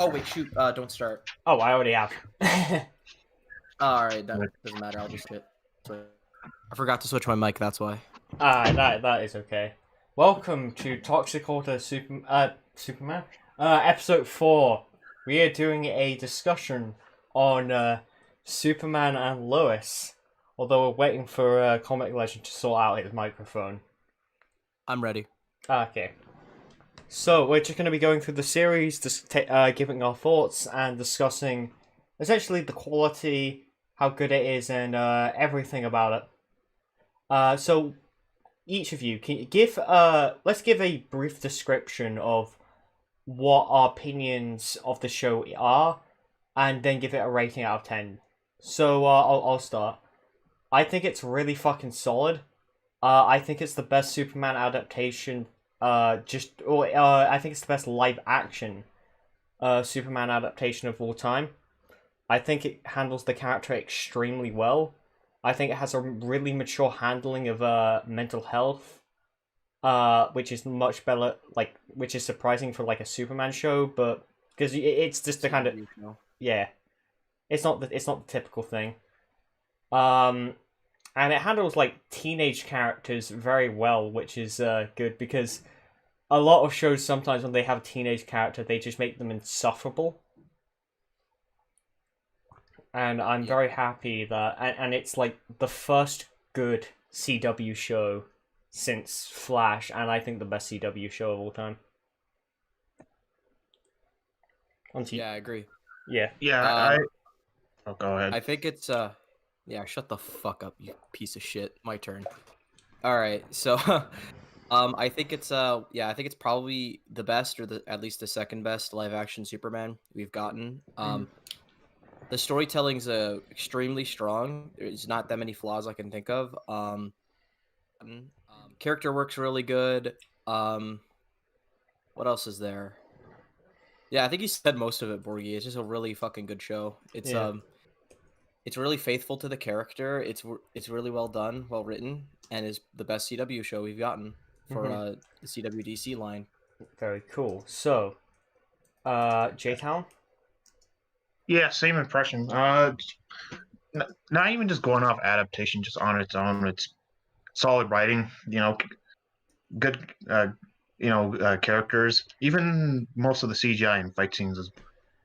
Oh wait, shoot! Don't start. Oh, I already have. All right, that doesn't matter. I'll just hit. I forgot to switch my mic. That's why. That is okay. Welcome to Toxic Auto Superman. Episode 4. We are doing a discussion on Superman and Lois. Although we're waiting for ComicLegend to sort out his microphone. I'm ready. Okay. So we're just going to be going through the series, giving our thoughts and discussing essentially the quality, how good it is, and everything about it. So each of you can you give let's give a brief description of what our opinions of the show are, and then give it a rating out of 10. So I'll start. I think it's really fucking solid. I think it's the best Superman adaptation. I think it's the best live action Superman adaptation of all time. I think it handles the character extremely well. I think it has a really mature handling of mental health, which is much better, which is surprising for like a Superman show, but because it's just the kind of it's not the typical thing. And it handles like teenage characters very well, which is good because a lot of shows sometimes when they have a teenage character, they just make them insufferable. And I'm very happy that, and it's like the first good CW show since Flash, and I think the best CW show of all time. Yeah, I agree. Yeah. Yeah, Oh, go ahead. I think it's Yeah, shut the fuck up, you piece of shit. My turn. All right, so I think it's I think it's probably the best, or at least the second best live action Superman we've gotten. The storytelling's extremely strong. There's not that many flaws I can think of. Character work's really good. What else is there? Yeah, I think you said most of it, Borgie. It's just a really fucking good show. It's really faithful to the character. It's really well done, well written, and is the best CW show we've gotten for the CWDC line. Very cool. So, JTALON? Yeah, same impression. Not even just going off adaptation, just on its own. It's solid writing. Good. Characters. Even most of the CGI and fight scenes is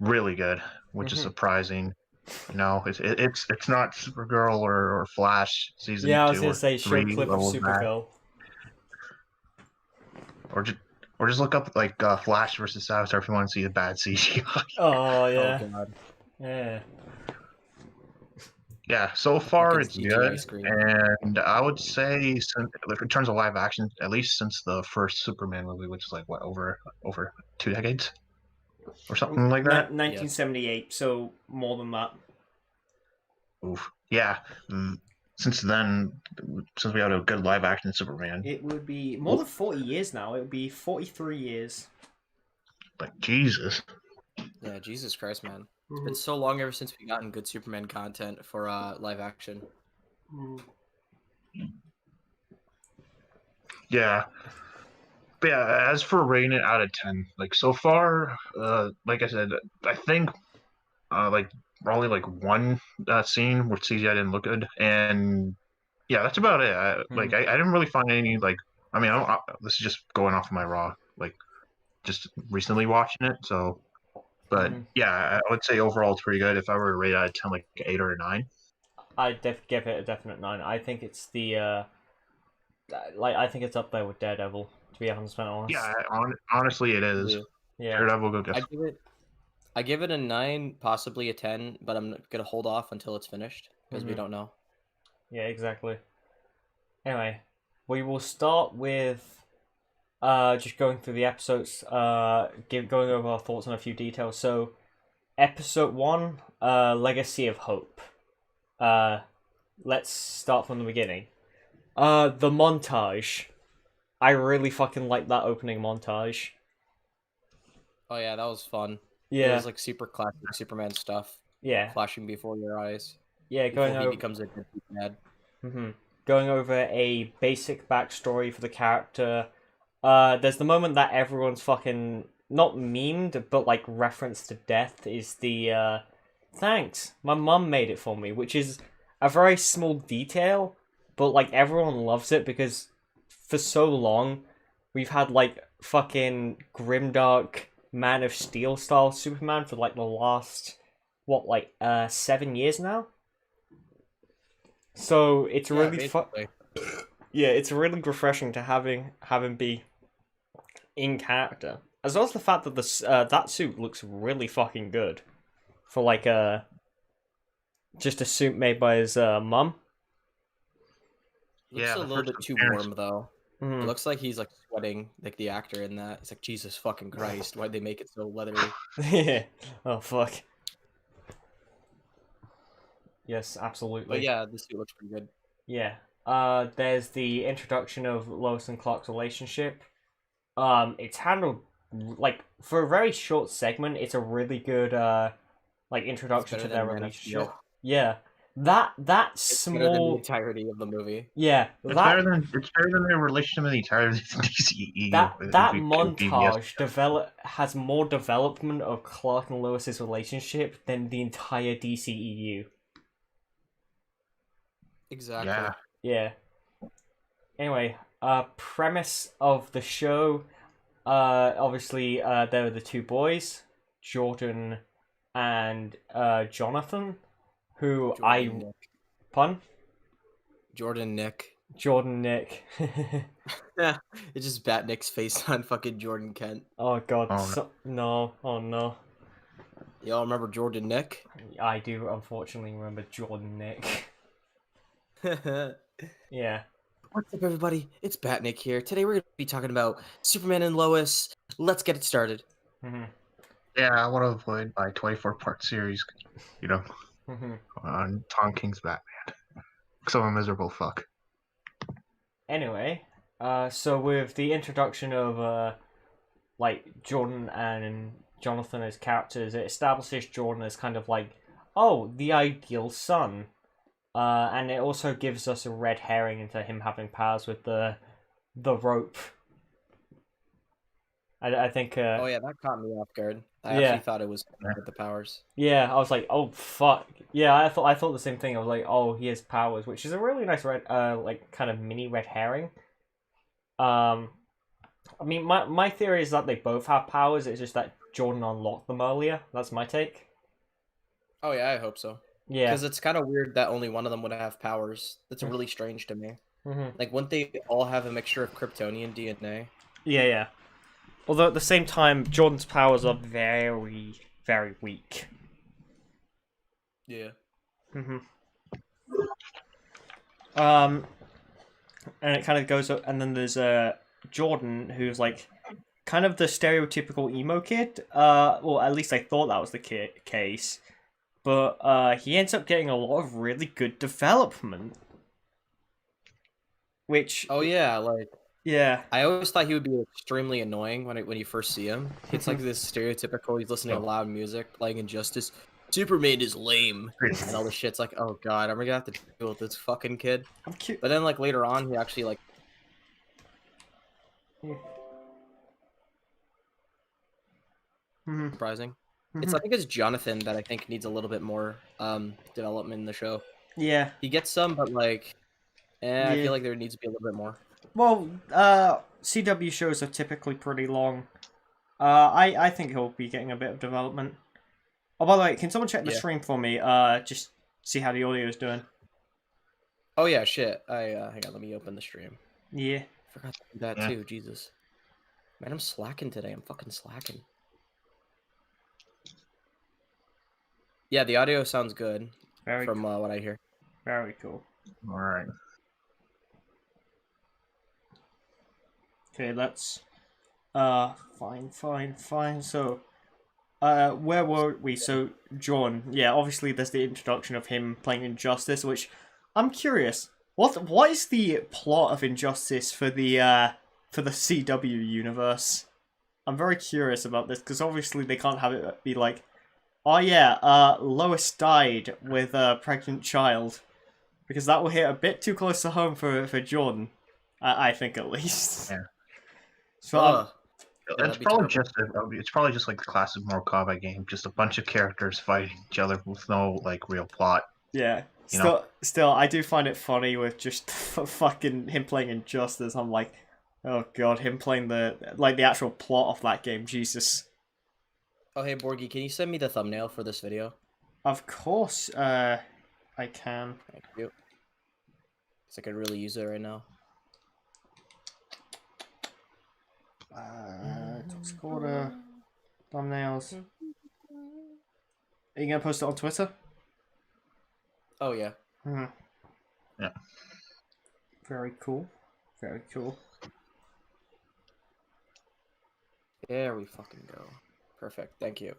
really good, which is surprising. It's not Supergirl or Flash season 2 I was gonna say show 3 clip of levels back. Supergirl. Or just look up like Flash versus Savitar if you want to see the bad CGI. Oh yeah. Oh god. Yeah. Yeah, so far it's CGI good, screen. and I would say, in terms of live action, at least since the first Superman movie, which is like what over 2 decades or something like that. 1978, so more than that. Oof. Yeah. Since then, since we had a good live action Superman, It would be more than 40 years now. It would be 43 years. like Jesus. Yeah, Jesus Christ, man. It's been so long ever since we gotten good Superman content for live action. Yeah. But yeah, as for rating it out of 10, like so far, like I said, I think like probably like one scene where CGI didn't look good, and yeah, that's about it. I didn't really find any like. I mean, this is just going off of my raw, like just recently watching it. So, but yeah, I would say overall it's pretty good. If I were to rate it out of 10, like 8 or a 9. I'd give it a definite 9. I think it's the I think it's up there with Daredevil, to be 100% honest. Yeah, honestly, it is. Yeah. Daredevil go get. I give it a 9, possibly a 10, but I'm gonna hold off until it's finished because we don't know. Yeah, exactly. Anyway, we will start with just going through the episodes, going over our thoughts on a few details. So, episode 1, Legacy of Hope. Let's start from the beginning. The montage. I really fucking like that opening montage. Oh yeah, that was fun. Yeah. It was like super classic Superman stuff. Yeah. Flashing before your eyes. Yeah, before he becomes a good dad. Going over a basic backstory for the character. There's the moment that everyone's fucking not memed, but like referenced to death is the thanks, my mum made it for me, which is a very small detail, but like everyone loves it because for so long we've had like fucking grimdark Man of Steel style Superman for like the last 7 years now. So it's Yeah, really basically. yeah, it's really refreshing to have him be in character, as well as the fact that that suit looks really fucking good for like just a suit made by his mum. Looks Yeah, a the little first bit too appearance. warm though. It Mhm. looks like he's like sweating, like the actor in that. It's like Jesus fucking Christ, why'd they make it so leathery? Yeah. Oh fuck. Yes, But absolutely. yeah, this suit looks pretty good. Yeah. There's the introduction of Lois and Clark's relationship. It's handled like for a very short segment. It's a really good like It's introduction better to their than Man of relationship. Steel. Yeah. That It's better than the small entirety of the movie. yeah It's better than their relationship in the entire DCEU. If that you count BVS. montage has more development of Clark and Lois's relationship than the entire DCEU. Exactly. Yeah, Yeah. Anyway, premise of the show. Obviously, there are the two boys, Jordan and Jonathan, who Jordan Nick. pun Jordan Nick. Jordan Nick. Yeah, it's just Bat Nick's face on fucking Jordan Kent. Oh god, oh no. no, oh no. Y'all remember Jordan Nick? I do unfortunately remember Jordan Nick. Yeah. What's up, everybody? It's Bat Nick here. Today we're going to be talking about Superman and Lois. Let's get it started. Mhm. Yeah, I want to avoid my 24-part series, you know, Mhm. on Tom King's Batman. Because I'm a miserable fuck. Anyway, so with the introduction of like Jordan and Jonathan as characters, it establishes Jordan as kind of like, oh, the ideal son. And it also gives us a red herring into him having powers with the rope. I think Oh, yeah, that caught me off guard. I yeah actually thought it was with the powers. yeah I was like, oh fuck, yeah, I thought the same thing. I was like, oh, he has powers, which is a really nice red like kind of mini red herring. Um, I mean, my theory is that they both have powers. It's just that Jordan unlocked them earlier. That's my take. Oh, yeah, I hope so. Yeah. Because it's kind of weird that only one of them would have powers. That's really strange to me. Mm-hmm. Like, wouldn't they all have a mixture of Kryptonian DNA? Yeah, yeah. Although at the same time, Jordan's powers are very, very weak. Yeah. Mm-hmm. And it kind of goes up, and then there's Jordan, who's like kind of the stereotypical emo kid. Well, at least I thought that was the case, but he ends up getting a lot of really good development. Which, Oh, yeah, like, yeah, I always thought he would be extremely annoying when you first see him. It's like this stereotypical, he's listening to loud music, playing Injustice. Superman is lame. And all this shit's like, oh god, I'm gonna have to deal with this fucking kid. I'm cute. But then, like, later on, he actually, like, Mm-hmm. surprising. Mm-hmm. I think it's Jonathan that I think needs a little bit more development in the show. Yeah. He gets some, but like, I Yeah. feel like there needs to be a little bit more. Well, CW shows are typically pretty long. I think he'll be getting a bit of development. Oh, by the way, can someone check the Yeah. stream for me? Just see how the audio is doing. Oh yeah, shit. Hang on, let me open the stream. Yeah. Forgot to do that Yeah. too. Jesus, man, I'm slacking today. I'm fucking slacking. Yeah, the audio sounds good Very from what I hear. very cool. All right. Okay, let's fine. So where were we? So John, yeah, obviously there's the introduction of him playing Injustice, which I'm curious. What is the plot of Injustice for the CW universe? I'm very curious about this because obviously they can't have it be like, oh yeah, Lois died with a pregnant child, because that will hit a bit too close to home for Jordan. I think at least. Yeah. So Yeah, It's that'd be probably terrible. it's probably just like the classic Mortal Kombat game, just a bunch of characters fighting each other with no like real plot. Yeah. You know? Still, I do find it funny with just fucking him playing Injustice. I'm like, oh god, him playing the actual plot of that game. Jesus. Oh, hey, Borgie, can you send me the thumbnail for this video? Of course, I can. Thank you. Because I could really use it right now. Toxic Order thumbnails. Are you gonna post it on Twitter? Oh, yeah. Hmm. Yeah. Very cool. Very cool. There we fucking go. Perfect. Thank you.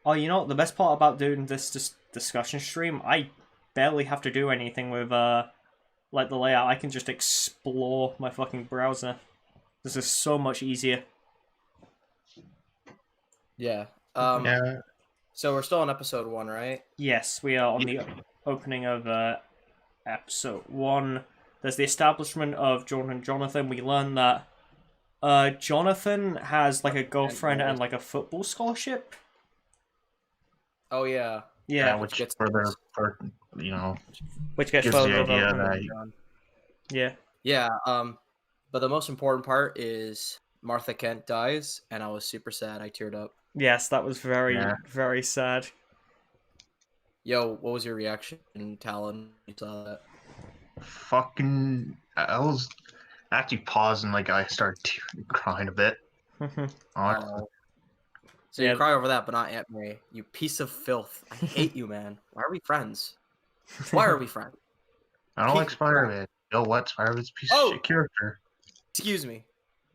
Oh, you know what? The best part about doing this discussion stream, I barely have to do anything with like the layout. I can just explore my fucking browser. This is so much easier. Yeah. Yeah. So we're still on episode 1, right? Yes, we are on the opening of episode 1. There's the establishment of Jordan and Jonathan. We learn that Jonathan has like a girlfriend and like a football scholarship. Oh, yeah. Yeah, which gets for you know, which gets gives the further idea over. that Yeah. Yeah, but the most important part is Martha Kent dies, and I was super sad. I teared up. Yes, that was very, Yeah. very sad. Yo, what was your reaction, Talon, when you saw that? fucking I was actually pausing, like I started crying a bit. Oh. So Yeah. you cry over that, but not Aunt May. You piece of filth. I hate you, man. Why are we friends? Why are we friends? I don't like Piece of crap. Spider-Man. You know what? Spider-Man's a piece Oh! of shit character. Excuse me.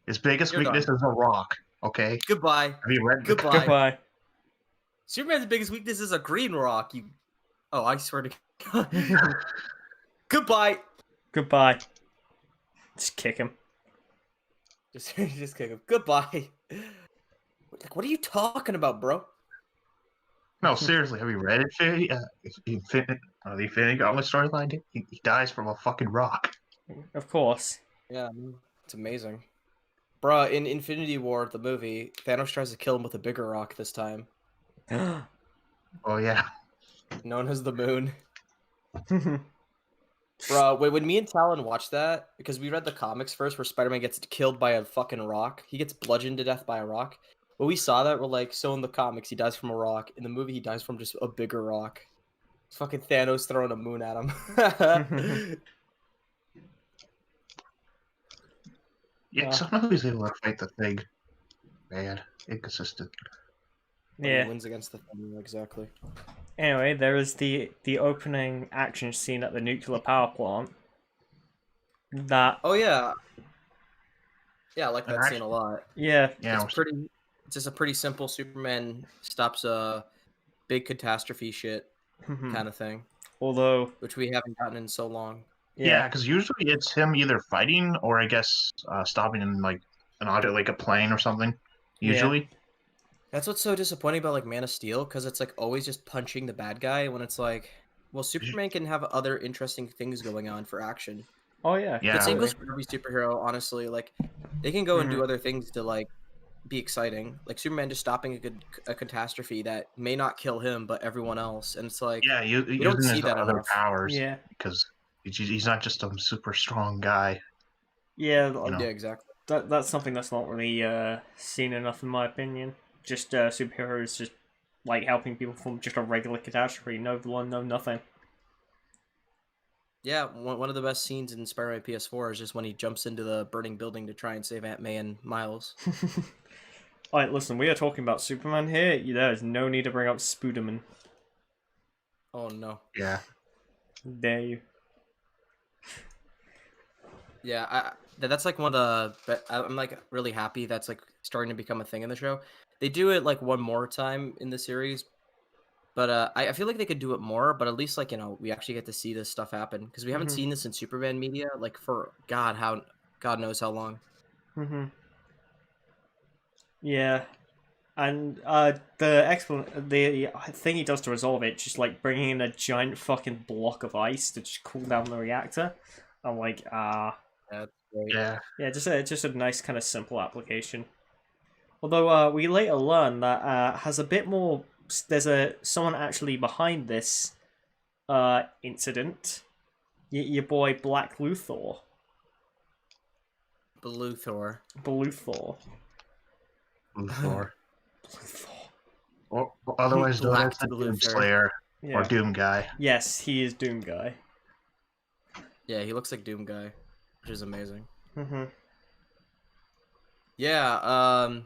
His biggest You're weakness done. is a rock. Okay. Goodbye. Have you read Goodbye. Goodbye. Superman's biggest weakness is a green rock. You. Oh, I swear to God. Goodbye. Goodbye. Just kick him. Just kick him. Goodbye. Like, what are you talking about, bro? No, seriously, have you read Infinity? The Infinity Gauntlet storyline? He dies from a fucking rock. Of course. Yeah, it's amazing. Bruh, in Infinity War, the movie, Thanos tries to kill him with a bigger rock this time, Oh yeah. known as the moon. Bruh, when me and Talon watched that, because we read the comics first where Spider-Man gets killed by a fucking rock. He gets bludgeoned to death by a rock. When we saw that, we're like, so in the comics, he dies from a rock. In the movie, he dies from just a bigger rock. Fucking Thanos throwing a moon at him. Yeah, somehow he's able to fight the thing. Man, inconsistent. Yeah. He wins against the thing, exactly. Anyway, there is the opening action scene at the nuclear power plant. That. Oh yeah. Yeah, I like that Alright. scene a lot. Yeah. Yeah, It's pretty. It's just a pretty simple Superman stops a big catastrophe shit kind of thing, Although. which we haven't gotten in so long. yeah, because usually it's him either fighting or I guess stopping in like an object like a plane or something. Usually. That's what's so disappointing about like Man of Steel, because it's like always just punching the bad guy when it's like, well, Superman can have other interesting things going on for action. Oh yeah. Yeah. The same goes for every superhero, honestly. Like, they can go and do Mhm. other things to like be exciting. Like Superman just stopping a catastrophe that may not kill him, but everyone else, and it's like, Yeah, don't using see his that other enough. powers. Yeah. Because he's not just a super strong guy. Yeah. You know. Yeah, exactly. That's something that's not really seen enough in my opinion. Just superheroes just like helping people from just a regular catastrophe. No one, no nothing. Yeah, one of the best scenes in Spider-Man PS4 is just when he jumps into the burning building to try and save Aunt May and Miles. Alright, listen, we are talking about Superman here. There is no need to bring up Spooderman. Oh no. Yeah. Dare you? Yeah, that's like one of the. I'm like really happy that's like starting to become a thing in the show. They do it like one more time in the series, but I feel like they could do it more. But at least like we actually get to see this stuff happen because we haven't seen this in Superman media like for God knows how long. Yeah, and the thing he does to resolve it, just like bringing in a giant fucking block of ice to just cool down the reactor. I'm like, Yeah, great. Yeah. Yeah, just a nice kind of simple application. Although we later learn that has a bit more. There's someone actually behind this incident. Your boy Black Luthor. Luthor. Luthor. Luthor. Luthor. Or otherwise known as Black the Luthor. Doomslayer or Yeah. Doom Guy. Yes, he is Doom Guy. Yeah, he looks like Doom Guy, which is amazing. Mm-hmm. Yeah,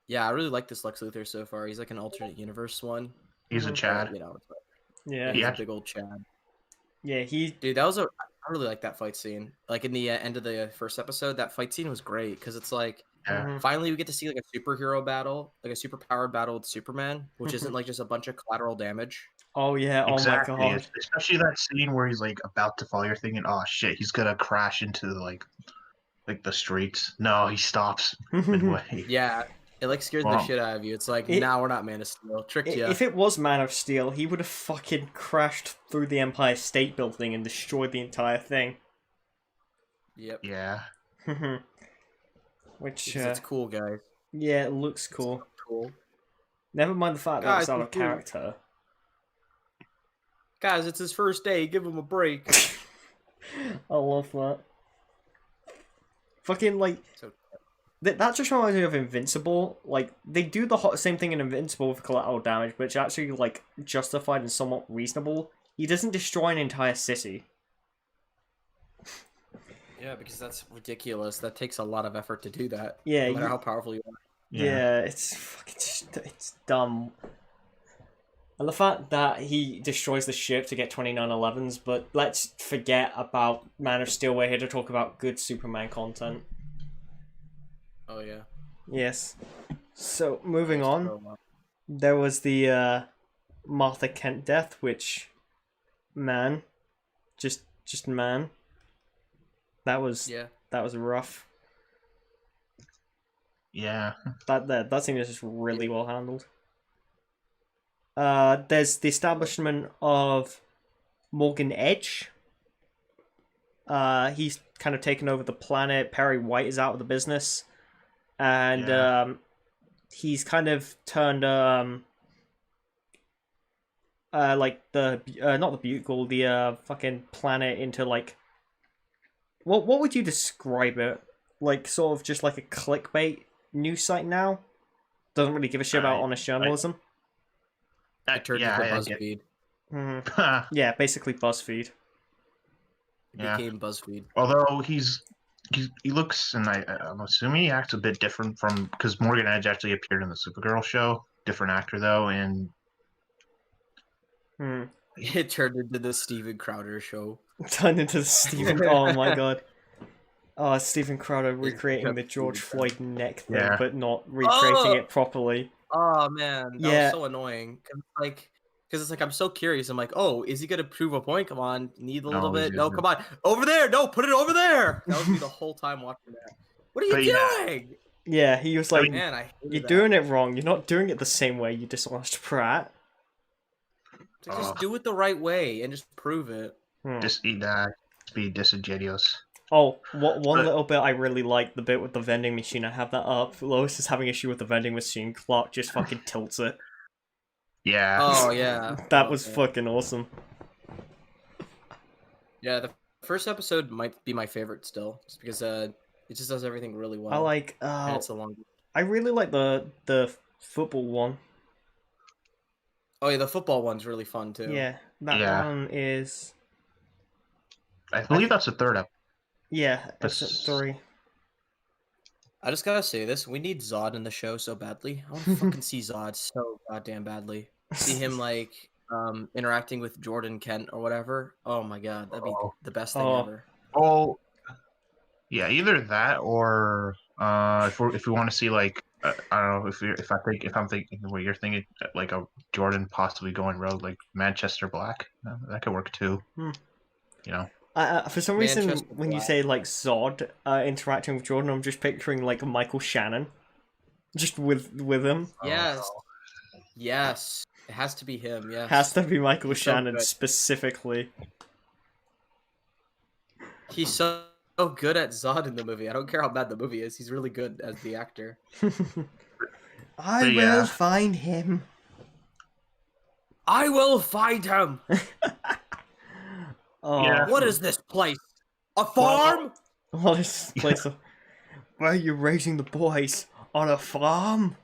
yeah, I really like this Lex Luthor so far. He's like an alternate universe one. He's a Chad. You know, Yeah. he's Yeah. a big old Chad. Yeah, Dude, I really like that fight scene. Like in the end of the first episode, that fight scene was great because it's like Yeah. finally we get to see like a superhero battle, like a superpowered battle with Superman, which isn't like just a bunch of collateral damage. Oh yeah, Exactly. oh my god. Especially that scene where he's like about to fall. You're thinking, oh shit, he's gonna crash into like the streets. No, he stops midway. Yeah, it like scares the Wow. shit out of you. It's like, It- nah, we're not Man of Steel. Tricked you. If it was Man of Steel, he would have fucking crashed through the Empire State Building and destroyed the entire thing. Yep. Yeah. Which, Because it's cool, guys. yeah, it looks cool. Cool. Never mind the fact that it's Guys, out it's of cool. character. Guys, it's his first day. Give him a break. I love that. Fucking, like, So, that just reminds me of Invincible. Like, they do the same thing in Invincible with collateral damage, but it's actually, like, justified and somewhat reasonable. He doesn't destroy an entire city. yeah, because that's ridiculous. That takes a lot of effort to do that. Yeah, No matter how powerful you are. Yeah, it's fucking it's dumb. And the fact that he destroys the ship to get 2911s, but let's forget about Man of Steel. We're here to talk about good Superman content. Oh, yeah. Yes. So, moving on, So, there was the Martha Kent death, which, man, just man. That was yeah. rough. Yeah. That scene is just really well handled. There's the establishment of Morgan Edge. He's kind of taken over the planet. Perry White is out of the business, and Yeah. he's kind of turned like the not the Bugle, the fucking planet into like what would you describe it? Like sort of just like a clickbait news site now. Doesn't really give a shit about honest journalism. I turned into I BuzzFeed. Mhm. Yeah, basically BuzzFeed. It Yeah. became BuzzFeed. Although he looks, and I'm assuming he acts a bit different from, because Morgan Edge actually appeared in the Supergirl show. Different actor though, and Hmm. It turned into the Steven Crowder show. Turned into the Stephen. Oh my god. Oh, Stephen Crowder recreating the George Floyd neck thing, Yeah. but not recreating Oh! it properly. Oh man, that Yeah. was so annoying. Because it's like I'm so curious. I'm like, oh, is he gonna prove a point? Come on, need a little No, he bit. No, isn't. come on, over there. No, put it over there. That was me the whole time watching that. What are you But yeah. doing? Yeah, he was like, Man, I hated "You're that. doing it wrong. You're not doing it the same way, you dishonest prat." So just do it the right way and just prove it. just be disingenuous. Oh, one But- little bit I really like, the bit with the vending machine. I have that up. Lois is having issue with the vending machine. Clark just fucking tilts it. Yeah. Oh yeah, That Oh, was yeah. fucking awesome. Yeah, the first episode might be my favorite still, just because it just does everything really well. I like. and it's a long. I really like the football one. Oh yeah, the football one's really fun too. Yeah, that Yeah. one is. I believe that's the third episode. Yeah, That's- episode 3. I just gotta say this: we need Zod in the show so badly. I want to fucking see Zod so goddamn badly. See him like interacting with Jordan Kent or whatever. Oh my god, that'd be Oh. the best thing Oh. ever. Oh, yeah, either that or if we want to see like I don't know if I'm thinking what you're thinking, like a Jordan possibly going rogue like Manchester Black, that could work too. Hmm. You know. For some reason, Manchester when you Black. say like Zod interacting with Jordan, I'm just picturing like Michael Shannon, just with him. Yes, yes, it has to be him. Yes, Has to be Michael He's so Shannon good. specifically. He's so so good at Zod in the movie. I don't care how bad the movie is. He's really good as the actor. I But will yeah. find him. I will find him. Yeah. What is this place? A Well, farm? What is this place? Where are you raising the boys? On a farm?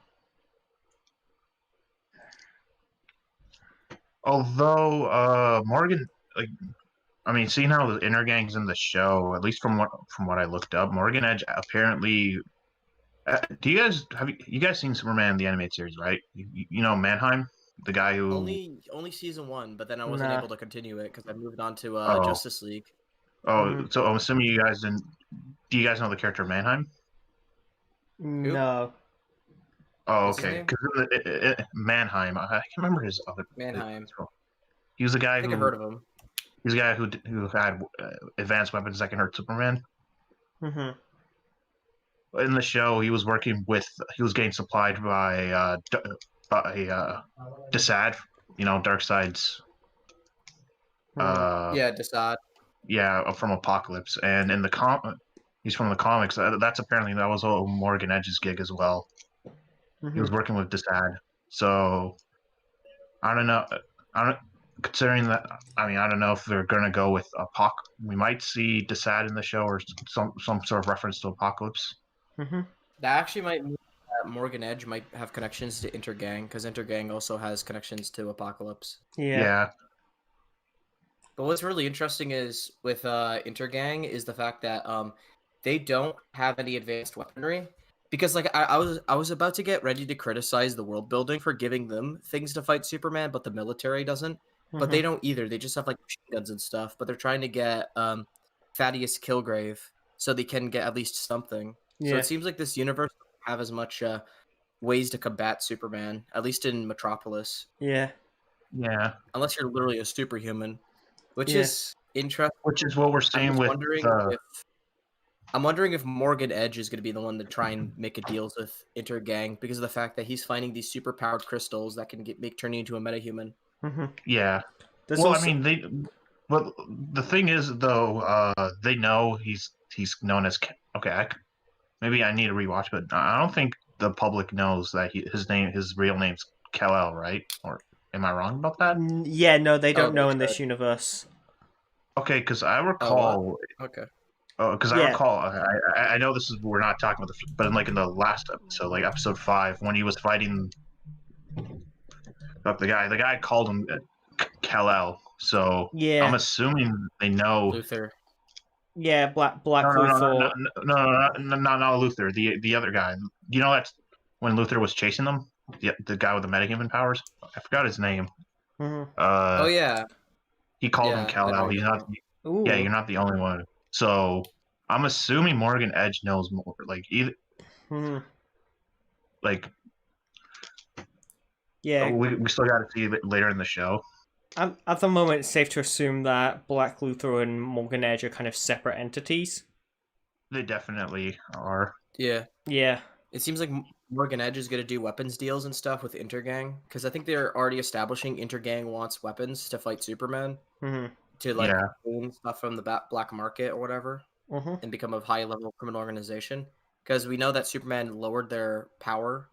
although Morgan, like, I mean, seeing how the inner gang's in the show, at least from what I looked up, Morgan Edge apparently. Do you guys seen Superman the animated series, right? You know Mannheim, the guy who. Only season 1, but then I wasn't Nah. able to continue it because I moved on to Oh, Justice League. Mhm. so I'm assuming you guys didn't. Do you guys know the character Mannheim? Who? No. Oh, What's his okay. name? Because Mannheim, I can't remember his other. Mannheim. He was the I guy think I heard of him. who had advanced weapons that can hurt Superman. Mhm. In the show, he was getting supplied by Desad, Darkseid's uh Yeah, Desaad. yeah, from Apocalypse, and in he's from the comics. That was all Morgan Edge's gig as well. He was Mhm. working with Desad. So I don't know. I don't considering that. I mean, I don't know if they're gonna go with We might see Desad in the show or some sort of reference to Apocalypse. Mhm. That actually might mean that Morgan Edge might have connections to Intergang because Intergang also has connections to Apocalypse. Yeah. Yeah, But what's really interesting is with Intergang is the fact that they don't have any advanced weaponry. Because like I was about to get ready to criticize the world building for giving them things to fight Superman, but the military doesn't. But they Mhm. don't either. They just have like machine guns and stuff. But they're trying to get Thaddeus Kilgrave so they can get at least something. So Yeah. it seems like this universe doesn't have as much ways to combat Superman, at least in Metropolis, Yeah. yeah. unless you're literally a superhuman, which Yeah. is interesting. Which is what we're I'm seeing just with wondering the. if I'm wondering if Morgan Edge is going to be the one to try and make a deals with Intergang because of the fact that he's finding these super powered crystals that can make turn you into a metahuman. Mhm. Yeah. There's Well, I also. mean, Well, the thing is, though, they know he's known as. Okay, maybe I need to rewatch, but I don't think the public knows that his real name's Kal-El, right? Or am I wrong about that? Yeah. No, they Oh, don't they know in should. this universe. Okay, because I Oh, what? recall. Okay. Because I Yeah. recall, I know this is we're not talking about but in the last episode, like episode 5, when he was fighting the guy called him Kal-El. So I'm Yeah. assuming they know. Luther. Yeah. Black No, no, no, no, Luthor. not Luther. The other guy. You know that's when Luther was chasing them. The guy with the metahuman powers. I forgot his name. Mhm. Oh Uh, yeah, he called him yeah, I know Kal-El. what He's you're not. talking Yeah, Ooh. you're not the only one. So I'm assuming Morgan Edge knows more. Like either Mhm. like Yeah. we still got to see it later in the show. At the moment, it's safe to assume that Black Luthor and Morgan Edge are kind of separate entities. They definitely are. about. Yeah, Yeah. it seems like Morgan Edge is going to do weapons deals and stuff with Intergang because I think they're already establishing Intergang wants weapons to fight Superman Mhm. to like Yeah, own stuff from the black market or whatever Mhm. and become a high level criminal organization because we know that Superman lowered their power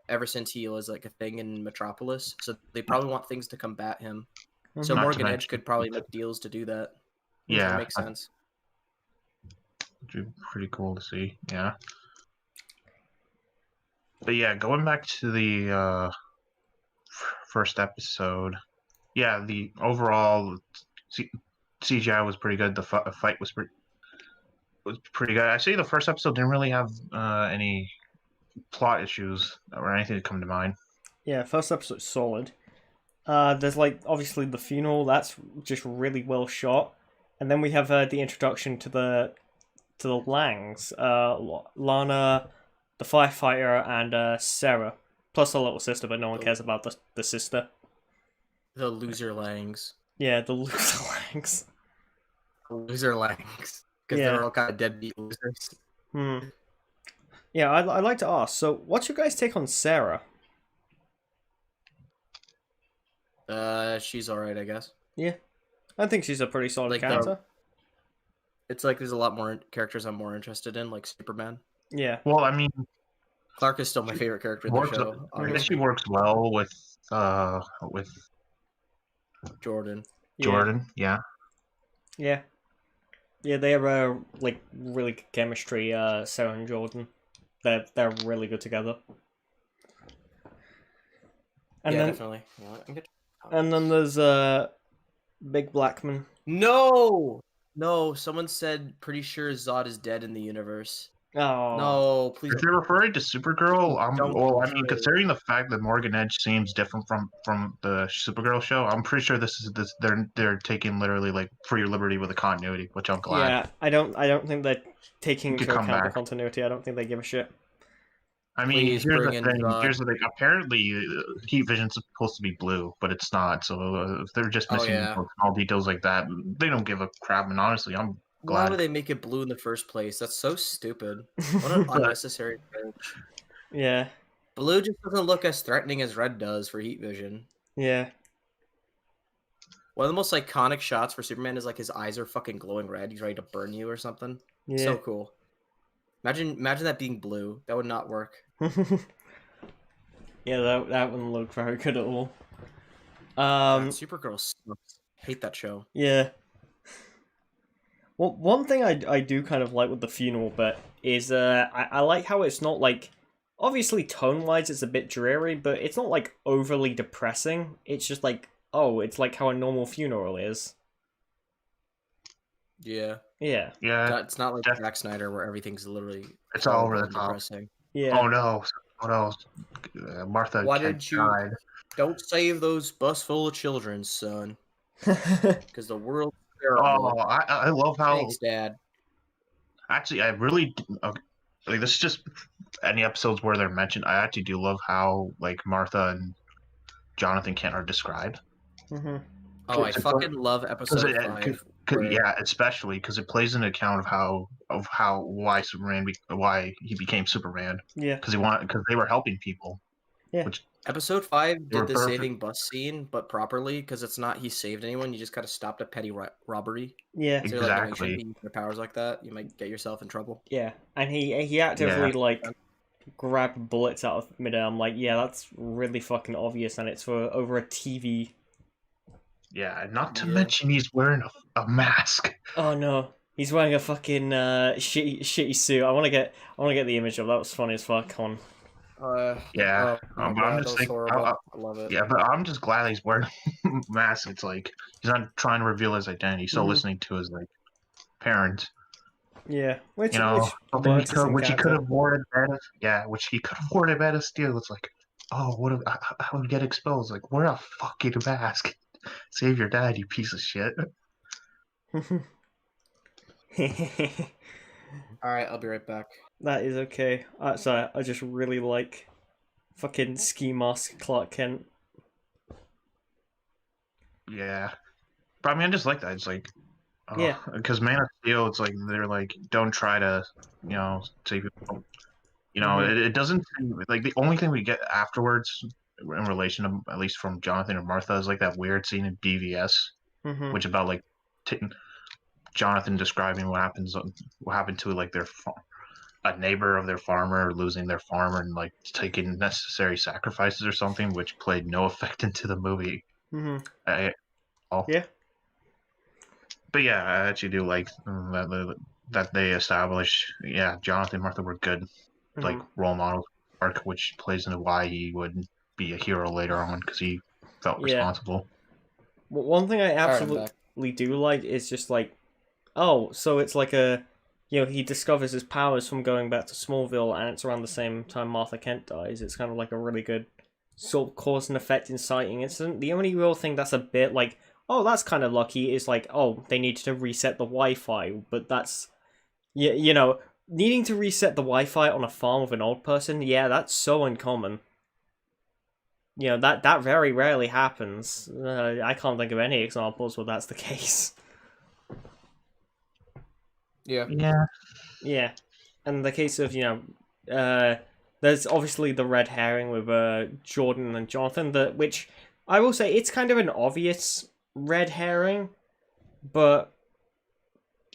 ever since he was like a thing in Metropolis. So they probably want things to combat him. So Mhm. not to Morgan Edge mention. could probably make deals to do that. So it Mhm. Yeah, makes sense. which is pretty cool to see. Yeah, but yeah, going back to the first episode. Yeah, the overall CGI was pretty good. The fight was pretty good. I see the first episode didn't really have any plot issues or anything to come to mind. Yeah. First episode's solid. There's like obviously the funeral. That's just really well shot, and then we have the introduction to the Langs. Lana, the firefighter, and Sarah, plus the little sister, but no one cares about the sister. The loser Langs. Yeah, the loser Langs. Loser Langs. Because Yeah. they're all kind of deadbeat losers. Hmm. Yeah, I'd like to ask. So, what's your guys' take on Sarah? She's alright, I guess. Yeah, I think she's a pretty solid Like character. It's like there's a lot more characters I'm more interested in, like Superman. Yeah. Well, I mean, Clark is still my favorite character in the works. show. I guess Obviously, she works well with Jordan. Yeah. Jordan. Yeah. Yeah. Yeah, they have like really good chemistry, Sarah and Jordan. They're really good together. And Yeah, then definitely. You know what? I'm good. and then there's Big Blackman. No, no. Someone said pretty sure Zod is dead in the universe. Oh. No, please. If you're referring to Supergirl, Don't well, I mean, betray. considering the fact that Morgan Edge seems different from the Supergirl show, I'm pretty sure this is this they're taking literally like for your liberty with the continuity, which I'm glad. Yeah, I don't think they're taking You could into come account the back. continuity. I don't think they give a shit. I mean, Please here's bring the in thing. Zod. Here's the thing. Apparently, Heat Vision's supposed to be blue, but it's not. So if they're just Oh, missing yeah. small details like that, they don't give a crap. And honestly, I'm Why glad. would they make it blue in the first place? That's so stupid. What an unnecessary approach. Yeah, Blue just doesn't look as threatening as red does for Heat Vision. yeah, One of the most iconic shots for Superman is like his eyes are fucking glowing red. He's ready to burn you or something. yeah. So cool. Imagine that being blue. That would not work. Yeah, that wouldn't look very good at all. God, Supergirl sucks. Hate that show. Yeah. Well, one thing I do kind of like with the funeral bit is I like how it's not like, obviously tone wise it's a bit dreary, but it's not like overly depressing. It's just like, oh, it's like how a normal funeral is. Yeah. Yeah. Yeah, It's not like def- Zack Snyder where everything's literally it's all over horrible the and top. depressing. Yeah. Oh no! Oh no! Martha Why Kent did you- died. Don't save those bus full of children, son. Because the world's terrible. Oh, I love how Thanks, Dad. actually I really like this is just any episodes where they're mentioned. I actually do love how like Martha and Jonathan Kent are described. hmm Oh, I It's a fucking love episode 5. where- Yeah, especially because it plays an account of how why why he became Superman Yeah. because they were helping people. Yeah. Which Episode 5 They were did the perfect. saving bus scene, but properly, because it's not he saved anyone, you just kind of stopped a petty robbery. Yeah. So you're like, no, you Exactly. shouldn't be using your powers like that. You might get yourself in trouble. Yeah. And he actively like grab bullets out of midair. I'm like, yeah, that's really fucking obvious, and it's for over a TV. yeah, not to Yeah. mention he's wearing a mask. Oh no, he's wearing a fucking shitty suit. I want to get the image of that. Was funny as fuck. On. Yeah, oh my but I'm God, just that was thinking, horrible. I love it. yeah, but I'm just glad he's wearing a mask. It's like he's not trying to reveal his identity. He's still Mhm. listening to his like parents. Yeah, which You know, which something works as in which he could character. have worn at bed. Yeah, which he could have worn at bed of steel. It's like, oh, what? I would get exposed. Like, wear a fucking mask. Save your dad, you piece of shit. Alright, I'll be right back. That is okay. Sorry, I just really like fucking ski mask Clark Kent. Yeah, but I mean, I just like that. It's like, Yeah. because Man of Steel, it's like they're like, don't try to, save people. Mhm. It doesn't seem like the only thing we get afterwards in relation to at least from Jonathan and Martha is like that weird scene in BVS, Mhm. which about like Jonathan describing what happened to like a neighbor of their farmer losing their farm and like taking necessary sacrifices or something, which played no effect into the movie Mhm. at all. Yeah. But yeah, I actually do like that they establish, yeah, Jonathan and Martha were good, like Mhm. role models, arc, which plays into why he would be a hero later on because he felt Yeah. responsible. Well, one thing I I'm absolutely do like is just like, oh, so it's like he discovers his powers from going back to Smallville, and it's around the same time Martha Kent dies. It's kind of like a really good sort of cause and effect inciting incident. The only real thing that's a bit like, oh, that's kind of lucky is like, oh, they needed to reset the Wi-Fi, but that's, needing to reset the Wi-Fi on a farm with an old person, yeah, that's so uncommon. That very rarely happens. I can't think of any examples where that's the case. Yeah. Yeah. Yeah, and in the case of there's obviously the red herring with Jordan and Jonathan, which I will say it's kind of an obvious red herring, but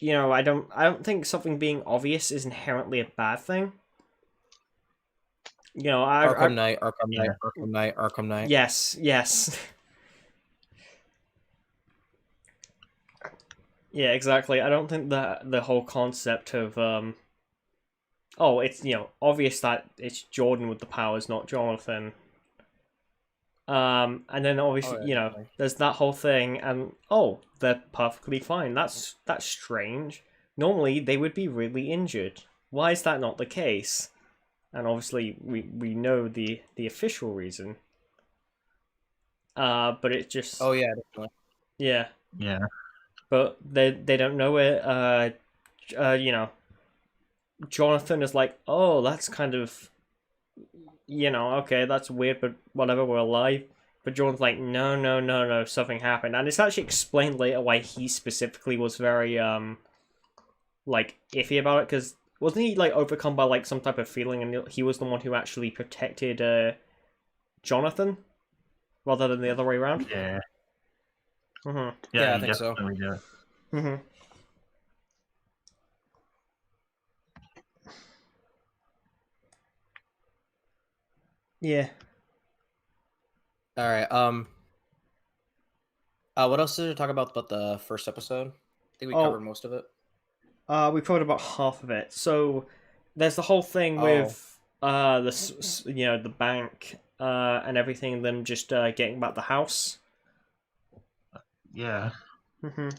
I don't think something being obvious is inherently a bad thing. Arkham Knight, Arkham Knight, Yeah. Arkham Knight, Arkham Knight. Yes. Yeah, exactly. I don't think that the whole concept of it's obvious that it's Jordan with the powers, not Jonathan. And then obviously, Oh, yeah, definitely. there's that whole thing, and they're perfectly fine. That's strange. Normally, they would be really injured. Why is that not the case? And obviously, we know the official reason. But it just Oh yeah, definitely. yeah. Yeah. But they don't know it. Jonathan is like, oh, that's kind of, okay, that's weird, but whatever, we're alive. But Jordan's like, no, something happened, and it's actually explained later why he specifically was very like iffy about it, because wasn't he like overcome by like some type of feeling, and he was the one who actually protected Jonathan rather than the other way around. Yeah. Mm-hmm. Yeah, I he think so. definitely did. Mm-hmm. Yeah. All right. What else did we talk about the first episode? I think we covered most of it. We covered about half of it. So there's the whole thing Oh. with the bank and everything, them just getting back the house. Yeah. Mm-hmm.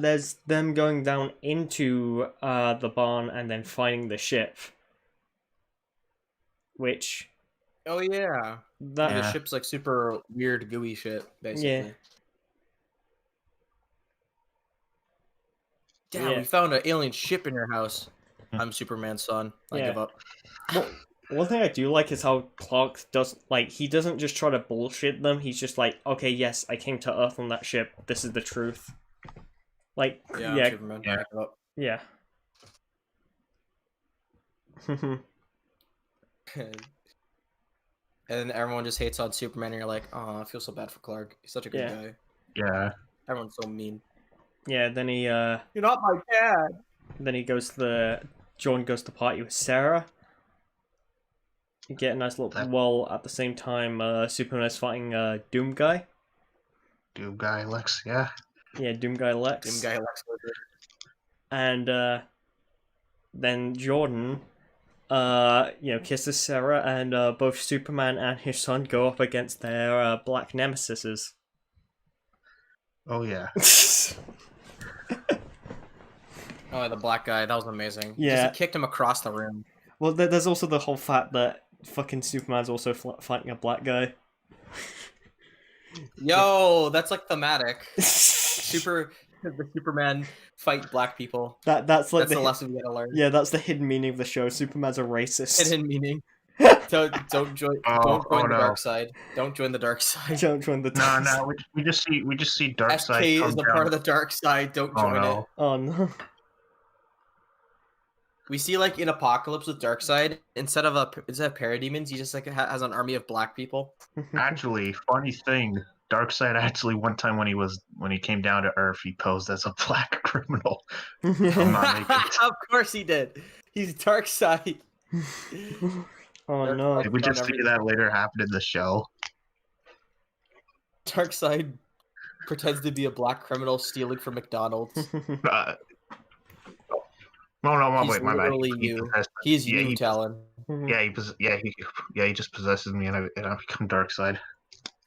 There's them going down into the barn and then finding the ship, which Oh yeah. that The Yeah. ship's like super weird, gooey shit, basically. Dad, Yeah. we found an alien ship in your house. I'm Superman's son. I Yeah. give up. Well, one thing I do like is how Clark he doesn't just try to bullshit them. He's just like, okay, yes, I came to Earth on that ship. This is the truth. Like, Yeah, yeah, I'm Superman. Yeah. I give up. yeah. And then everyone just hates on Superman, and you're like, oh, I feel so bad for Clark. He's such a good Yeah. guy. Yeah. Everyone's so mean. Yeah, then he You're not my dad. John goes to party with Sarah. You get a nice little at the same time Superman is fighting Doom Guy. Doom Guy Lex, yeah. Yeah, Doom Guy Lex. Doom Guy Lex Luthor. And then Jordan kisses Sarah, and both Superman and his son go up against their black nemesises. Oh yeah. Oh, the black guy. That was amazing. Yeah. Just kicked him across the room. Well, there's also the whole fact that fucking Superman's also fighting a black guy. Yo, that's like thematic. The Superman fight black people. That's like the lesson we gotta learn. Yeah, that's the hidden meaning of the show. Superman's a racist. Hidden meaning. Don't join the dark side. Don't join the dark side. Don't join the dark No, we just see dark side. SK come is a down. part of the dark side. Don't join it. Oh no. We see like in Apocalypse with Darkseid, instead of parademons, he just like has an army of black people. Actually, funny thing, Darkseid actually one time when he came down to Earth, he posed as a black criminal. I'm not making it. Of course he did. He's Darkseid. Oh no. Did we just see that later happen in the show? Darkseid pretends to be a black criminal stealing from McDonald's. No, He's wait, my bad. literally you. He's you, Talon. He just possesses me, and I become Darkseid.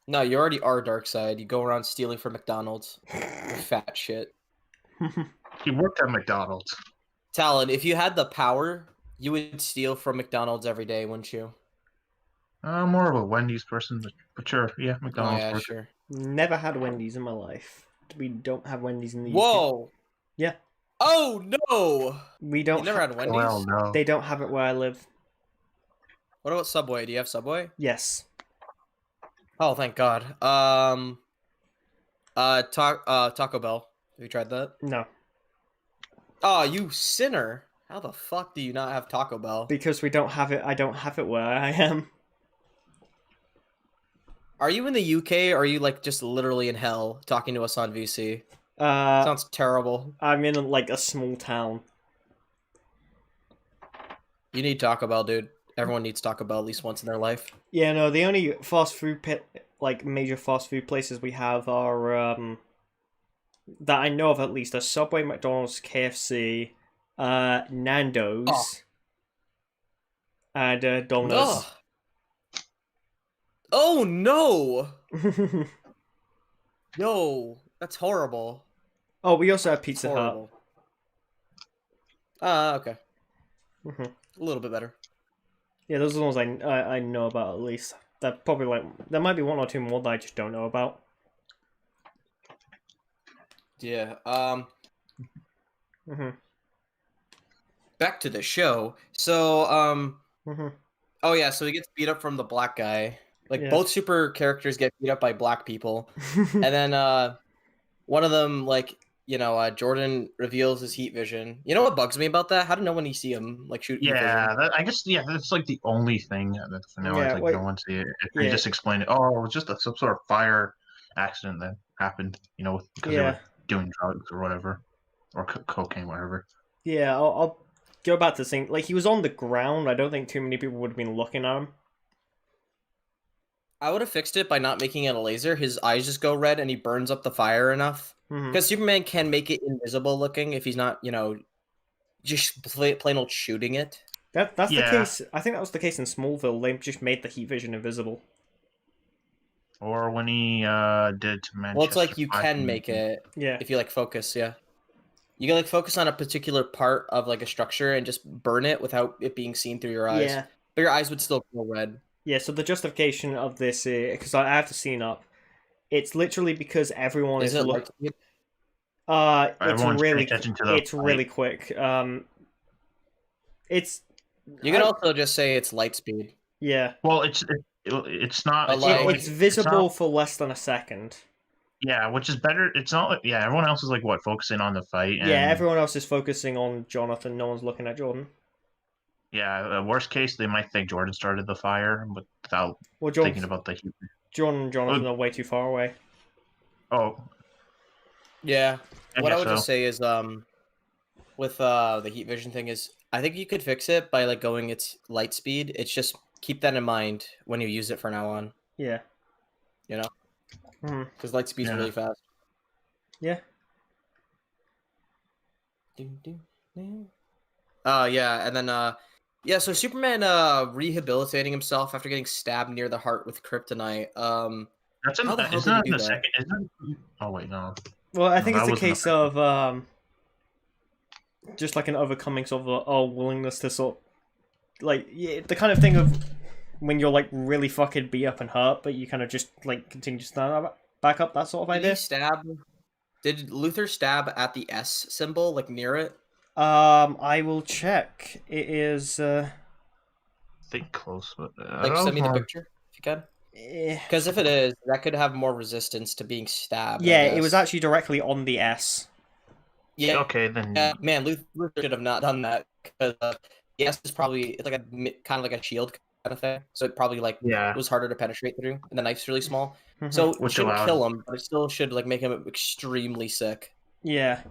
No, you already are Darkseid. You go around stealing from McDonald's. You fat shit. He worked at McDonald's. Talon, if you had the power, you would steal from McDonald's every day, wouldn't you? I'm more of a Wendy's person, but sure, yeah, McDonald's. Oh, yeah, works. sure. Never had Wendy's in my life. We don't have Wendy's in the UK. Whoa! Yeah. Oh no! We don't. You never had Wendy's? Well, no. They don't have it where I live. What about Subway? Do you have Subway? Yes. Oh, thank God. Taco Bell. Have you tried that? No. Oh, you sinner! How the fuck do you not have Taco Bell? Because we don't have it. I don't have it where I am. Are you in the UK or are you like just literally in hell talking to us on VC? Uh, Sounds terrible. I'm in like a small town. You need Taco Bell, dude. Everyone needs Taco Bell at least once in their life. Yeah, no, the only fast food like major fast food places we have are that I know of at least are Subway, McDonald's, KFC, Oh, Nando's, and ugh. Domino's. Oh no! Yo, that's horrible. Oh, we also have That's Pizza Hut. horrible. Okay. Hmm. A little bit better. Yeah, those are the ones I know about at least. That probably like there might be one or two more that I just don't know about. Yeah. Hmm. Back to the show. So, Hmm. oh yeah, so he gets beat up from the black guy. Like Yeah. both super characters get beat up by black people. And then one of them, like, Jordan reveals his heat vision. You know what bugs me about that? How do no one see him like shoot heat vision? Yeah, I guess that's like the only thing that for now is Yeah. like Wait. no one see it. If they Yeah. just explain it, oh, it was just some sort of fire accident that happened, because they Yeah. were doing drugs or whatever, or cocaine, whatever. Yeah. I'll go back to the thing. Like he was on the ground. I don't think too many people would have been looking at him. I would have fixed it by not making it a laser. His eyes just go red and he burns up the fire enough. Hmm. Because Superman can make it invisible looking if he's not, just plain old shooting it. That's the Yeah, case. I think that was the case in Smallville. They just made the heat vision invisible. or when he did to Well, it's Manchester like you Five. can make it Yeah. if you like focus, yeah. You can like focus on a particular part of like a structure and just burn it without it being seen through your eyes. Yeah. But your eyes would still go red. Yeah. So the justification of this, because I have the scene up, it's literally because everyone Is is it look. like Everyone's paying attention to the It's really quick. It's you can also just say it's light speed. yeah. Well, it's not. A It's light. not like It's it's visible not. for less than a second. Yeah, which is better. It's not like everyone else is like focusing on the fight, Yeah, and everyone else is focusing on Jonathan. No one's looking at Jordan. yeah, worst case they might think Jordan started the fire, but without Well, thinking about the heat. Jordan and Jonathan are way too far away. Oh, Yeah. I What I guess would so. just say is with the heat vision thing is I think you could fix it by like going its light speed. It's just keep that in mind when you use it from now on, Yeah. you know? Hmm. Because light speed's Yeah. really fast. Yeah. Yeah, and then yeah, so Superman rehabilitating himself after getting stabbed near the heart with kryptonite. That's How the hell isn't did he that in do the that? second? Isn't that, oh wait, no. Well, I No, think it's that a wasn't the case first of just like an overcoming sort of willingness to sort like the kind of thing of when you're like really fucking beat up and hurt, but you kind of just like continue to stand back up, that sort of Did he idea. stab? Did Luther stab at the S symbol, like near it? I will check. It is think close, but I Like, don't send me the know. picture if you can. eh, Because if it is, that could have more resistance to being stabbed. I yeah, it was guess. actually directly on the S. Yeah, Okay, then man, Luther should have not done that because the S is probably it's like a kind of like a shield kind of thing. So it probably like yeah, was harder to penetrate through, and the knife's really small. Mhm. So it which shouldn't allowed. kill him, but it still should like make him extremely sick. Yeah.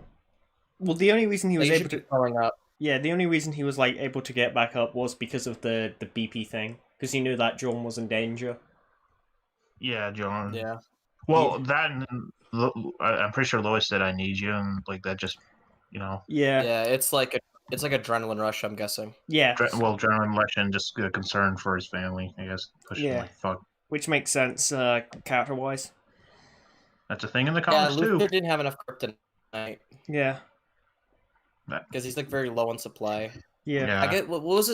Well, the only reason he was Like, he able should to be throwing up. yeah, the only reason he was like able to get back up was because of the BP thing, because he knew that John was in danger. Yeah, John. Yeah. Well, that and I'm pretty sure Lois said I need you, and like that just Yeah. Yeah, it's like adrenaline rush. I'm guessing. Yeah. Adrenaline rush and just concern for his family. I guess pushing Yeah. like fuck. Which makes sense, character wise. That's a thing in the Yeah, comics Luther too. didn't have enough kryptonite Yeah. because he's like very low on supply. Yeah. Yeah. I get what was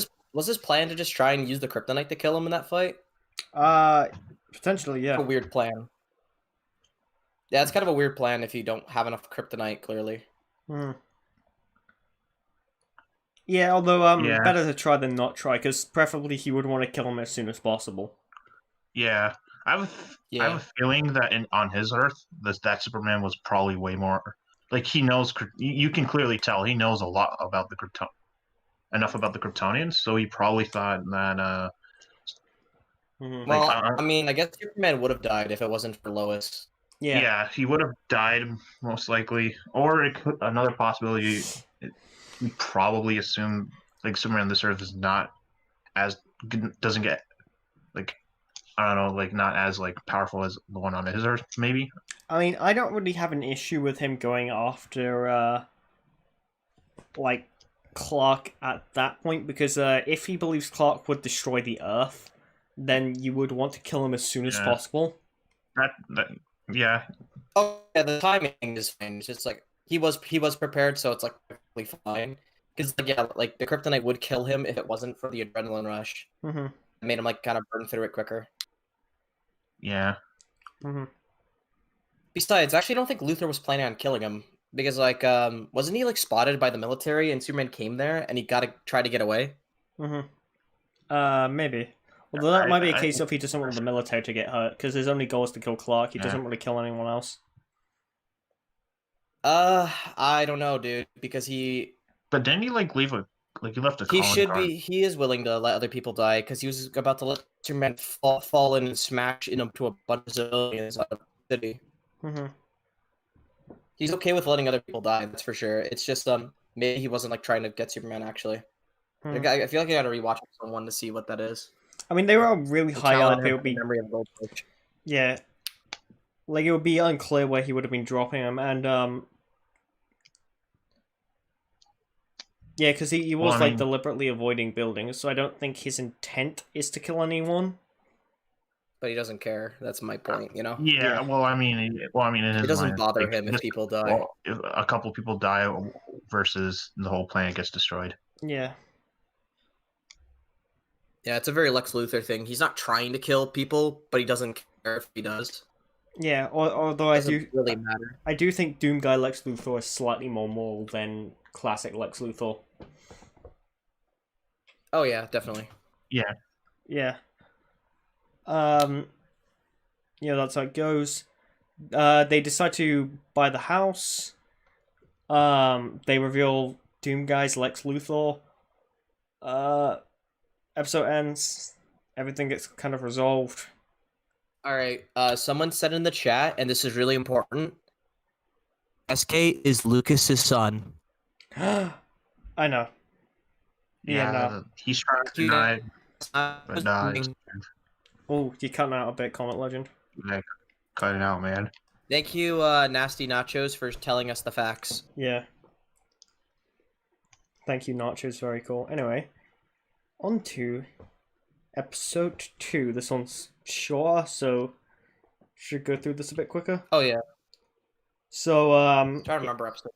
his plan to just try and use the kryptonite to kill him in that fight? Potentially, yeah. A weird plan. Yeah, it's kind of a weird plan if you don't have enough kryptonite. Clearly. Hmm. Yeah, although Yeah. better to try than not try, because preferably he would want to kill him as soon as possible. Yeah. I have a feeling that on his Earth, that Superman was probably way more like he knows. You can clearly tell he knows a lot about enough about the Kryptonians, so he probably thought that Mhm. Like, Well, I mean, I guess Superman would have died if it wasn't for Lois. Yeah. yeah, he would have died most likely, or another possibility. We probably assume like Superman on this Earth is not as doesn't get like I don't know like not as like powerful as the one on his Earth maybe. I mean, I don't really have an issue with him going after like Clark at that point because if he believes Clark would destroy the Earth, then you would want to kill him as soon as Yeah. possible. That yeah. Oh yeah, the timing is fine. It's just like he was prepared, so it's like perfectly fine. Because like yeah, like the kryptonite would kill him if it wasn't for the adrenaline rush. Mm-hmm. It made him like kind of burn through it quicker. Yeah. Mm-hmm. Besides, I actually don't think Luthor was planning on killing him because like wasn't he like spotted by the military and Superman came there and he got to try to get away? Mm-hmm. Maybe. Although that might be a I case of he doesn't want the military to get hurt because his only goal is to kill Clark. He doesn't really kill anyone else. I don't know, dude, because he But didn't he like leave a like he left a calling card? he is willing to let other people die because he was about to let Superman fall in and smash into a bunch of civilians out of the city. Mm-hmm. He's okay with letting other people die, that's for sure. It's just maybe he wasn't like trying to get Superman actually. Hmm. I feel like I gotta rewatch episode 1 to see what that is. I mean, they were all really high Talon up. has It would the be memory of Gold Coach. yeah, like it would be unclear where he would have been dropping him, and yeah, because he was Well, I like mean- deliberately avoiding buildings, so I don't think his intent is to kill anyone. But he doesn't care. That's my point, you know? Yeah, Yeah. well, I mean, in his It doesn't mind, bother like, him if just- people die. well, if a couple people die versus the whole planet gets destroyed. Yeah. Yeah, it's a very Lex Luthor thing. He's not trying to kill people, but he doesn't care if he does. Yeah, although It doesn't really matter. I do think Doom Guy Lex Luthor is slightly more moral than classic Lex Luthor. Oh yeah, definitely. Yeah. Yeah, that's how it goes. They decide to buy the house. They reveal Doom Guy's Lex Luthor. Episode ends. Everything gets kind of resolved. All right. Someone said in the chat, and this is really important. SK is Lucas's son. I know. Yeah, no. He's trying to deny, but Oh, you're cutting out a bit, Comic Legend. like, cut it out, man. Thank you, Nasty Nachos, for telling us the facts. Yeah. Thank you, Nachos. Very cool. Anyway, on to episode 2. This one's shorter, so should go through this a bit quicker. Oh yeah. So I'm trying to remember episode.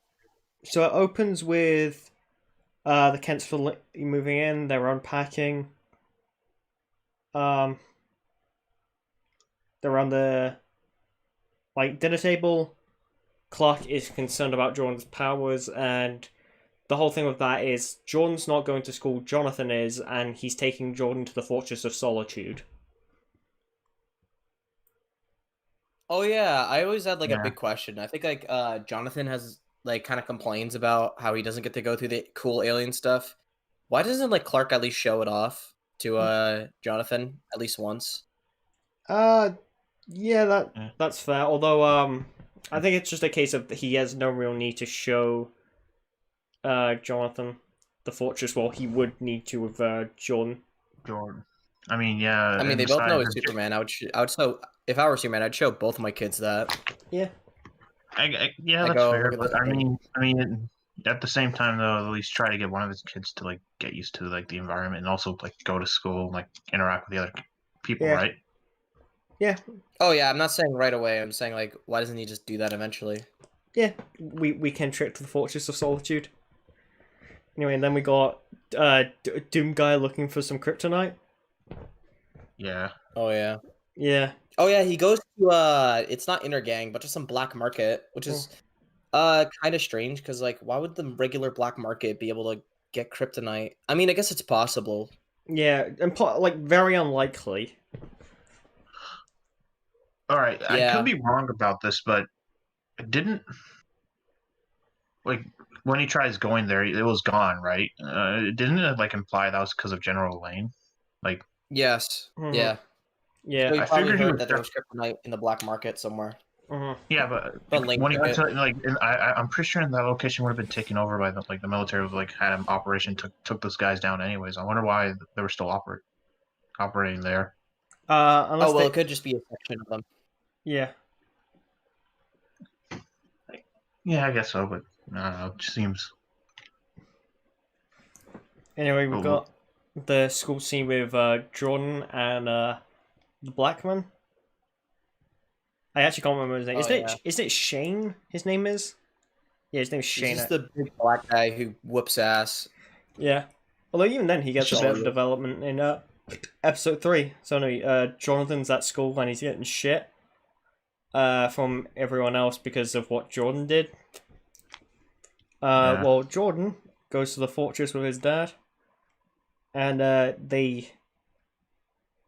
So it opens with the Kents moving in. They're unpacking. They're on the dinner table. Clark is concerned about Jordan's powers, and the whole thing with that is Jordan's not going to school. Jonathan is, and he's taking Jordan to the Fortress of Solitude. Oh yeah, I always had like Yeah. a big question. I think like Jonathan has like kind of complains about how he doesn't get to go through the cool alien stuff. Why doesn't like Clark at least show it off to Jonathan at least once? Yeah, that's fair. Although I think it's just a case of he has no real need to show Jonathan the fortress. Well, he would need to with Jordan. I mean, yeah. I mean, and they both know besides, it's Superman. I would so if I were Superman, I'd show both my kids that. Yeah. Yeah, Like, that's oh, fair. look at But this thing. I mean, at the same time, though, at least try to get one of his kids to like get used to like the environment and also like go to school, and, like interact with the other people, Yeah. right? Yeah. Oh yeah, I'm not saying right away. I'm saying like, why doesn't he just do that eventually? Yeah. We can trek to the Fortress of Solitude. Anyway, and then we got Doom Guy looking for some kryptonite. Yeah. Oh yeah. Yeah. Oh yeah, he goes to it's not Inner Gang, but just some black market, which is kind of strange because like, why would the regular black market be able to get kryptonite? I mean, I guess it's possible. Yeah, and like very unlikely. All right, I Yeah. could be wrong about this, but it didn't like when he tries going there, it was gone, right? Didn't it like imply that was because of General Lane? Like, Yes. Mhm. Yeah. Yeah. So you I probably figured he heard was that there was kryptonite in the black market somewhere. yeah, but But link when he to got it. to like, I'm pretty sure that location would have been taken over by the military. Was like had an operation took those guys down anyways. I wonder why they were still operating there. Unless Oh well, they. it could just be a section of them. Yeah. Yeah, I guess so, but I don't know. It just seems. Anyway, we've Oh, got the school scene with Jordan and the Blackman. I actually can't remember his name. Oh yeah. Isn't it Shane? His name is. Yeah, his name is He's Shane. just the big black guy who whoops ass. Yeah. Although even then, he It's gets a just bit of all- development in episode 3. So no, Jonathan's at school and he's getting shit from everyone else because of what Jordan did. yeah. Well, Jordan goes to the fortress with his dad, and they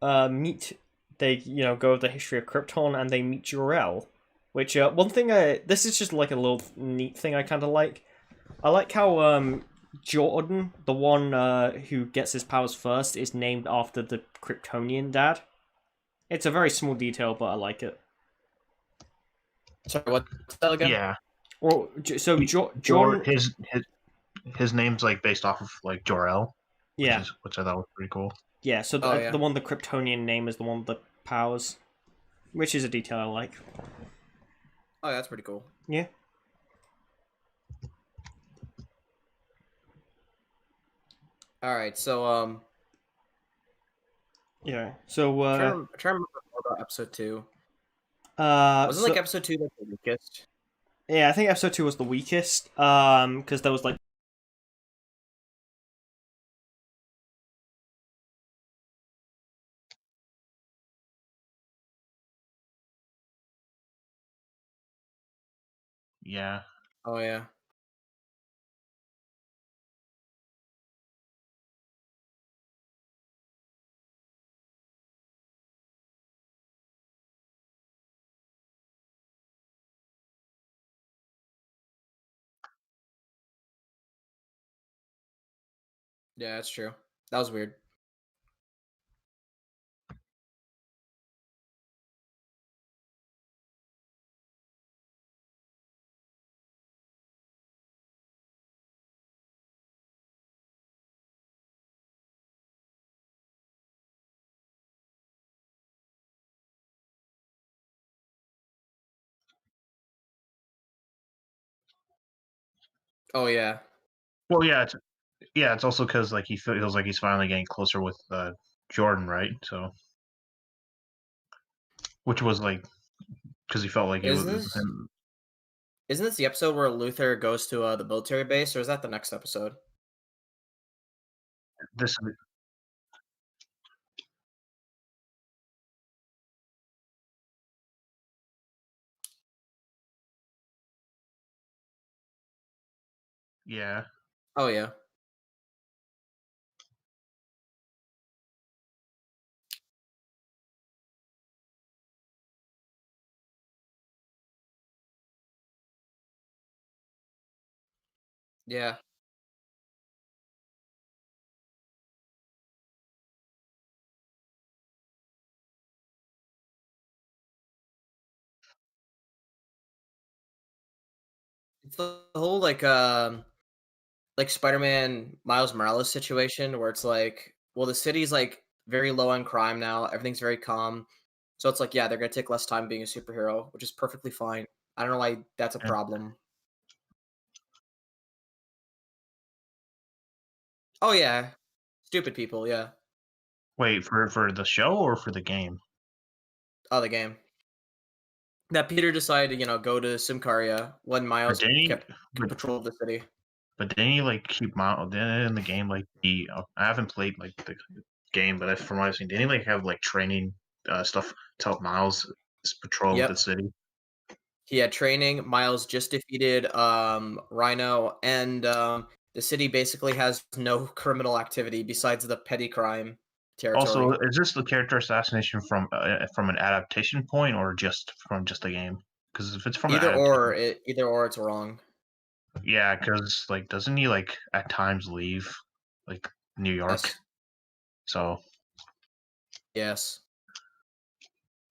meet. They go over the history of Krypton, and they meet Jor-El. Which one thing this is just like a little neat thing I kind of like. I like how Jordan, the one who gets his powers first, is named after the Kryptonian dad. It's a very small detail, but I like it. Sorry, what's that again? Yeah. Well, so Or Jordan, his name's like based off of like Jor-El, yeah, which I thought was pretty cool. yeah. So Oh, yeah. the one the Kryptonian name is the one with the powers, which is a detail I like. Oh, yeah, that's pretty cool. Yeah. All right, so Yeah. So trying to remember more about episode 2. Wasn't so like episode 2 like the weakest? yeah, I think episode 2 was the weakest. Because there was like Yeah. Oh yeah. Yeah, that's true. That was weird. Oh yeah. Well, yeah. It's also because like he feels like he's finally getting closer with Jordan, right? So, which was like because he felt like he was Isn't this him. isn't this the episode where Luther goes to the military base, or is that the next episode? This yeah. Oh yeah. Yeah. It's the whole like Spider-Man Miles Morales situation where it's like, well, the city's like very low on crime now. Everything's very calm. So it's like, yeah, they're gonna take less time being a superhero, which is perfectly fine. I don't know why that's a Yeah. problem. Oh yeah. Stupid people, yeah. Wait for the show or for the game? Oh, the game. That Peter decided to, go to Simcaria when But Miles didn't he? kept control of the city. But didn't he like keep Miles? Didn't in the game like he? I haven't played like the game, but from what I've seen, didn't he like have like training stuff to help Miles patrol the Yep. city? He had training. Miles just defeated Rhino, and the city basically has no criminal activity besides the petty crime Also, territory. is this the character assassination from an adaptation point or just from just the game? Because if it's from an adaptation, Either or, it's wrong. yeah, because like doesn't he like at times leave like New York? Yes. So Yes.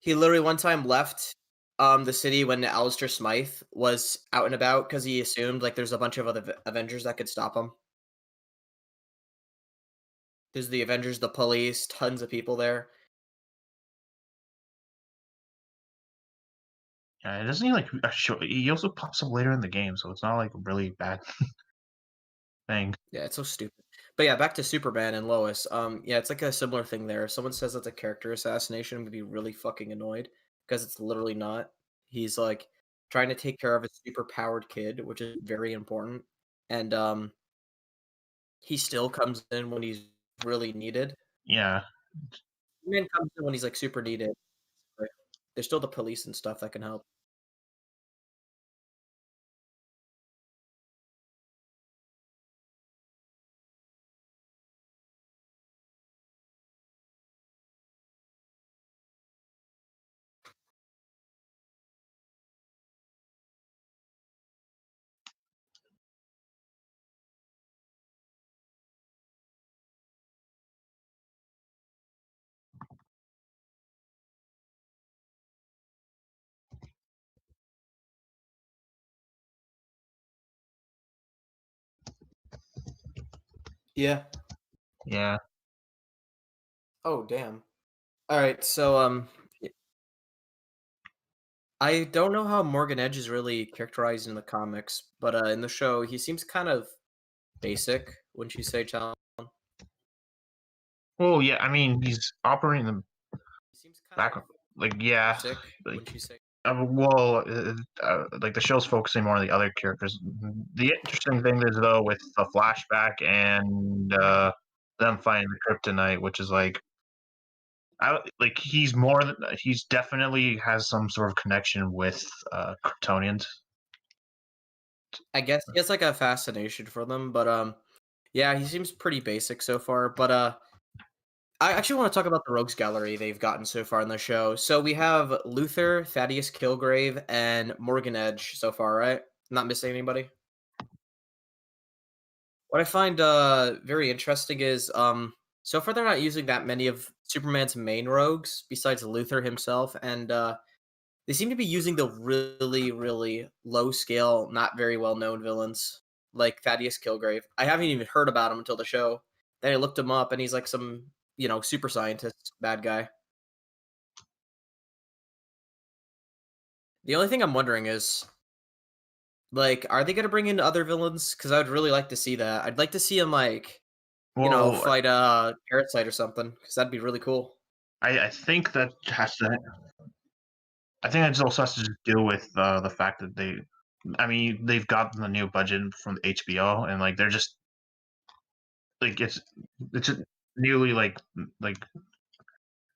He literally one time left, the city when Alistair Smythe was out and about because he assumed, like, there's a bunch of other Avengers that could stop him. There's the Avengers, the police, tons of people there. Yeah, doesn't he like show? He also pops up later in the game, so it's not like a really bad thing. Yeah, it's so stupid. But yeah, back to Superman and Lois. Yeah, it's like a similar thing there. If someone says it's a character assassination, I'm gonna be really fucking annoyed because it's literally not. He's like trying to take care of a super powered kid, which is very important, and he still comes in when he's really needed. Yeah, Superman comes in when he's like super needed. But there's still the police and stuff that can help. Yeah. yeah. Oh damn. All right. So I don't know how Morgan Edge is really characterized in the comics, but in the show, he seems kind of basic, wouldn't you say, John? Well, yeah. I mean, he's operating the He seems kind back. of Like, yeah, basic, like wouldn't you say? like the show's focusing more on the other characters. The interesting thing is though with the flashback and them fighting the kryptonite, which is like like he's definitely has some sort of connection with Kryptonians. I guess he has like a fascination for them, but yeah, he seems pretty basic so far. But I actually want to talk about the rogues gallery they've gotten so far in the show. So we have Luther, Thaddeus Kilgrave, and Morgan Edge so far, right? Not missing anybody. What I find very interesting is so far they're not using that many of Superman's main rogues besides Luther himself, and they seem to be using the really, really low scale, not very well known villains like Thaddeus Kilgrave. I haven't even heard about him until the show. Then I looked him up, and he's like some super scientist bad guy. The only thing I'm wondering is, like, are they gonna bring in other villains? Because I would really like to see that. I'd like to see him like Well, fight Parasite or something, because that'd be really cool. I think that has to. I think that also has to do with the fact that I mean, they've gotten the new budget from the HBO, and like they're just like it's a newly like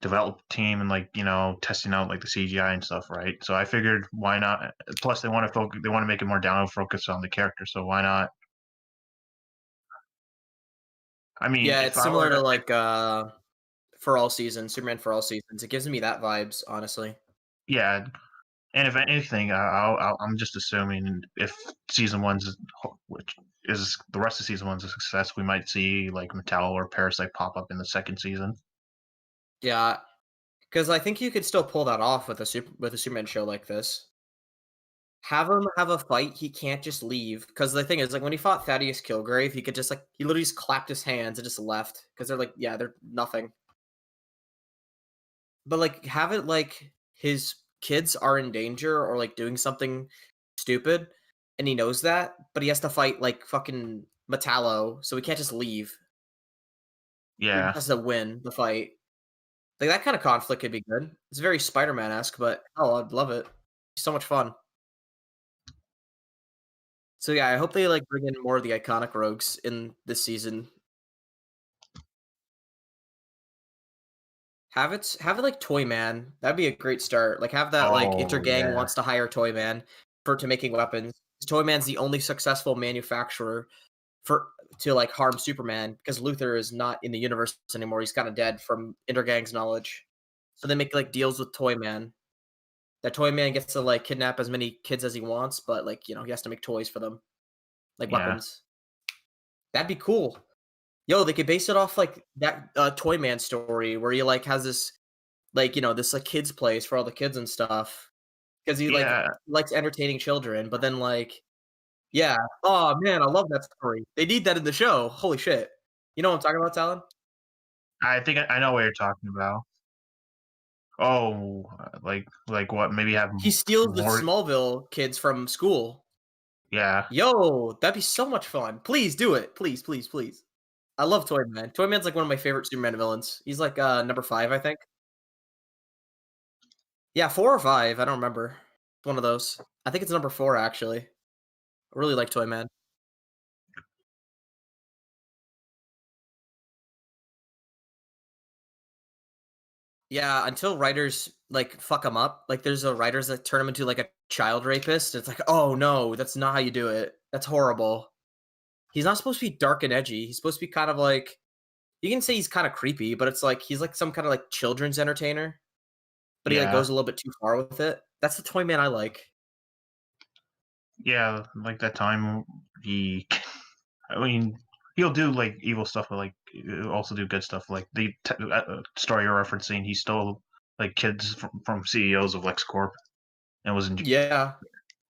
developed team, and like testing out like the CGI and stuff, right? So I figured why not? Plus, they want to focus. They want to make it more down focus on the character. So why not? I mean, Yeah, if it's I were similar to to, like For All Seasons, Superman For All Seasons. It gives me that vibes, honestly. yeah, and if anything, I'm just assuming if season one's, which is the rest of season one's a success, we might see like Metallo or Parasite pop up in the second season. Yeah, because I think you could still pull that off with a Superman show like this. Have him have a fight. He can't just leave. Because the thing is, like when he fought Thaddeus Kilgrave, he could just like he literally just clapped his hands and just left. Because they're like, yeah, they're nothing. But like have it like his kids are in danger or like doing something stupid, and he knows that, but he has to fight like fucking Metallo, so he can't just leave. He Yeah, has to win the fight. Like that kind of conflict could be good. It's very Spider-Man esque, but oh, I'd love it. So much fun. So yeah, I hope they like bring in more of the iconic rogues in this season. Have it like Toyman. That'd be a great start. Like have that like oh Intergang yeah, wants to hire Toyman for to making weapons. Toyman's the only successful manufacturer for to like harm Superman because Luther is not in the universe anymore. He's kind of dead from Intergang's knowledge. So they make like deals with Toyman. That Toyman gets to like kidnap as many kids as he wants, but like he has to make toys for them, like yeah, weapons. That'd be cool. Yo, they could base it off like that Toyman story where he like has this like, this, like, kids place for all the kids and stuff, because he, like, Yeah, likes entertaining children, but then, like yeah. Oh, man, I love that story. They need that in the show. Holy shit. You know what I'm talking about, Talon? I think I know what you're talking about. Oh, like what? Maybe have He steals the more. Smallville kids from school. Yeah, Yo, that'd be so much fun. Please do it. Please, please, please. I love Toyman. Toyman's, like, one of my favorite Superman villains. He's, like, number 5, I think. Yeah, 4 or 5, I don't remember. One of those. I think it's number 4, actually. I really like Toyman. Yeah, until writers, like, fuck him up. Like, there's a writers that turn him into, like, a child rapist. It's like, "Oh, no, that's not how you do it. That's horrible." He's not supposed to be dark and edgy. He's supposed to be kind of like you can say he's kinda creepy, but it's like he's like some kinda, like, children's entertainer, but he, like, yeah, goes a little bit too far with it. That's the Toyman I like. yeah. Like that time he, I mean, he'll do like evil stuff, but like he'll also do good stuff. Like the story you're referencing, he stole like kids from CEOs of LexCorp and was Yeah.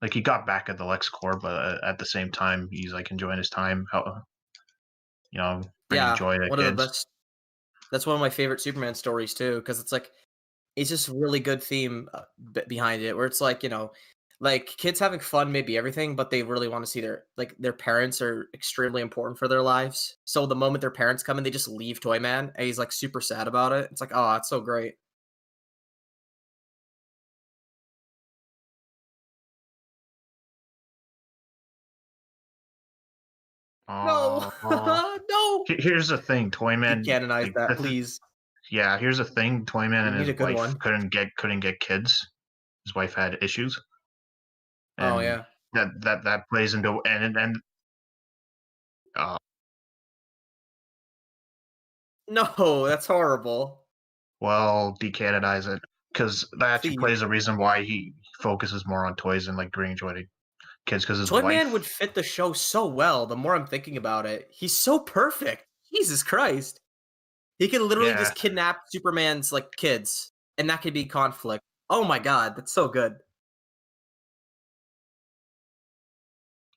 like he got back at the LexCorp, but at the same time he's like enjoying his time, bringing Yeah, joy to one of the kids. best that's one of my favorite Superman stories too, because it's like it's just really good theme, behind it, where it's like, like, kids having fun may be everything, but they really wanna see their parents are extremely important for their lives. So the moment their parents come in, they just leave Toyman, and he's, like, super sad about it. It's like, "Oh, that's so great." No! Uh, No! here's the thing, Toyman. Decanonize Like, that, please. yeah, here's the thing, Toyman We and need his a good wife one. couldn't get kids. His wife had issues, Oh, and yeah. that plays into and uh, No, that's horrible. well, decanonize it because that actually Please. plays the reason why he focuses more on toys and like bringing joy to kids because his Toyman wife. would fit the show so well, the more I'm thinking about it. He's so perfect. Jesus Christ. He can literally Yeah, just kidnap Superman's, like, kids, and that could be conflict. Oh my god, that's so good.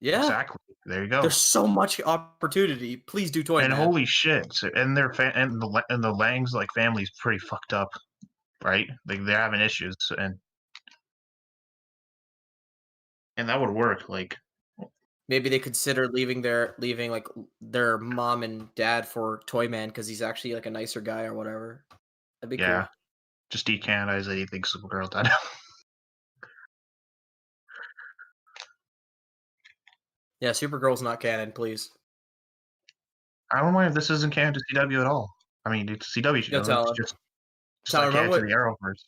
Yeah. exactly. There you go. There's so much opportunity. Please do And Toyman. holy shit, and and the Lang's like family's pretty fucked up, right? Like they're having issues, and that would work. Like, Maybe they consider leaving, like, their mom and dad for Toyman because he's actually, like, a nicer guy or whatever. That'd be yeah, cool. just decanonize anything Supergirl done. Yeah, Supergirl's not canon, please. I don't mind if this isn't canon to CW at all. I mean, it's CW Yo, show. It's Tyler. just Tyler, not remember canon to what the Arrowverse.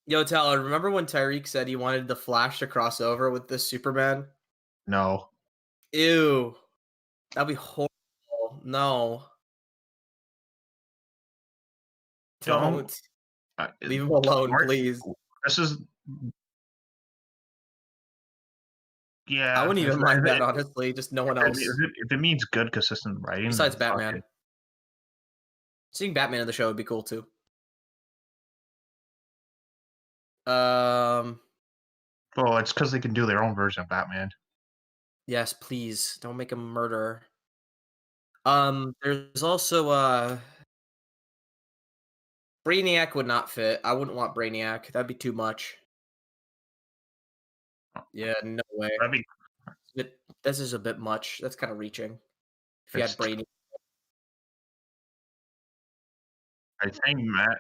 Yo, Tyler, remember when Tyreek said he wanted the Flash to cross over with the Superman? No, Ew. That'd be horrible. No. don't. Don't. I, Leave him alone, Mark, please. this is I yeah. wouldn't even mind that, honestly, just no one else. If it means good, consistent writing, then Besides fuck Batman. it. Seeing Batman in the show would be cool too. Um, Well, it's because they can do their own version of Batman. yes, please. Don't make him a murderer. There's also Brainiac would not fit. I wouldn't want Brainiac. That'd be too much. Yeah, no way. That'd be This is a bit much. That's kind of reaching. If you had it's. Brainiac. I think Matt.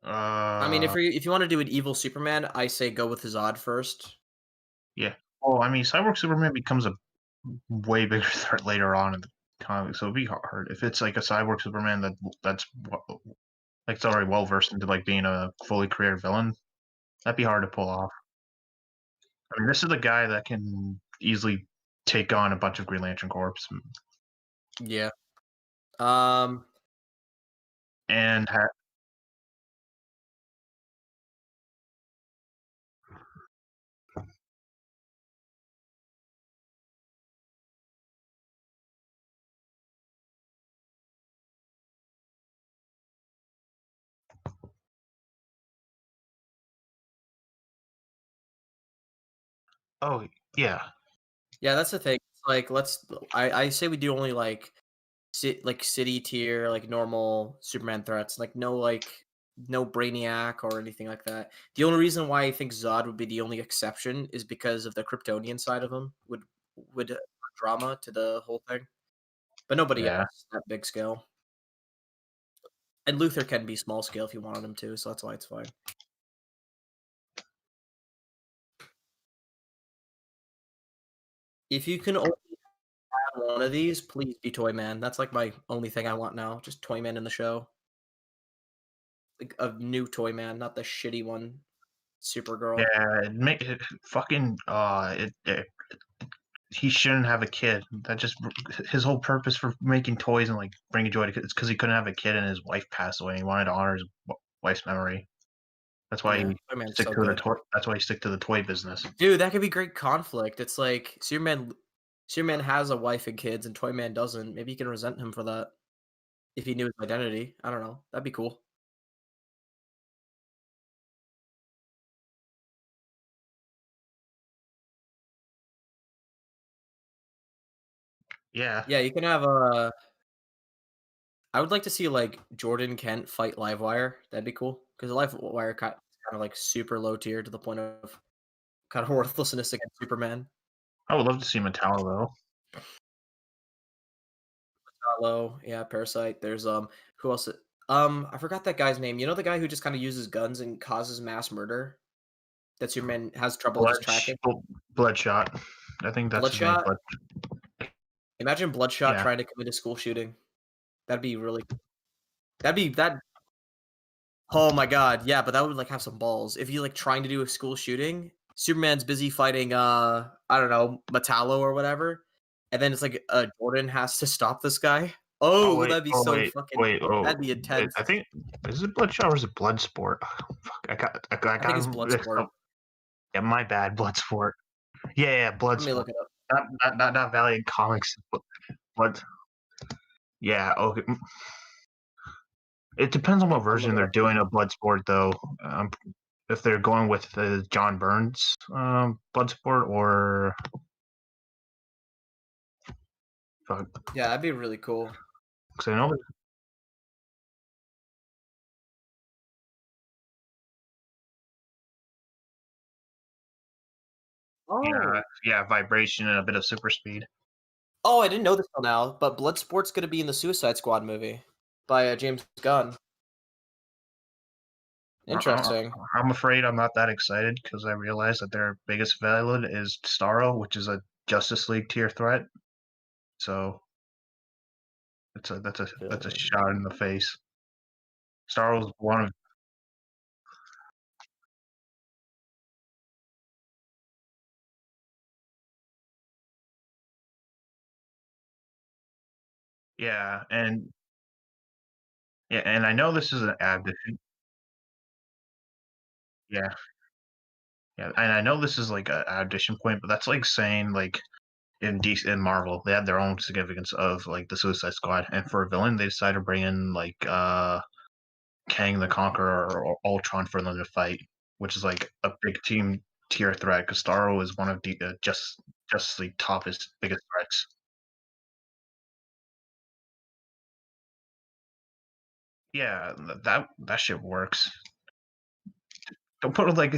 I mean, Uh, if you want to do an evil Superman, I say go with Zod first. yeah. Oh, I mean, Cyborg Superman becomes a way bigger threat later on in the comic, so it'd be hard if it's like a Cyborg Superman like it's already well versed into like being a fully created villain. That'd be hard to pull off. I mean, this is the guy that can easily take on a bunch of Green Lantern Corps Yeah. Um, and Oh yeah, Yeah, that's the thing. It's like I say we do only like city tier, like normal Superman threats, like no Brainiac or anything like that. The only reason why I think Zod would be the only exception is because of the Kryptonian side of him would drama to the whole thing. But nobody yeah. else that big scale. And Luther can be small scale if you wanted him to, so that's why it's fine. If you can only have one of these, please be Toyman. That's like my only thing I want now. Just Toyman in the show. Like a new Toyman, not the shitty one, Supergirl. Yeah, it make it fucking he shouldn't have a kid. That just his whole purpose for making toys and like bringing joy to kids is because he couldn't have a kid and his wife passed away. And he wanted to honor his wife's memory. That's why Yeah, he Toyman's stick so to the good. toy. That's why he stick to the toy business. Dude, that could be great conflict. It's like Superman has a wife and kids and Toyman doesn't. Maybe you can resent him for that if he knew his identity. I don't know. That'd be cool. Yeah. Yeah, you can have I would like to see like Jordan Kent fight Livewire. That'd be cool because Livewire kind of like super low tier to the point of kind of worthlessness against Superman. I would love to see Metallo though. Low, yeah, Parasite. There's who else? I forgot that guy's name. You know the guy who just kind of uses guns and causes mass murder that Superman has trouble just tracking. Bloodshot. I think that's his name. Bloodshot. Imagine Bloodshot Yeah. trying to commit a school shooting. That'd be really. That'd be that. Oh my god, yeah, but that would like have some balls. If you like trying to do a school shooting, Superman's busy fighting I don't know, Metallo or whatever, and then it's like Jordan has to stop this guy. Oh Oh, wait. that'd be Oh so wait. fucking Wait. Oh, that'd be intense. I think is it Bloodshot or is it Bloodsport? Fuck. I I think it's got mixed Bloodsport. up. Yeah, my bad. Bloodsport. Yeah, Let me Bloodsport. look it up. Not Valiant Comics. Blood. Yeah. Okay. It depends on what I'll look version it they're up for doing you. of Bloodsport, though. If they're going with the John Burns Bloodsport, or fuck, Yeah, that'd be really cool. because I know, Oh. yeah, vibration and a bit of super speed. Oh, I didn't know this till now, but Bloodsport's gonna be in the Suicide Squad movie by James Gunn. Interesting. I'm afraid I'm not that excited because I realize that their biggest villain is Starro, which is a Justice League tier threat. So that's a shot in the face. Starro's one of yeah, and I know this is an addition. Yeah, yeah, and I know this is like an addition point, but that's like saying like in DC in Marvel, they have their own significance of like the Suicide Squad, and for a villain, they decided to bring in like Kang the Conqueror or Ultron for them to fight, which is like a big team tier threat because Starro is one of the just the toughest biggest threats. Yeah, that shit works. Don't put it like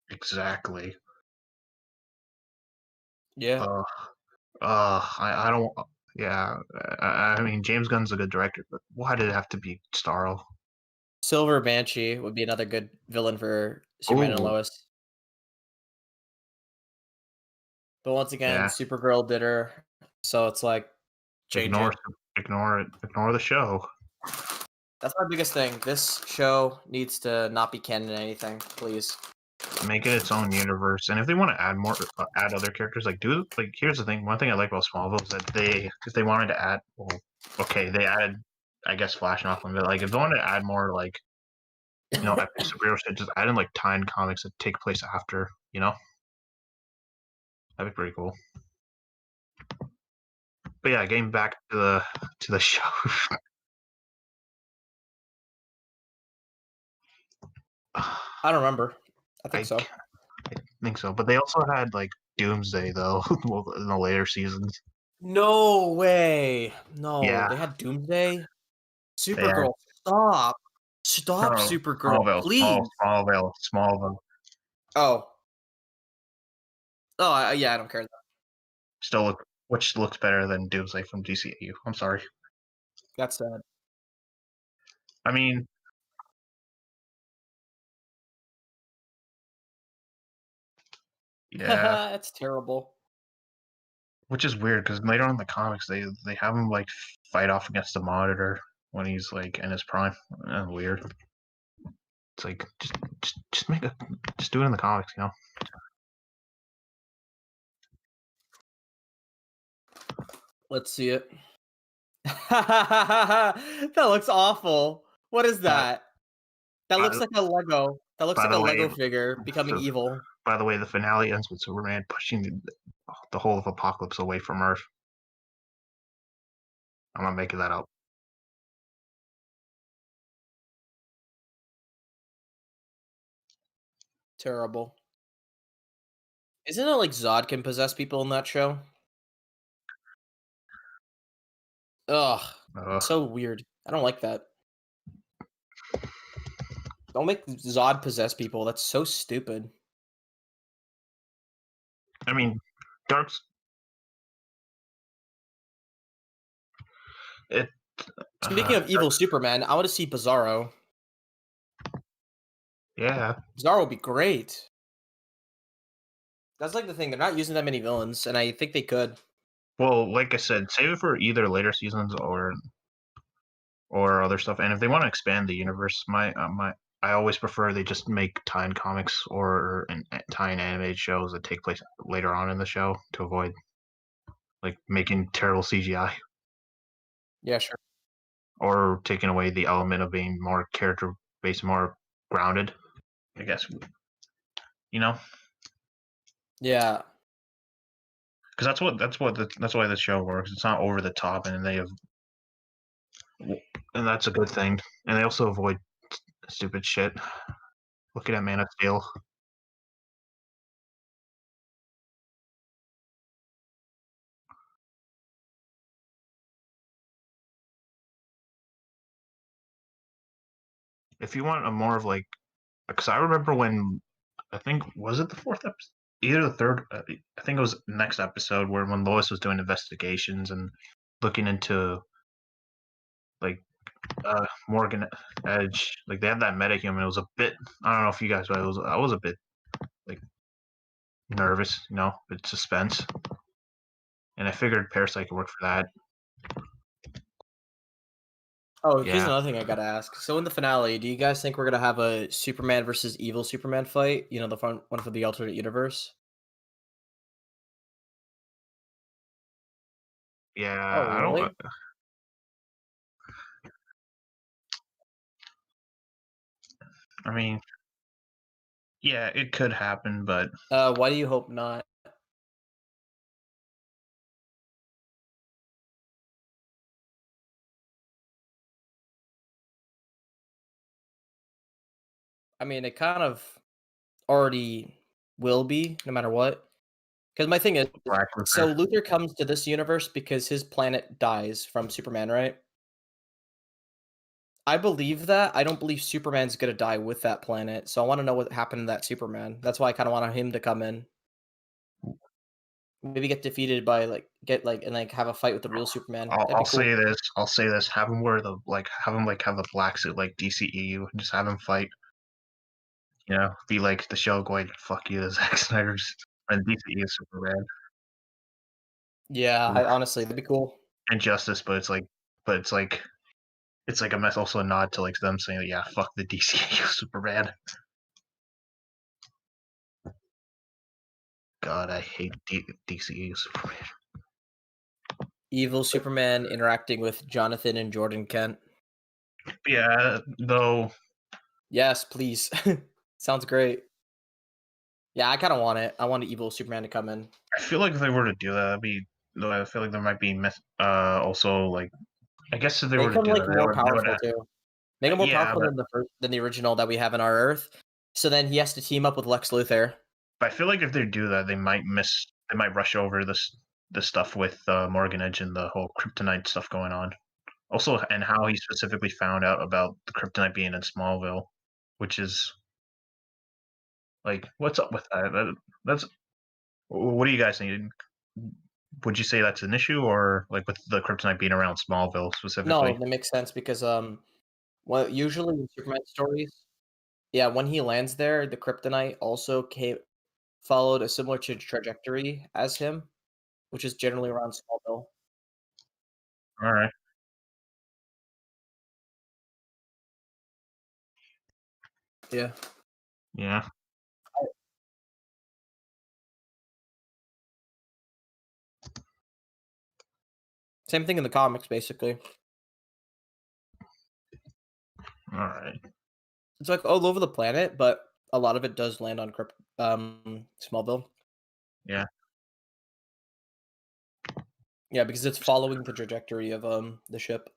exactly. Yeah. Uh, I don't. Yeah, I mean James Gunn's a good director, but why did it have to be Starro? Silver Banshee would be another good villain for Superman and Oh, Lois. But once again, yeah. Supergirl did her, so it's like change Ignore it. ignore it. Ignore the show. That's my biggest thing. This show needs to not be canon in anything, please. Make it its own universe. And if they want to add more, add other characters, like do like. Here's the thing. One thing I like about Smallville is that if they wanted to add, well, okay, they added, I guess, Flash and Aquaman. But like, if they wanted to add more, like epic superhero shit, just add in like tie-in comics that take place after. That'd be pretty cool. But yeah, getting back to the show. I don't remember. I think so. I think so, but they also had like Doomsday though in the later seasons. No way. No, Yeah, they had Doomsday. yeah. Supergirl, stop. Stop, No, Supergirl, please. Smallville. Oh. Oh, yeah, I don't care. Which looks better than Doomsday from DCU. I'm sorry. That's sad. I mean, yeah, That's terrible. which is weird because later on in the comics they have him like fight off against the Monitor when he's like in his prime. Weird. It's like just do it in the comics, you know. Let's see it. That looks awful. What is that? That By looks the, like a Lego. That looks by like the a way, Lego figure becoming evil. by the way, the finale ends with Superman pushing the whole of Apocalypse away from Earth. I'm not making that up. Terrible. Isn't it like Zod can possess people in that show? Ugh. So weird. I don't like that. Don't make Zod possess people. That's so stupid. I mean, Dark's it. Speaking of evil Superman, I want to see Bizarro. Yeah. Bizarro would be great. That's like the thing. They're not using that many villains, and I think they could. Well, like I said, save it for either later seasons or other stuff. And if they want to expand the universe, I always prefer they just make tie-in comics or tie-in animated shows that take place later on in the show to avoid like making terrible CGI Yeah, sure. or taking away the element of being more character based, more grounded. I guess you know Yeah. because that's why the show works. It's not over the top, and that's a good thing. And they also avoid stupid shit. Looking at Man of Steel. If you want a more of like, because I remember when I think was it the fourth episode, either the third. I think it was next episode where when Lois was doing investigations and looking into like Morgan Edge, like they had that metahuman. It was a bit. I don't know if you guys, but I was a bit like nervous, you know, bit suspense, and I figured Parasite could work for that. Oh, here's Yeah, another thing I gotta ask. So in the finale, do you guys think we're gonna have a Superman versus evil Superman fight? You know, the one for the alternate universe. yeah. Oh, I don't. really? I mean, yeah, it could happen, but Why do you hope not? I mean, it kind of already will be, no matter what. Because my thing is, Black so Luther. Luthor comes to this universe because his planet dies from Superman, right? I believe that. I don't believe Superman's gonna die with that planet, so I want to know what happened to that Superman. That's why I kind of want him to come in. Maybe get defeated by and have a fight with the real Superman. That'd I'll be cool. say this. I'll say this. Have him wear the have him have the black suit like DCEU, and just have him fight. You know, be like the show going fuck you to Zack Snyder's and DCEU Superman. Yeah, Oof. honestly, that'd be cool. Injustice, but it's like a mess. Also a nod to like them saying, yeah, fuck the DCEU Superman. God, I hate DCEU Superman. Evil Superman interacting with Jonathan and Jordan Kent. Yeah, though. Yes, please. Sounds great. Yeah, I kind of want it. I want an evil Superman to come in. I feel like if they were to do that, though I feel like there might be also like I guess if they were Make to him do like that, more they would powerful too. Make him more yeah, powerful but than the original that we have in our Earth, So then he has to team up with Lex Luthor. But I feel like if they do that, they might rush over this stuff with Morgan Edge and the whole kryptonite stuff going on. Also, and how he specifically found out about the kryptonite being in Smallville, which is like, what's up with that? That's what do you guys think? Would you say that's an issue, or like with the kryptonite being around Smallville specifically? No, that makes sense because well, usually in Superman stories, yeah, when he lands there, the kryptonite also followed a similar trajectory as him, which is generally around Smallville. All right. Yeah. Yeah. Same thing in the comics, basically. All right. It's like all over the planet, but a lot of it does land on Smallville. Yeah. Yeah, because it's following the trajectory of the ship.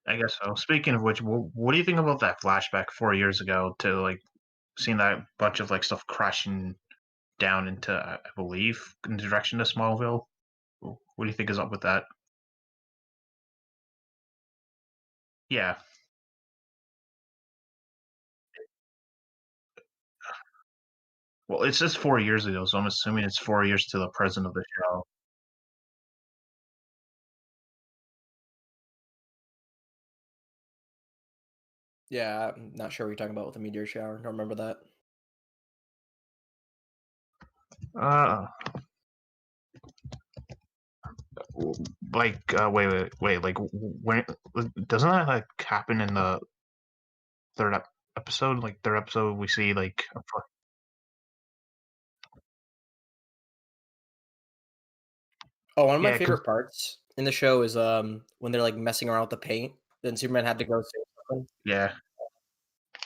I guess so. Speaking of which, what do you think about that flashback 4 years ago to like seeing that bunch of like stuff crashing down into, I believe, in the direction of Smallville? What do you think is up with that? Yeah. Well, it's just 4 years ago, so I'm assuming it's 4 years to the present of the show. Yeah, I'm not sure what you're talking about with the meteor shower. Don't remember that. Uh, like, wait. Like, when doesn't that like happen in the third episode? Like, third episode, we see like Oh, one of my yeah, 'cause favorite parts in the show is when they're like messing around with the paint. Then Superman had to go say something. yeah,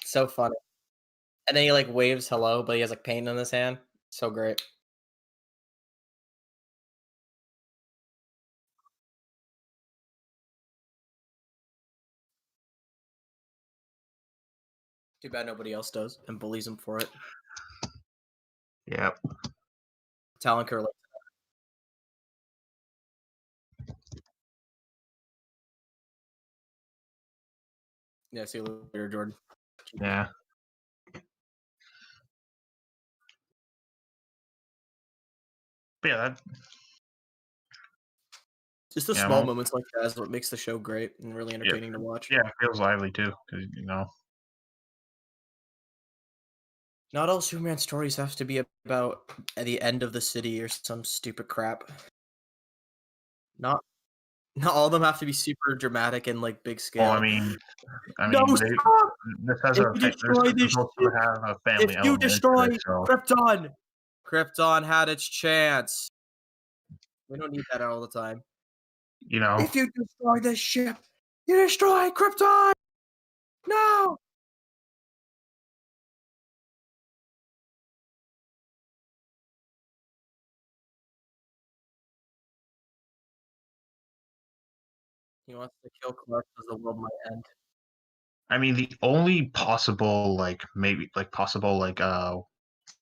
So funny. And then he like waves hello, but he has like paint in his hand. So great. Too bad nobody else does and bullies him for it. yeah. Talon Curly. Yeah, see you later, Jordan. Yeah. But yeah, that Just the yeah, small moments like that is what makes the show great and really yeah, entertaining to watch. yeah, it feels lively too, because Not all Superman stories have to be about at the end of the city or some stupid crap. Not not all of them have to be super dramatic and like big well, scale. No, they, stop! this has If a you there's destroy this supposed ship, to have a if family you element into destroy it, so Krypton, Krypton had its chance. We don't need that all the time. If you destroy this ship, you destroy Krypton. No. He wants to kill Clark because the world might end. the only possible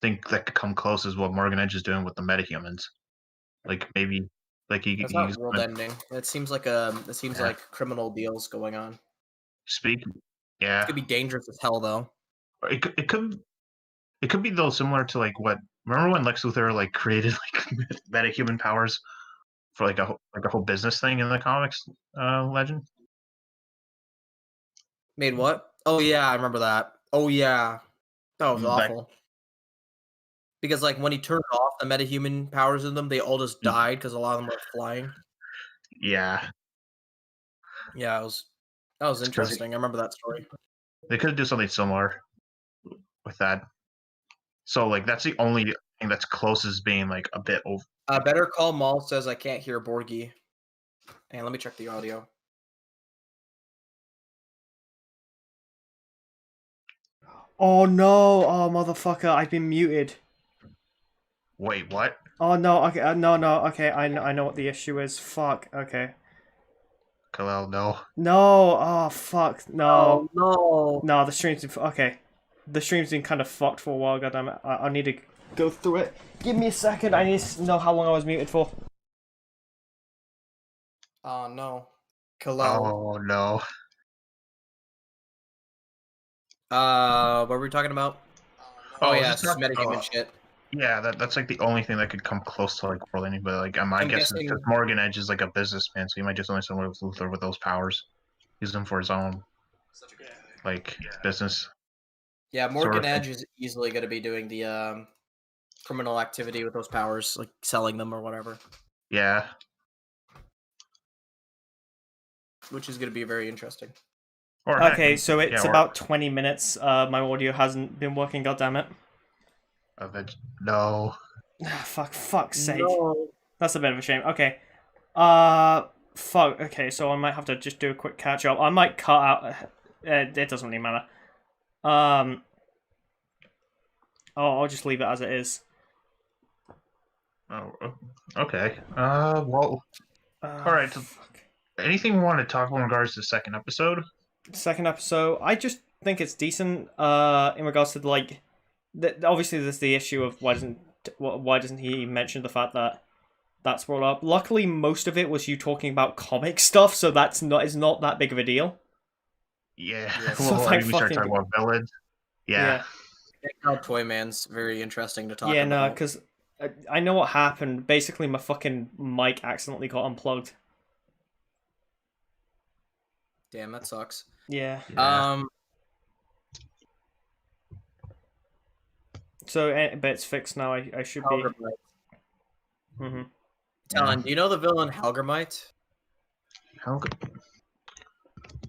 think that could come close is what Morgan Edge is doing with the metahumans. Like maybe like That's he's not world ending. It seems like yeah. like criminal deals going on. Speak It's yeah. gonna be dangerous as hell though. It could be though similar to like what remember when Lex Luthor like created like metahuman powers for like a whole business thing in the comics legend. Made what? Oh yeah, I remember that. Oh yeah, that was Like awful. Because like when he turned off the metahuman powers in them, they all just died because a lot of them were flying. yeah, Yeah, that was because interesting. I remember that story. they could do something similar with that. So like that's the only thing that's closest being like a bit over. Better Call Maul says I can't hear Borgie. And let me check the audio. Oh no! Oh motherfucker! I've been muted. Wait, what? Oh no! Okay, no. Okay, I know what the issue is. Fuck. Okay. Kalel, no. No! Oh fuck! No! Oh no! No, the stream's okay. the stream's been kind of fucked for a while. Goddammit, I need to go through it. Give me a second. I need to know how long I was muted for. Oh no. Hello. Oh no. What were we talking about? Oh I was yeah, just talking- metahuman shit. Yeah, that's like the only thing that could come close to like world ending. But like, I I'm guess guessing- because Morgan Edge is like a businessman, so he might just only someone with Luthor with those powers. Use them for his own like business. Yeah, Sort Morgan of thing. Edge is easily going to be doing the criminal activity with those powers, like selling them or whatever, Yeah. which is going to be very interesting. Or Okay, hacking. so it's Yeah, or about 20 minutes. My audio hasn't been working. Goddammit. No. Fuck's sake. No. That's a bit of a shame. Okay. Fuck. Okay, so I might have to just do a quick catch up. I might cut out. It doesn't really matter. I'll just leave it as it is. Oh, okay. Well, all right. Fuck. Anything we want to talk about in regards to the second episode? Second episode, I just think it's decent. In regards to like, obviously there's the issue of why doesn't he mention the fact that that's brought up. Luckily, most of it was you talking about comic stuff, so it's not that big of a deal. Yeah. So Well, thank we start fucking talking about villains. Yeah. Toy Man's very interesting to talk Yeah, about. no, because I know what happened. Basically, my fucking mic accidentally got unplugged. Damn, that sucks. Yeah. Yeah. So, but it's fixed now. I should be. Mm-hmm. Talon, do you know the villain Helgermite? How good?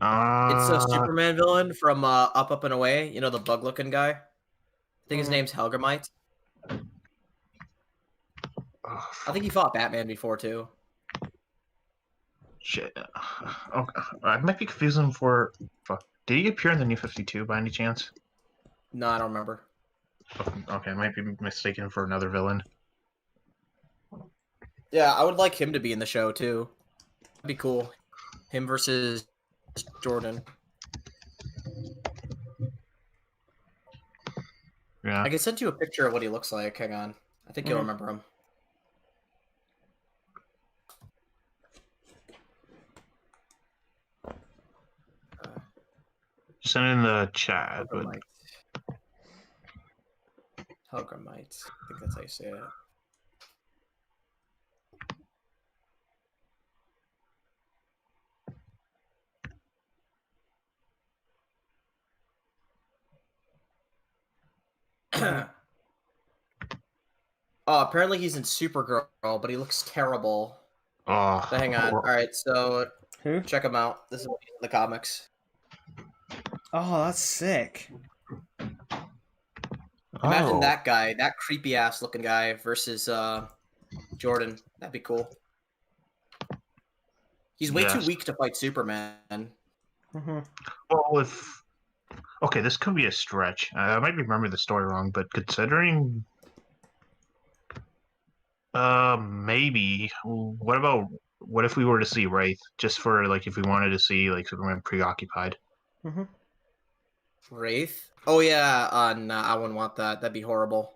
It's a Superman villain from Up, Up and Away. You know, the bug-looking guy? I think his name's Helgermite. I think he fought Batman before, too. Shit. Okay. I might be confusing him for. Fuck. Did he appear in the New 52 by any chance? No, I don't remember. Okay, I might be mistaken for another villain. Yeah, I would like him to be in the show, too. That'd be cool. Him versus Jordan. Yeah. I can send you a picture of what he looks like. Hang on. I think you'll remember him. Just send it in the chat. But... Helgermite. I think that's how you say it. Oh, apparently he's in Supergirl, but he looks terrible. Oh, But hang on. All right, so Who? check him out. This is what he's in the comics. Oh, that's sick. Imagine that guy, that creepy ass looking guy, versus Jordan. That'd be cool. He's way too weak to fight Superman. Mm-hmm. Well, if okay, this could be a stretch. I might be remembering the story wrong, but considering, maybe. What if we were to see Wraith, just for like if we wanted to see like Superman preoccupied? Mm-hmm. Wraith? Oh yeah, no, I wouldn't want that. That'd be horrible.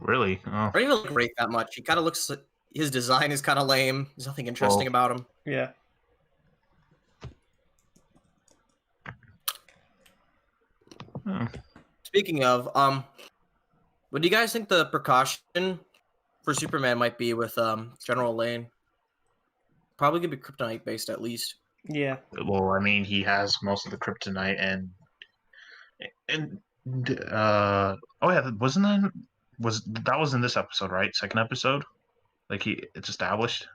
Really? Oh. I don't even like Wraith that much. He kind of looks. His design is kind of lame. There's nothing interesting about him. Yeah. Hmm. Speaking of, what do you guys think the precaution for Superman might be with General Lane? Probably gonna be kryptonite based at least. Yeah. Well, I mean, he has most of the kryptonite, and oh yeah, wasn't that was in this episode, right? Second episode, like it's established,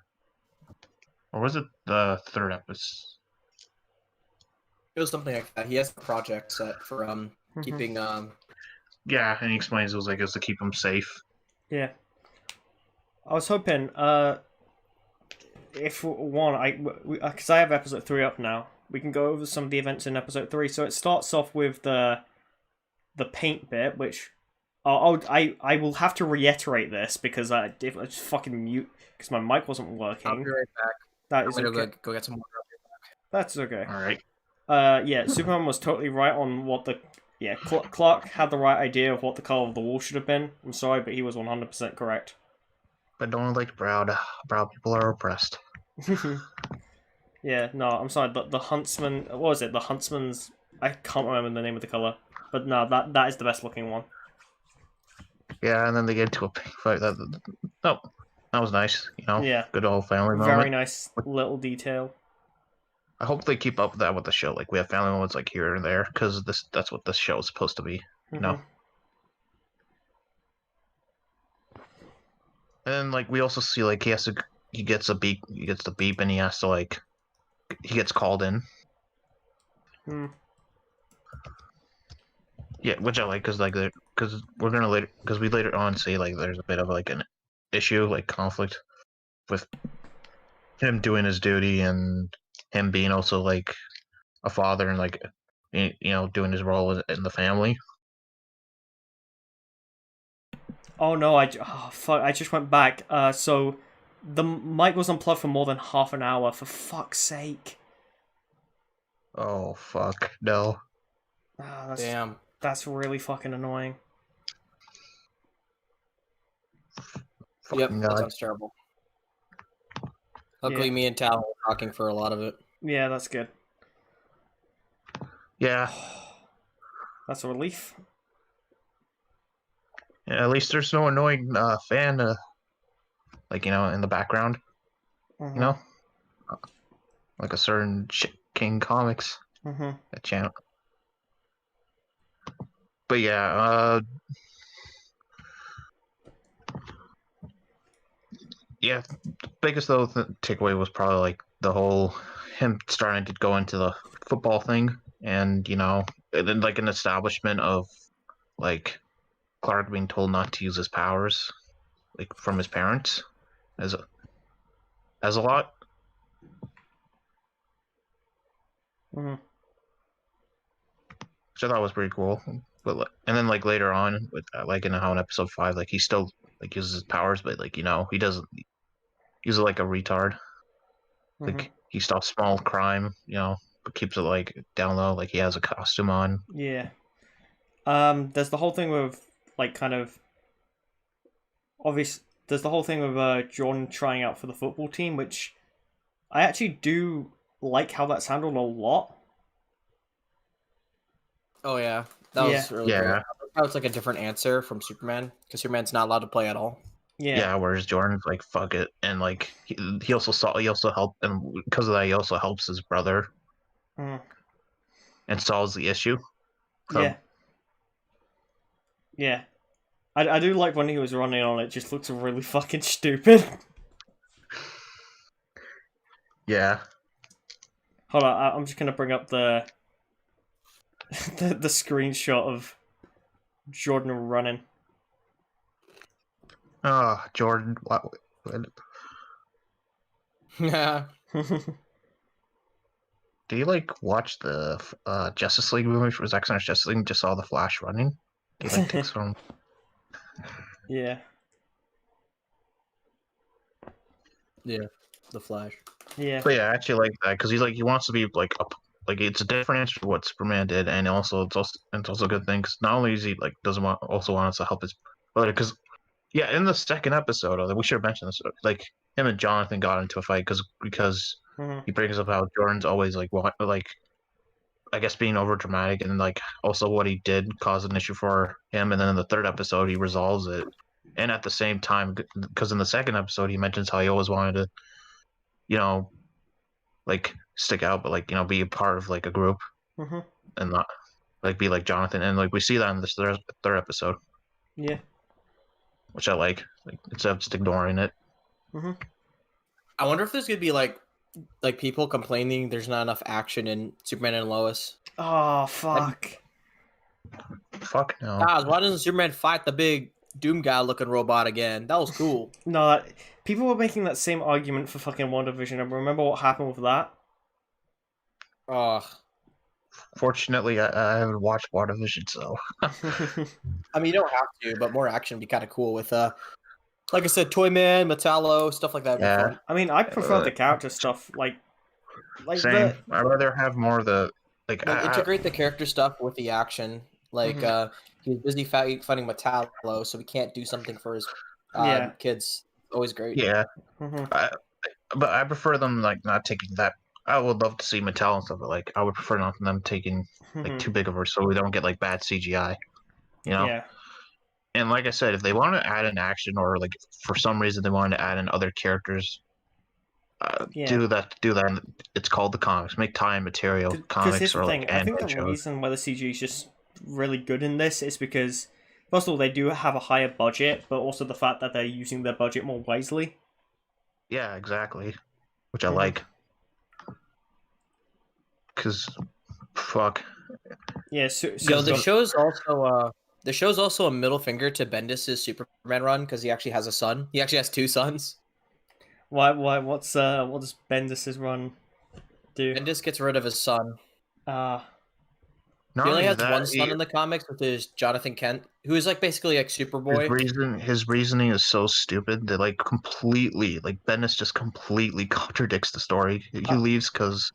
or was it the third episode? It was something like that. He has a project set for keeping Yeah, and he explains it was like it's to keep him safe. Yeah. I was hoping, if one, because I have episode 3 up now, we can go over some of the events in episode 3. So it starts off with the paint bit, which I will have to reiterate this because I just fucking mute because my mic wasn't working. I'll be right back. That is okay. Go get some water. That's okay. All right. Yeah, Superman was totally right on what Yeah, Clark had the right idea of what the color of the wall should have been. I'm sorry, but he was 100% correct. But don't like proud. Proud people are oppressed. Yeah, no, I'm sorry. The huntsman. What was it? The huntsman's. I can't remember the name of the color, but no, that is the best looking one. Yeah, and then they get into a pig fight. Oh, that was nice. Yeah, Good old family very moment. nice little detail. I hope they keep up with that with the show. Like we have family moments like here and there, because that's what this show is supposed to be. And like we also see like he gets the beep, and he has to like he gets called in. Yeah, which I like because we later on see like there's a bit of like an issue, like conflict with him doing his duty and him being also like a father and like doing his role in the family. Oh no! Fuck! I just went back. So the mic was unplugged for more than half an hour. For fuck's sake! Oh fuck no! Damn. That's really fucking annoying. Yep, Fucking that God. sounds terrible. Luckily, me and Tal were talking for a lot of it. Yeah, that's good. Yeah. That's a relief. Yeah, at least there's no annoying fan, like in the background. Like a certain King Comics channel. But yeah, yeah. Biggest though takeaway was probably like the whole him starting to go into the football thing, and and then like an establishment of like Clark being told not to use his powers, like from his parents, as a lot. Which I thought was pretty cool. But and then like later on, with like in episode 5, like he still like uses his powers, but like he doesn't use it like a retard. Like he stops small crime, but keeps it like down low. Like he has a costume on. Yeah. There's the whole thing with like kind of obvious. There's the whole thing with Jordan trying out for the football team, which I actually do like how that's handled a lot. Oh yeah, that was really great. That was like a different answer from Superman, because Superman's not allowed to play at all. Yeah. Whereas Jordan's like fuck it, and like he also helped, and because of that he also helps his brother and solves the issue. So, yeah. I do like when he was running on it. Just looks really fucking stupid. Yeah. Hold on, I'm just gonna bring up the the screenshot of Jordan running. Oh, Jordan. What? Yeah. Do you like watch the Justice League movie for Zack Snyder's Justice League and just saw the Flash running? Do you like takes from? Yeah. Yeah, the Flash. Yeah. But yeah, I actually like that because he wants to be like up. Like it's a different answer to what Superman did, and it's also a good thing because not only is he like doesn't want us to help his brother, because in the second episode, we should have mentioned this, like him and Jonathan got into a fight because he brings up how Jordan's always like I guess being over dramatic, and like also what he did caused an issue for him, and then in the third episode he resolves it, and at the same time, because in the second episode he mentions how he always wanted to like stick out, but like be a part of like a group and not like be like Jonathan, and like we see that in this third episode, which I like instead of just ignoring it. I wonder if there's gonna be like people complaining there's not enough action in Superman and Lois. Oh fuck. Fuck no. Guys, why doesn't Superman fight the big Doom guy looking robot again? That was cool. No, people were making that same argument for fucking WandaVision, and remember what happened with that? Fortunately, I haven't watched WandaVision, so. I mean, you don't have to, but more action would be kind of cool with, like I said, Toyman, Metallo, stuff like that. Would be fun. I mean, I prefer the character stuff, like same. I'd rather have more of the integrate the character stuff with the action. Like Mhm. he's busy fighting Metallo, so he can't do something for his Yeah. kids. Always great. Yeah, Mhm. I, but I prefer them like not taking that. I would love to see Mattel and stuff, but like I would prefer not them taking like Mhm. too big of a so we don't get like bad CGI. You know. Yeah. And like I said, if they want to add an action or like for some reason they wanted to add in other characters, Yeah. do that. Do that. It's called the comics. Make time material Because here's comics the or like thing. I think the animated shows. reason why the CG is just really good in this is because, first of all, they do have a higher budget, but also the fact that they're using their budget more wisely. Yeah, exactly. Which I Mhm. like. Cause fuck. Yeah. So, Yo, so Cause the show's also a middle finger to Bendis's Superman run because he actually has a son. He actually has two sons. what does Bendis's run do? Bendis gets rid of his son. Uh not He only only has that, one son in the comics, which is Jonathan Kent, who is like basically like Superboy. his reasoning is so stupid that like completely like Bendis just completely contradicts the story. He uh, leaves because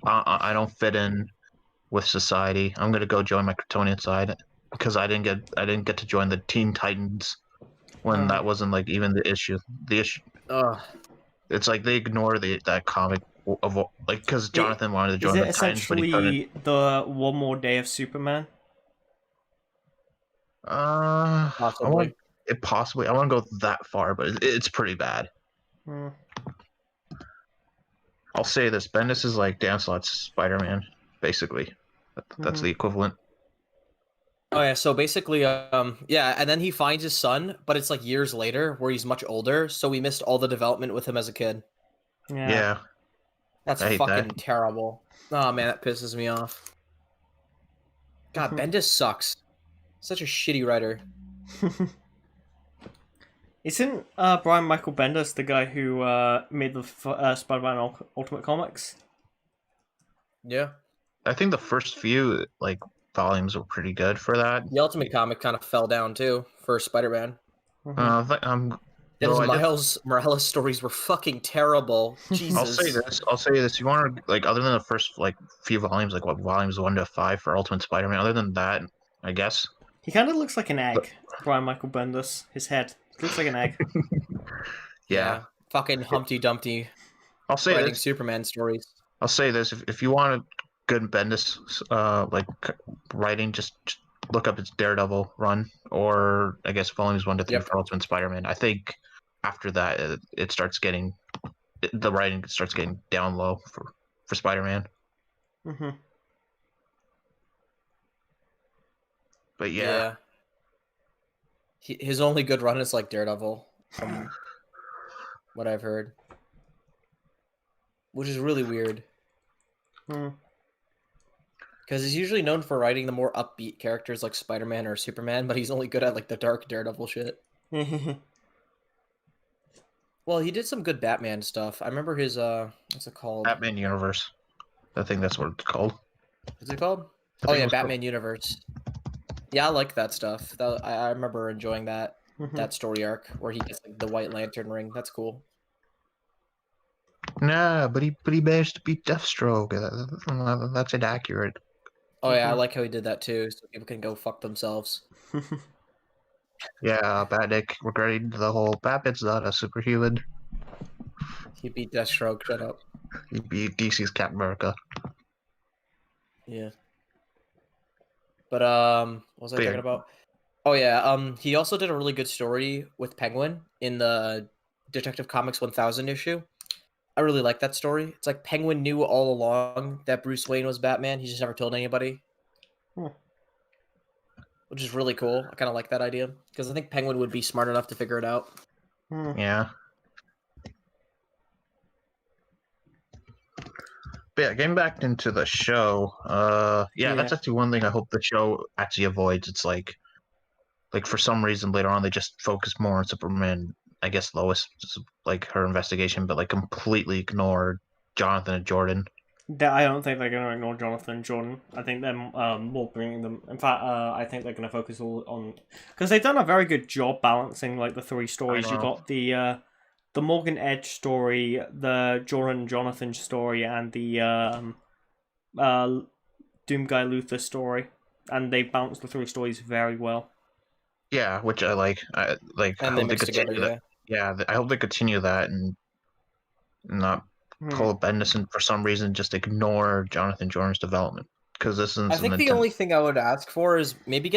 I don't fit in with society. I'm gonna go join my Kryptonian side because I didn't get to join the Teen Titans when uh, that wasn't like even the issue. The issue Ugh. it's like they ignore that comic of like because it Jonathan wanted to is join it the Titans, but he couldn't. essentially the One More Day of Superman? I want Possibly. it possibly. I want to go that far, but it's pretty bad. Hmm. I'll say this: Bendis is like Dan Slott's Spider-Man, basically. That's Mhm. the equivalent. Oh yeah, so basically, yeah, and then he finds his son, but it's like years later where he's much older, so we missed all the development with him as a kid. Yeah. Yeah, That's I hate that. fucking terrible. Oh man, that pisses me off. God, Mhm. Bendis sucks. Such a shitty writer. Isn't Brian Michael Bendis the guy who made the Spider-Man Ultimate Comics? Yeah. I think the first few like volumes were pretty good for that. The Ultimate comic kind of fell down too for Spider-Man. Hmm. And his Though I did. Miles Morales stories were fucking terrible. I'll say Jesus. this. I'll say this. You want to like other than the first like few volumes, like what volumes 1 to 5 for Ultimate Spider-Man. Other than that, I guess. He kind of looks like an But egg, Brian Michael Bendis. His head looks like an egg. yeah, Yeah. Fucking Humpty Dumpty I'll say writing this. Superman stories. I'll say this. If you want a good Bendis writing, just look up its Daredevil run, or I guess volumes 1 to 3 Yep. for Ultimate Spider-Man. I think after that it starts getting the writing starts getting down low for Spider-Man. Hmm. But yeah, Yeah. His only good run is like Daredevil, from what I've heard. Which is really weird. Hmm. Because he's usually known for writing the more upbeat characters like Spider-Man or Superman, but he's only good at like the dark Daredevil shit. Well, he did some good Batman stuff. I remember his what's it called? Batman Universe. I think that's what it's called. What's it called? I Oh think it yeah, was called. Batman Universe. Yeah, I like that stuff. I remember enjoying that story arc where he gets like, the White Lantern ring. That's cool. Nah, but he managed to beat Deathstroke. That's inaccurate. Oh yeah, I like how he did that too, so people can go fuck themselves. Yeah, Batnick regretting the whole Batman's not a superhuman. He beat Deathstroke. Shut up. He beat DC's Captain America. Yeah. But what was I But yeah, talking about? Oh yeah, he also did a really good story with Penguin in the Detective Comics 1000 issue. I really like that story. It's like Penguin knew all along that Bruce Wayne was Batman. He just never told anybody, Hmm. which is really cool. I kind of like that idea because I think Penguin would be smart enough to figure it out. Hmm. yeah. But yeah, getting back into the show, yeah, that's Yeah. actually one thing I hope the show actually avoids. It's like for some reason later on they just focus more on Superman. I guess Lois, like her investigation, but like completely ignored Jonathan and Jordan. I don't think they're going to ignore Jonathan and Jordan. I think they're more bringing them. In fact, I think they're going to focus all on because they've done a very good job balancing like the three I stories. You know. got the Morgan Edge story, the Jordan and Jonathan story, and the uh, Doom Guy Luther story. and they balance the three stories very well. Yeah, which I like. I like. I And they hope they mix together, continue that. Yeah, I hope they continue that and not pull a Bendis and for some reason just ignore Jonathan Jordan's development because this is I some think the intense. only thing I would ask for is maybe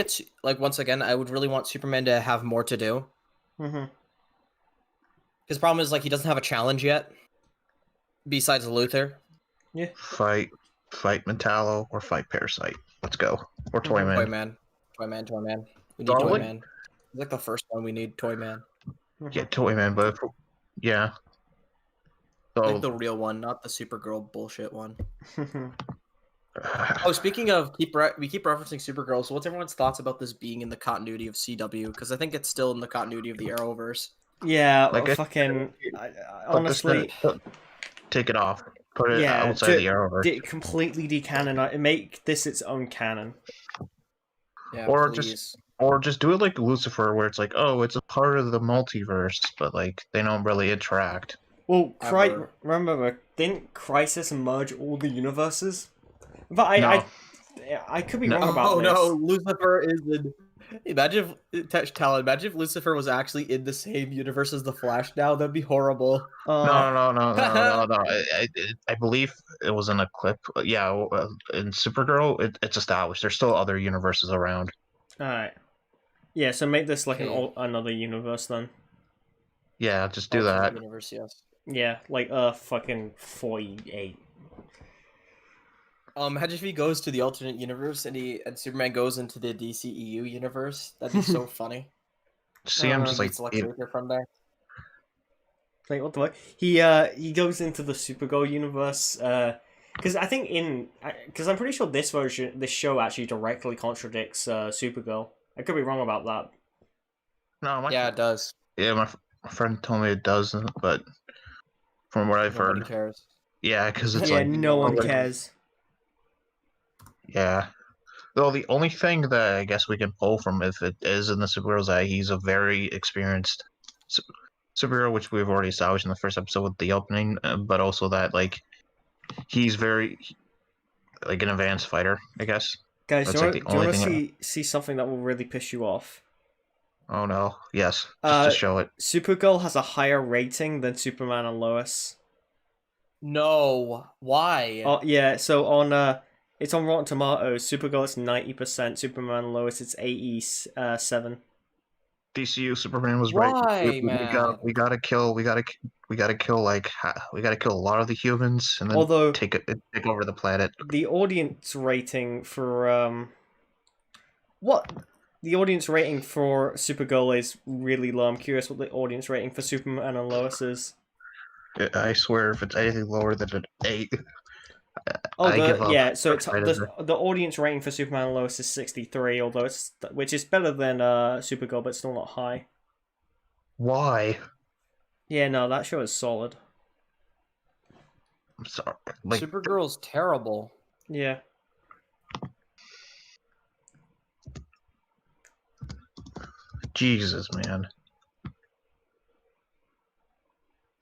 like once again, I would really want Superman to have more to do. His problem is like he doesn't have a challenge yet, besides Luthor. Yeah. Fight Metallo or fight Parasite. Let's go. Or Toyman. Toyman. We need Probably. Toyman. It's like the first one we need Toyman. Yeah, Toyman, but yeah. So Like the real one, not the Supergirl bullshit one. Oh, speaking of we keep referencing Supergirl. So what's everyone's thoughts about this being in the continuity of CW? Because I think it's still in the continuity of the Arrowverse. Yeah, Like honestly, take it off. Put it yeah, outside the Arrowverse. completely decanonize, make this its own canon. Yeah, Or please. just do it like Lucifer, where it's like, oh, it's a part of the multiverse, but like they don't really interact. Well, Ever. remember, didn't Crisis merge all the universes? But No. I could be No. wrong about Oh this. no, Lucifer is in. Imagine if Talon. Imagine if Lucifer was actually in the same universe as the Flash. Now that'd be horrible. No. I believe it was in a clip. Yeah, in Supergirl, it's established. There's still other universes around. Alright. Yeah, so make this like Okay. another universe then. Yeah, just do Alternate that. universe, yes. Yeah, like fucking 48. Imagine if he goes to the alternate universe and Superman goes into the DCEU universe. That'd be so funny. See, I'm just like, Select Luthor from there. Like what the fuck? He goes into the Supergirl universe. Because I think because I'm pretty sure this show actually directly contradicts Supergirl. I could be wrong about that. no, Yeah, it does. Yeah, my friend told me it doesn't, but from what I've Nobody heard, cares. yeah, because it's Yeah, like no one cares. Yeah. Well, the only thing that I guess we can pull from if it is in the Superhero's eye, he's a very experienced superhero, which we've already established in the first episode with the opening, but also that like he's very like an advanced fighter, I guess. Guys, That's do like you the want only to thing. see something that will really piss you off? Oh no! Yes, just show it. Supergirl has a higher rating than Superman and Lois. No, why? Oh yeah, so it's on Rotten Tomatoes. Supergirl is 90%. Superman and Lois it's 87. DCU Superman was Why, right. man? We gotta kill like we gotta kill a lot of the humans and then Although take over the planet. the audience rating for what the audience rating for Supergirl is really low. I'm curious what the audience rating for Superman and Lois is. I swear, if it's anything lower than an 8, Oh, I give up. yeah. So it's the audience rating for Superman and Lois is 63, which is better than Supergirl, but still not high. Why? Yeah, no, that show is solid. I'm sorry. Like, Supergirl's terrible. Yeah. Jesus, man.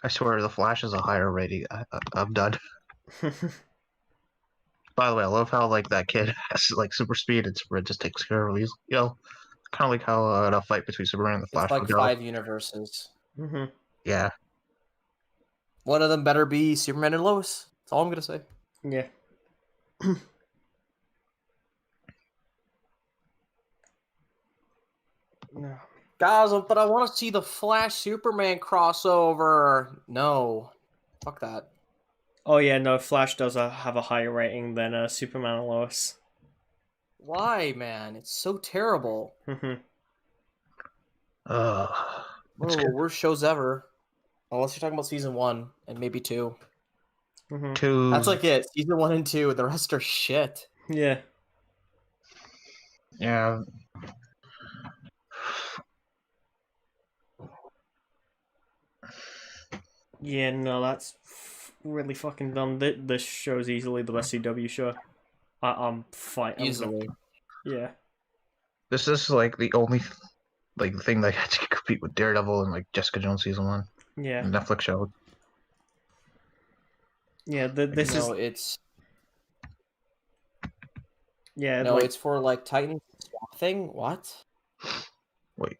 I swear, the Flash is a higher rating. I'm done. By the way, I love how like that kid has like super speed and Superman just takes care of him. Kind of like how a fight between Superman and the Flash It's like would go. 5 universes. Yeah. One of them better be Superman and Lois. That's all I'm gonna say. Yeah. No. Guys, but I want to see the Flash Superman crossover. No, fuck that. Oh yeah, no. Flash does have a higher rating than Superman and Lois. Why, man? It's so terrible. Worst shows ever. Unless you're talking about season 1 and maybe 2. Two. That's like it. Season 1 and 2. The rest are shit. Yeah. Yeah. Yeah, no, that's really fucking dumb. This show's easily the best CW show. I'm fine. Easily. Yeah. This is like the only like thing that had to compete with Daredevil and like Jessica Jones season 1. Yeah. Netflix show. Yeah, It's Yeah, No, like it's for like Titan Swamp Thing. What? Wait,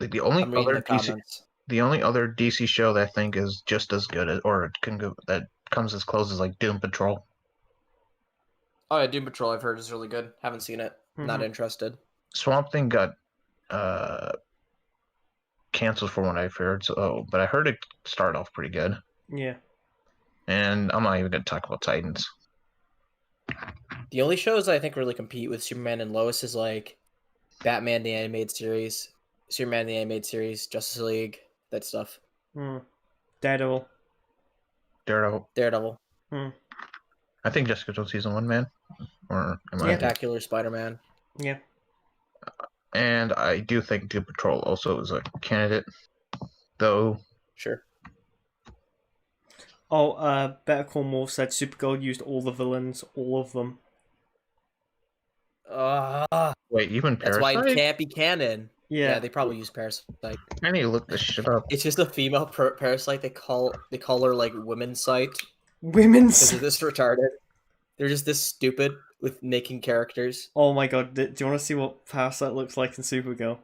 like I'm reading the comments. the only other DC show that I think is just as good as, or it can go that comes as close as like Doom Patrol. Oh yeah, Doom Patrol. I've heard is really good. Haven't seen it. Not interested. Swamp Thing got canceled from what I've heard. So, but I heard it started off pretty good. yeah. And I'm not even gonna talk about Titans. The only shows I think really compete with Superman and Lois is like Batman the Animated Series, Superman the Animated Series, Justice League, that stuff. Daredevil. Daredevil. I think Jessica Jones season 1, man. Or am I? Spectacular Spider-Man. Yeah. And I do think Doom Patrol also is a candidate, though. Sure. Oh, Better Call Saul said Supergirl used all the villains, all of them. Wait, even That's Parasite? why it can't be canon. Yeah. Yeah, they probably use Parasite. I need to look this shit up. It's just a female Parasite. They call her like Women's Sight Women's. because they're this retarded. They're just this stupid with making characters. Oh my god, do you want to see what Parasite looks like in Supergirl?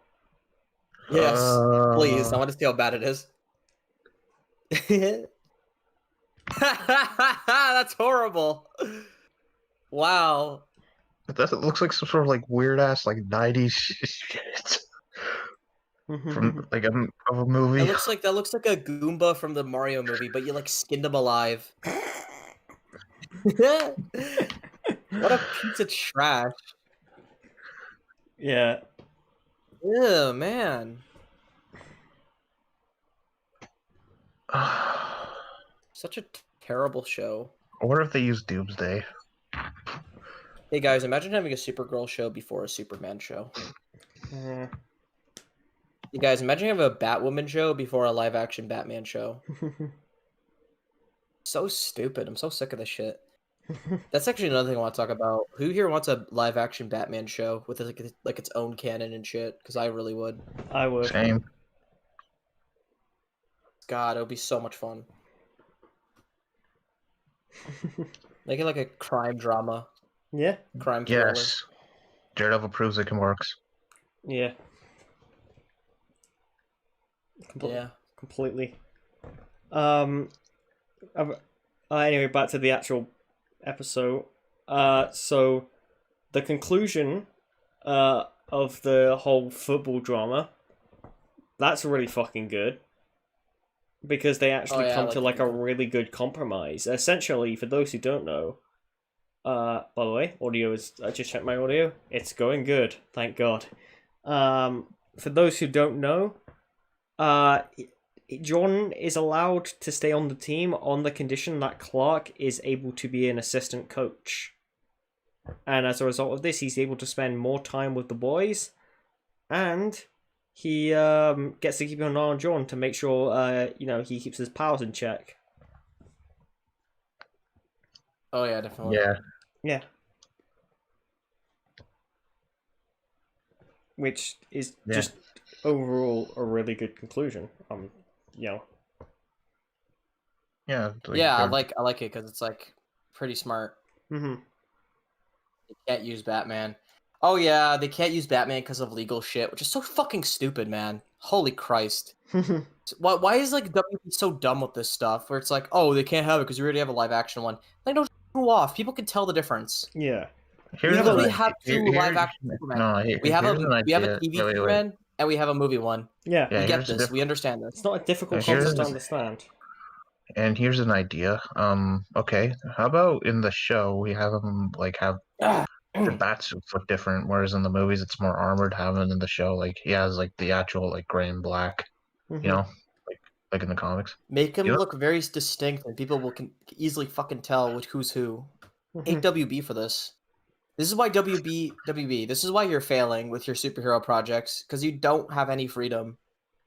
Yes, please. I want to see how bad it is. That's horrible. Wow. It looks like some sort of like weird ass like 90s shit from like of a movie. That looks like a Goomba from the Mario movie, but you like skinned him alive. What a piece of trash. Yeah. Ew, man. Such a terrible show. I wonder if they use Doomsday. Hey guys, imagine having a Supergirl show before a Superman show. Hey guys, imagine having a Batwoman show before a live-action Batman show. So stupid. I'm so sick of this shit. That's actually another thing I want to talk about. Who here wants a live-action Batman show with like its own canon and shit? Because I really would. I would. Same. God, it would be so much fun. Make it like a crime drama. Yeah. Crime thriller. Yes. Daredevil proves it can works. Yeah. Yeah. Completely. Anyway, back to the actual episode. So the conclusion of the whole football drama, that's really fucking good. Because they actually come to like a really good compromise. Essentially, for those who don't know, by the way, audio is, I just checked my audio. It's going good, thank God. For those who don't know, John is allowed to stay on the team on the condition that Clark is able to be an assistant coach. And as a result of this, he's able to spend more time with the boys, and he gets to keep an eye on John to make sure he keeps his powers in check. Oh yeah, definitely. Yeah. Which is just overall a really good conclusion. Yeah. I like it because it's like pretty smart. Mm-hmm. They can't use Batman. Oh yeah, they can't use Batman because of legal shit, which is so fucking stupid, man. Holy Christ. Why is like WB so dumb with this stuff? Where it's like, oh, they can't have it because we already have a live action one. Like, don't go off. People can tell the difference. Yeah. We literally have two live action Superman. No, we have a TV Superman and we have a movie one. Yeah. We get this. We understand this. It's not a difficult concept to understand. And here's an idea. Okay, how about in the show we have him like have the bat suits look different, whereas in the movies it's more armored. Having in the show like he has like the actual like gray and black, Mm-hmm. you know, like in the comics. Make him look very distinct, and people will can easily fucking tell who's who. Hate WB for this. This is why WB. This is why you're failing with your superhero projects, because you don't have any freedom,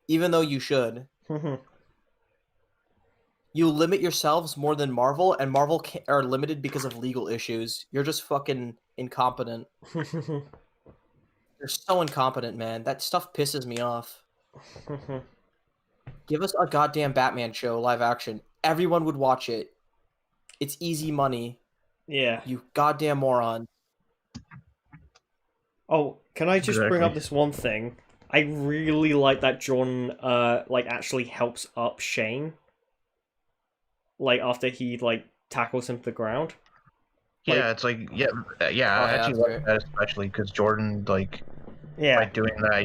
even though you should. You limit yourselves more than Marvel, and Marvel are limited because of legal issues. You're just fucking incompetent. You're so incompetent, man. That stuff pisses me off. Give us a goddamn Batman show, live action. Everyone would watch it. It's easy money. Yeah. You goddamn moron. Oh, can I just bring up Exactly. this one thing? I really like that Jordan, like, actually helps up Shane, like, after he, like, tackles him to the ground. Like, Yeah, it's like yeah. Oh I yeah, actually that's like great. that especially because Jordan like by yeah, doing that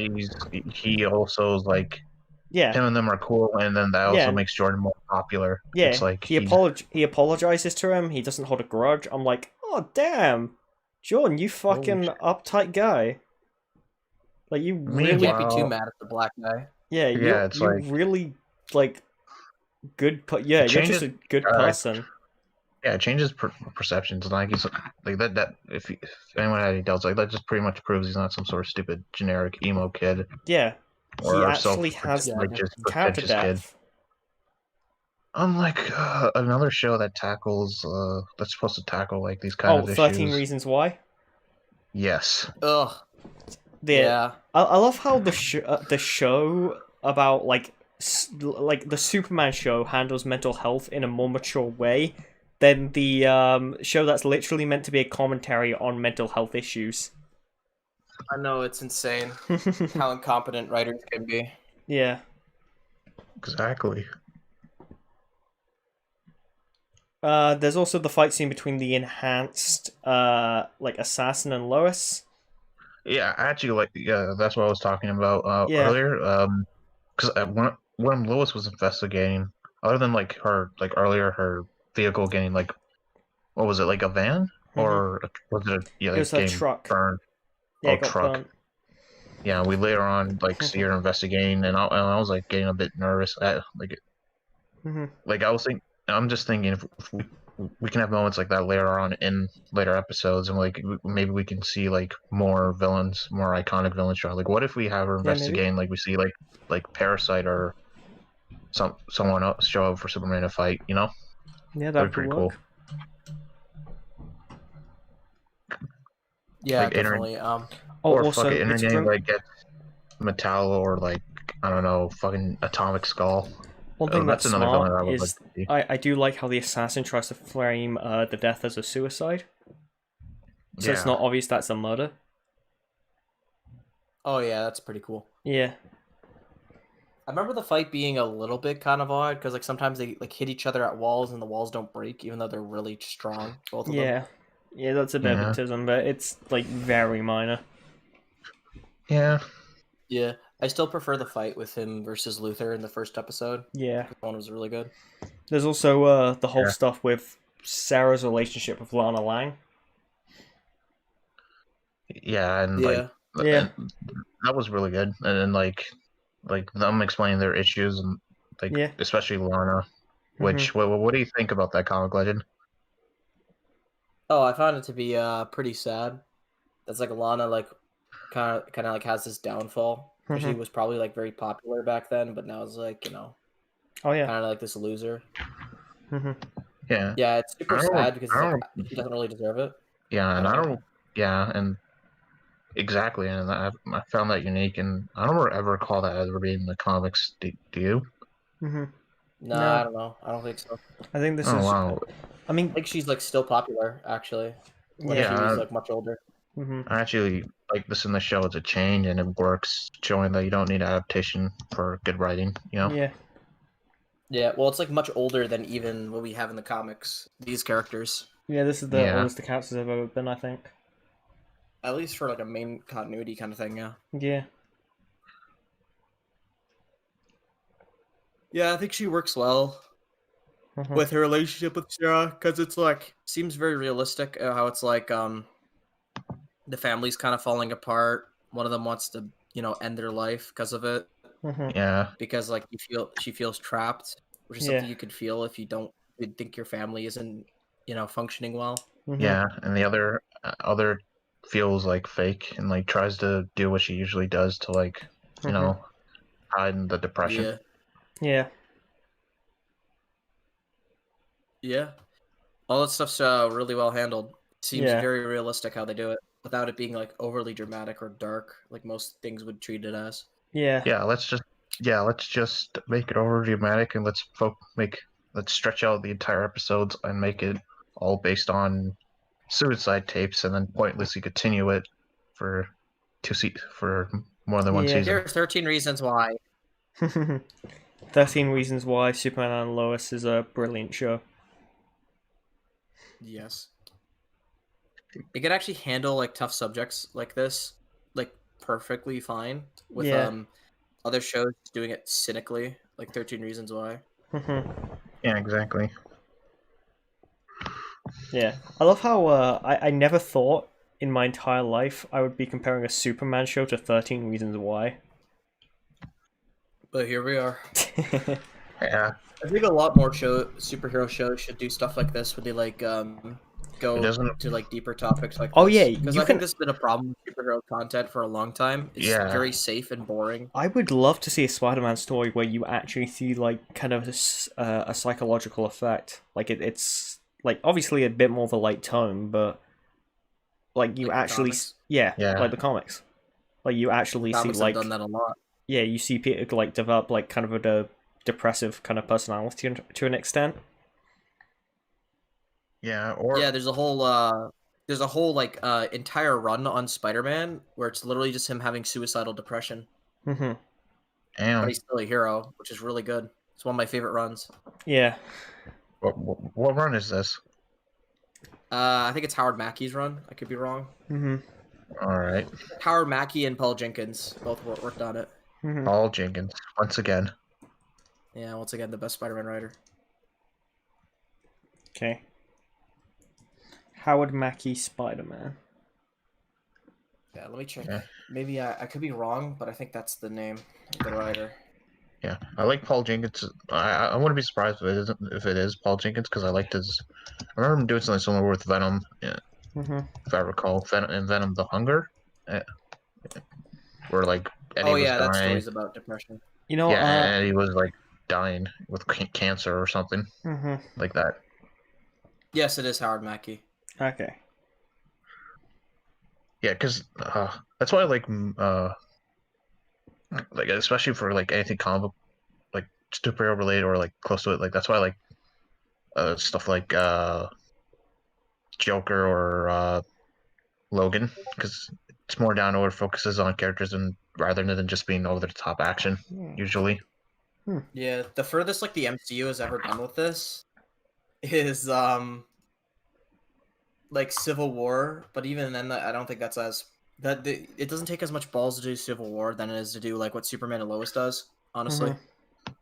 he also is like yeah, him and them are cool, and then that yeah, also makes Jordan more popular. It's yeah. like He apologizes to him. He doesn't hold a grudge. I'm like, oh damn, Jordan, you holy fucking shit. uptight guy. Like you You really, can't be too Meanwhile, mad at the black guy. yeah, yeah, it's you like really like yeah, it you're just changes. a good Uh, person. yeah, it changes perceptions. Like he's like that. That if anyone had any doubts, like that just pretty much proves he's not some sort of stupid generic emo kid Yeah, he or actually has Yeah, like just character pretentious kid. depth. Unlike another show that tackles that's supposed to tackle like these kind Oh, of 13 issues. Reasons Why. Yes. Ugh. The Yeah. I love how the show about like the Superman show handles mental health in a more mature way than the show that's literally meant to be a commentary on mental health issues. I know it's insane how incompetent writers can be. yeah. Exactly. There's also the fight scene between the enhanced like assassin and Lois. Yeah, actually, like, yeah, that's what I was talking about Yeah. earlier. Because when Lois was investigating, other than like her, like earlier, her vehicle getting like, what was it, like a van, hmm or was it, yeah, It like was her getting truck. burned? Yeah, Oh, it got truck. burnt. Yeah, we later on like see her investigating, and I was like getting a bit nervous. hmm Like I was thinking, I'm just thinking if we can have moments like that later on in later episodes, and like maybe we can see like more villains, more iconic villains show. Like, what if we have her Yeah, maybe. investigating, like we see like Parasite or someone else show up for Superman to fight? You know, Yeah, that'd that be could pretty cool. work. Yeah, Like inter definitely. Oh, or fuck it, also, it's internet great. like get Metal or like I don't know, fucking Atomic Skull. One thing that's That's another villain smart that I would like is to see. I do like how the assassin tries to frame the death as a suicide, so it's Yeah, not obvious that's a murder. Oh yeah, that's pretty cool. Yeah, I remember the fight being a little bit kind of odd because like sometimes they like hit each other at walls and the walls don't break even though they're really strong, both of them. yeah, yeah. That's a bit of yeah, autism, but it's like very minor. yeah. Yeah, I still prefer the fight with him versus Luther in the first episode. Yeah. That one was really good. There's also the whole Yeah. stuff with Sarah's relationship with Lana Lang. Yeah, and Yeah. Yeah. that was really good. And then like them explaining their issues and like Yeah. especially Lana. hmm Which what do you think about that comic legend? Oh, I found it to be pretty sad. That's like Lana like kind of like has this downfall because she hmm was probably like very popular back then, but now it's like Oh yeah. kind of like this loser. hmm Yeah, Yeah, it's super I don't, sad because I it's like don't, she doesn't really deserve it. yeah, I and don't I know. don't, yeah, and exactly, and I found that unique, and I don't ever recall that ever being in the comics. Do you? hmm No, I No, don't know. I don't think so. I think this Oh is. wow, I I mean, think she's like still popular actually when yeah. she was yeah, like much older. hmm I actually like this in the show. It's a change, and it works, showing that you don't need adaptation for good writing. You know? Yeah. Yeah, well, it's like much older than even what we have in the comics. These characters, Yeah. This is the Yeah, oldest the characters have ever been. I think. at least for like a main continuity kind of thing. Yeah. Yeah. Yeah, I think she works well hmm with her relationship with Sarah because it's like seems very realistic. How it's like the family's kind of falling apart. One of them wants to end their life because of it hmm yeah, because like she feels trapped, which is Yeah. something you could feel if you think your family isn't functioning well. hmm yeah, and the other feels like fake and like tries to do what she usually does to like you hmm know hide in the depression. Yeah, Yeah. yeah. All that stuff's really well handled. Seems Yeah. very realistic how they do it without it being like overly dramatic or dark like most things would treat it as. Yeah. Yeah, let's just make it over dramatic and let's stretch out the entire episodes and make it all based on suicide tapes and then pointlessly continue it for for more than one Yeah. season. Here's 13 reasons why. 13 Reasons Why Superman and Lois is a brilliant show. Yes. It could actually handle like tough subjects like this, like perfectly fine with Yeah. other shows doing it cynically, like 13 Reasons Why. Yeah, exactly. Yeah. I love how I never thought in my entire life I would be comparing a Superman show to 13 Reasons Why. But here we are. Yeah, I think a lot more superhero shows should do stuff like this, where they like it go doesn't. to like deeper topics like Oh, this. yeah, Because you I think can- this has been a problem with superhero content for a long time. It's Yeah. very safe and boring. I would love to see a Spider-Man story where you actually see like kind of a psychological effect. Like it's like obviously a bit more of a light tone, but like you Like the actually comics? yeah, Yeah. like the comics. Like you actually see Comics like have done that a lot. yeah, you see people like develop like kind of a depressive kind of personality to an extent. Yeah, or Yeah, there's a whole like entire run on Spider-Man where it's literally just him having suicidal depression, Mm-hmm. but damn. he's still a hero, which is really good. It's one of my favorite runs. Yeah. What run is this? I think it's Howard Mackey's run. I could be wrong. Mm-hmm. All right, Howard Mackey and Paul Jenkins both worked on it. Mm-hmm. Paul Jenkins once again. Yeah, once again, the best Spider-Man writer. Okay. Howard Mackey Spider-Man. Yeah, let me check. Yeah. Maybe I could be wrong, but I think that's the name of the writer. Yeah, I like Paul Jenkins. I wouldn't be surprised if it is Paul Jenkins because I liked his. I remember him doing something similar with Venom. Yeah, Mm-hmm. if I recall, Venom the Hunger, where like Eddie Oh was yeah, that dying. story's about depression. You know, Yeah, and Eddie was like dying with cancer or something mm-hmm. like that. Yes, it is Howard Mackey. Okay. Yeah, because that's why I like especially for like anything comic like superhero related or like close to it. Like that's why I like stuff like Joker or Logan because it's more down to earth, focuses on characters and rather than just being over the top action usually. Yeah, the furthest like the MCU has ever done with this is like Civil War, but even then I don't think that's as it doesn't take as much balls to do Civil War than it is to do like what Superman and Lois does, honestly. Mm-hmm.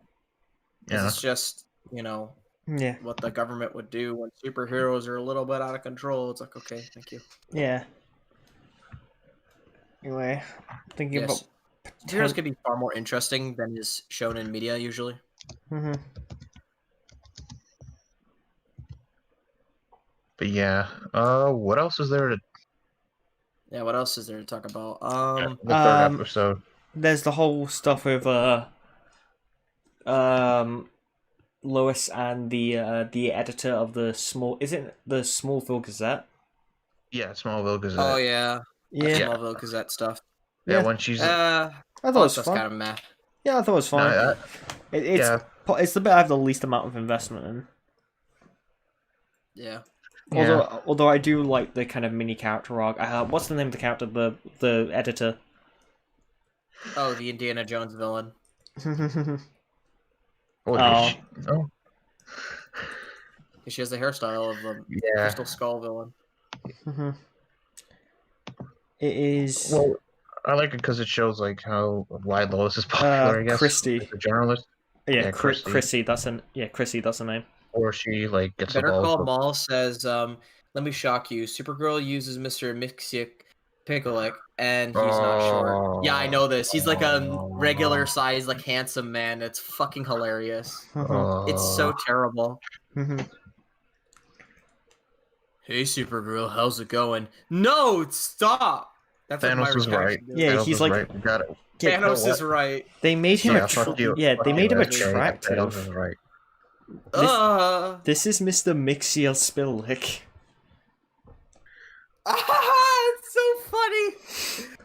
'Cause Yeah. it's just, you know, Yeah. what the government would do when superheroes are a little bit out of control. It's like, okay, thank you. Yeah. Anyway, thinking Yes. about Superheroes can be far more interesting than is shown in media usually. Mm-hmm. But yeah, what else is there to Yeah, what else is there to talk about? the third episode? There's the whole stuff with Lois and the editor of the Smallville Gazette? Yeah, Smallville Gazette. Oh yeah. Yeah. Smallville Gazette stuff. Yeah, Yeah. when she's I thought it All was that's fun. kind of meh. Yeah, I thought it was fine. No, It's the bit I have the least amount of investment in. Yeah. Although I do like the kind of mini character arc. What's the name of the character? The editor. Oh, the Indiana Jones villain. oh. Oh. She has the hairstyle of the Yeah. Crystal Skull villain. It is. Well, I like it because it shows like why Lois is popular. I guess Christy. as a journalist, Yeah, yeah, Christy. Chrissy. That's the name. or she like gets Better involved. Call Maul says, let me shock you. Supergirl uses Mr. Mixic Picklick, and he's not short. Yeah, I know this. He's like a regular size, like handsome man. It's fucking hilarious. It's so terrible. Hey, Supergirl, how's it going? No, stop. That's what my Thanos is right. reaction is. Yeah, Thanos he's is like- right. We got it. Yeah, Thanos is right. They made him Yeah, fuck you. Yeah, Fuck they you, made him okay, Thanos is attractive. right. This is Mr. Mixiel Spillick. It's so funny.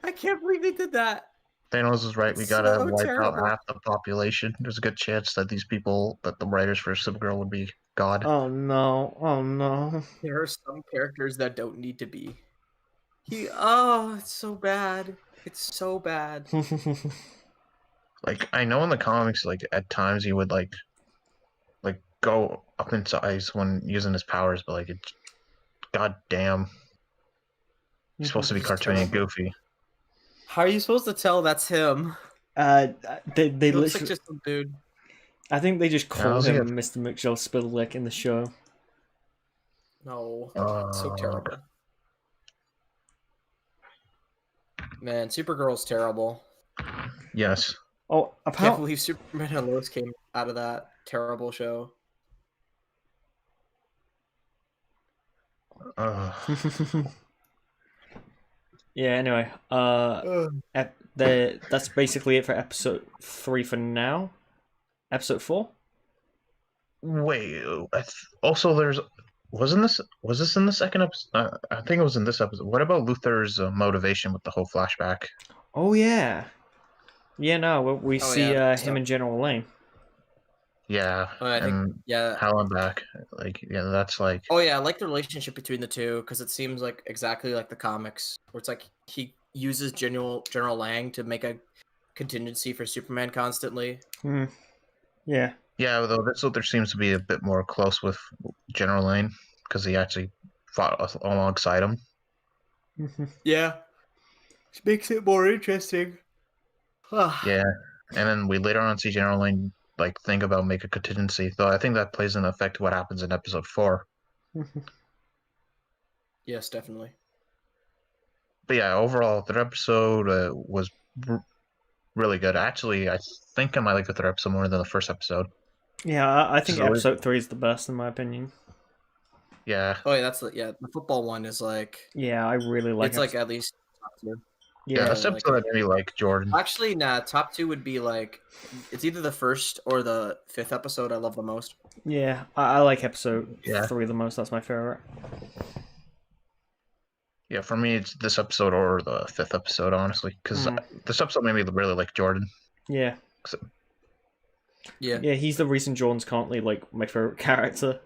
I can't believe they did that. Thanos is right. We It's gotta so wipe terrible. out half the population. There's a good chance that the writers for Supergirl would be God. Oh no! Oh no! There are some characters that don't need to be. It's so bad. It's so bad. Like I know in the comics, like at times he would like go up in size when using his powers, but like it's goddamn, he's supposed to be He's cartoony and terrible. goofy. How are you supposed to tell that's him? they He looks like literally. just some dude. I think they just call How's he him Mr. McJoe in the show. No, it's so Uh, terrible. Man, Supergirl's terrible. yes. Oh, Can't apparently. believe Superman and Lois came out of that terrible show. Uh, Yeah. Anyway, that's basically it for episode 3 for now. Episode 4. wait. Also, was this in the second episode? I think it was in this episode. What about Luther's motivation with the whole flashback? Oh yeah. Yeah. No, we Oh, see yeah, him and General Lane. Yeah, I think and yeah. Howling back. Like, yeah, that's like, Oh yeah, I like the relationship between the two because it seems like exactly like the comics, where it's like he uses General Lang to make a contingency for Superman constantly. Yeah. yeah. Though this Luther seems to be a bit more close with General Lane because he actually fought alongside him. Yeah, which makes it more interesting. Yeah, and then we later on see General Lane like think about make a contingency. Though I think that plays an effect to what happens in episode 4. Yes, definitely. But yeah, overall, the episode was really good. Actually, I think I might like the third episode more than the first episode. Yeah, I think Just always- episode 3 is the best in my opinion. Yeah, Oh yeah, the football one is like Yeah, I really like it's like at least top two. yeah. Yeah. This like episode I really like Jordan. Actually, nah, top two would be like it's either the first or the 5th episode I love the most. Yeah, I like episode Yeah. 3 the most. That's my favorite. Yeah, for me, it's this episode or the 5th episode, honestly, because this episode made me really like Jordan. Yeah. Yeah. Yeah, he's the reason Jordan's currently like my favorite character.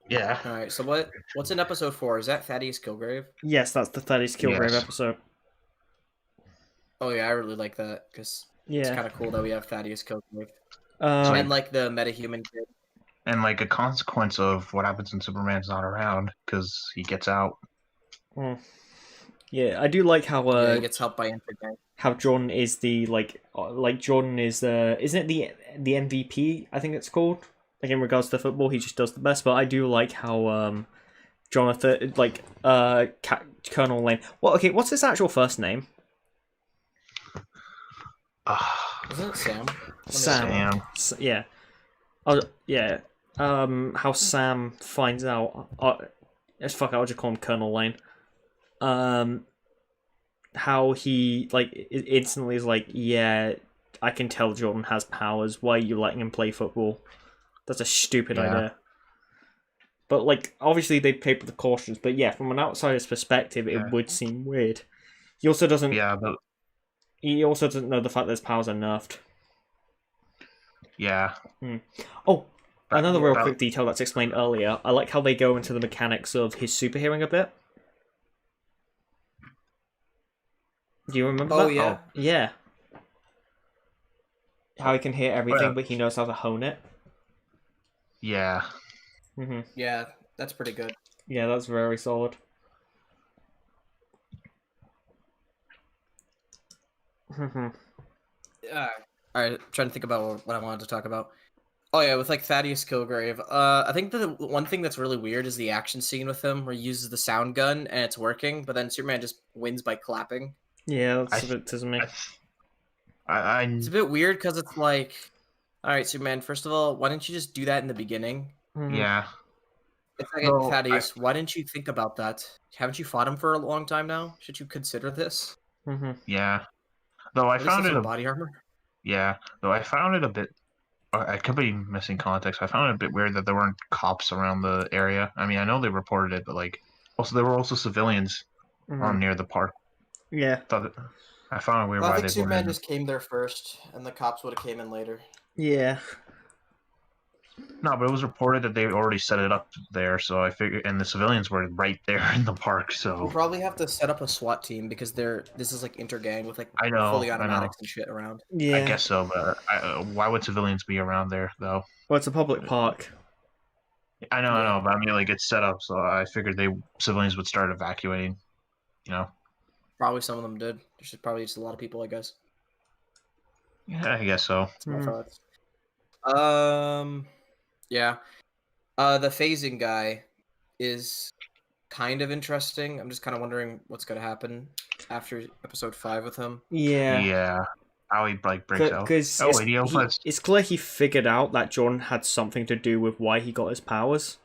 Yeah, All right. So what's in episode 4? Is that Thaddeus Kilgrave? Yes, that's the Thaddeus Kilgrave Yes. episode. Oh yeah, I really like that because it's Yeah. kind of cool that we have Thaddeus Kilgrave Um, and like the metahuman kid. and like a consequence of what happens when Superman's not around because he gets out. yeah, I do like how Yeah, he gets helped by Intergang. how Jordan is the like Jordan is isn't it the MVP, I think it's called, like in regards to football he just does the best, but I do like how Jonathan like Colonel Lane, well, okay, what's his actual first name? Isn't it Sam? Sam. Yeah. Oh yeah. How Sam finds out I'll just call him Colonel Lane. How he like instantly is like, yeah, I can tell Jordan has powers. Why are you letting him play football? That's a stupid idea. But like, obviously they paid with the cautions. But yeah, from an outsider's perspective, it would seem weird. He also doesn't. Yeah, but He also doesn't know the fact that his powers are nerfed. yeah. Oh, another real quick detail that's explained earlier. I like how they go into the mechanics of his super hearing a bit. Do you remember that? Yeah. Yeah. How he can hear everything, but he knows how to hone it. Yeah. Yeah, that's pretty good. Yeah, that's very solid. All right, trying to think about what I wanted to talk about. Oh yeah, with like Thaddeus Kilgrave. I think the one thing that's really weird is the action scene with him where he uses the sound gun and it's working, but then Superman just wins by clapping. Yeah, that's a bit to me. It's a bit weird because it's like, all right, Superman. First of all, why didn't you just do that in the beginning? Yeah. It's like, Thaddeus, why didn't you think about that? Haven't you fought him for a long time now? Should you consider this? Yeah. Though I At least found have it some body armor. Yeah. Though I found it a bit. I could be missing context. I found it a bit weird that there weren't cops around the area. I mean, I know they reported it, but like, also there were also civilians near the park. Yeah. I found it weird Well, I why think they Superman weren't. just came there first, and the cops would have came in later. Yeah. No, but it was reported that they already set it up there, so I figured, and the civilians were right there in the park. We'll So probably have to set up a SWAT team because this is like intergang with like I know, fully I know, automatics and shit around. I Yeah. guess so. But why would civilians be around there though? Well, it's a public park. I Yeah. know, but I mean, like it's set up, so I figured civilians would start evacuating. You know, Probably some of them did. There's probably just a lot of people, I guess. yeah, I guess so. That's my Mm. thoughts. Yeah. The phasing guy is kind of interesting. I'm just kind of wondering what's gonna happen after episode 5 with him. Yeah. Yeah, how he like breaks out. Because Oh, wait, he opens. it's clear he figured out that Jordan had something to do with why he got his powers.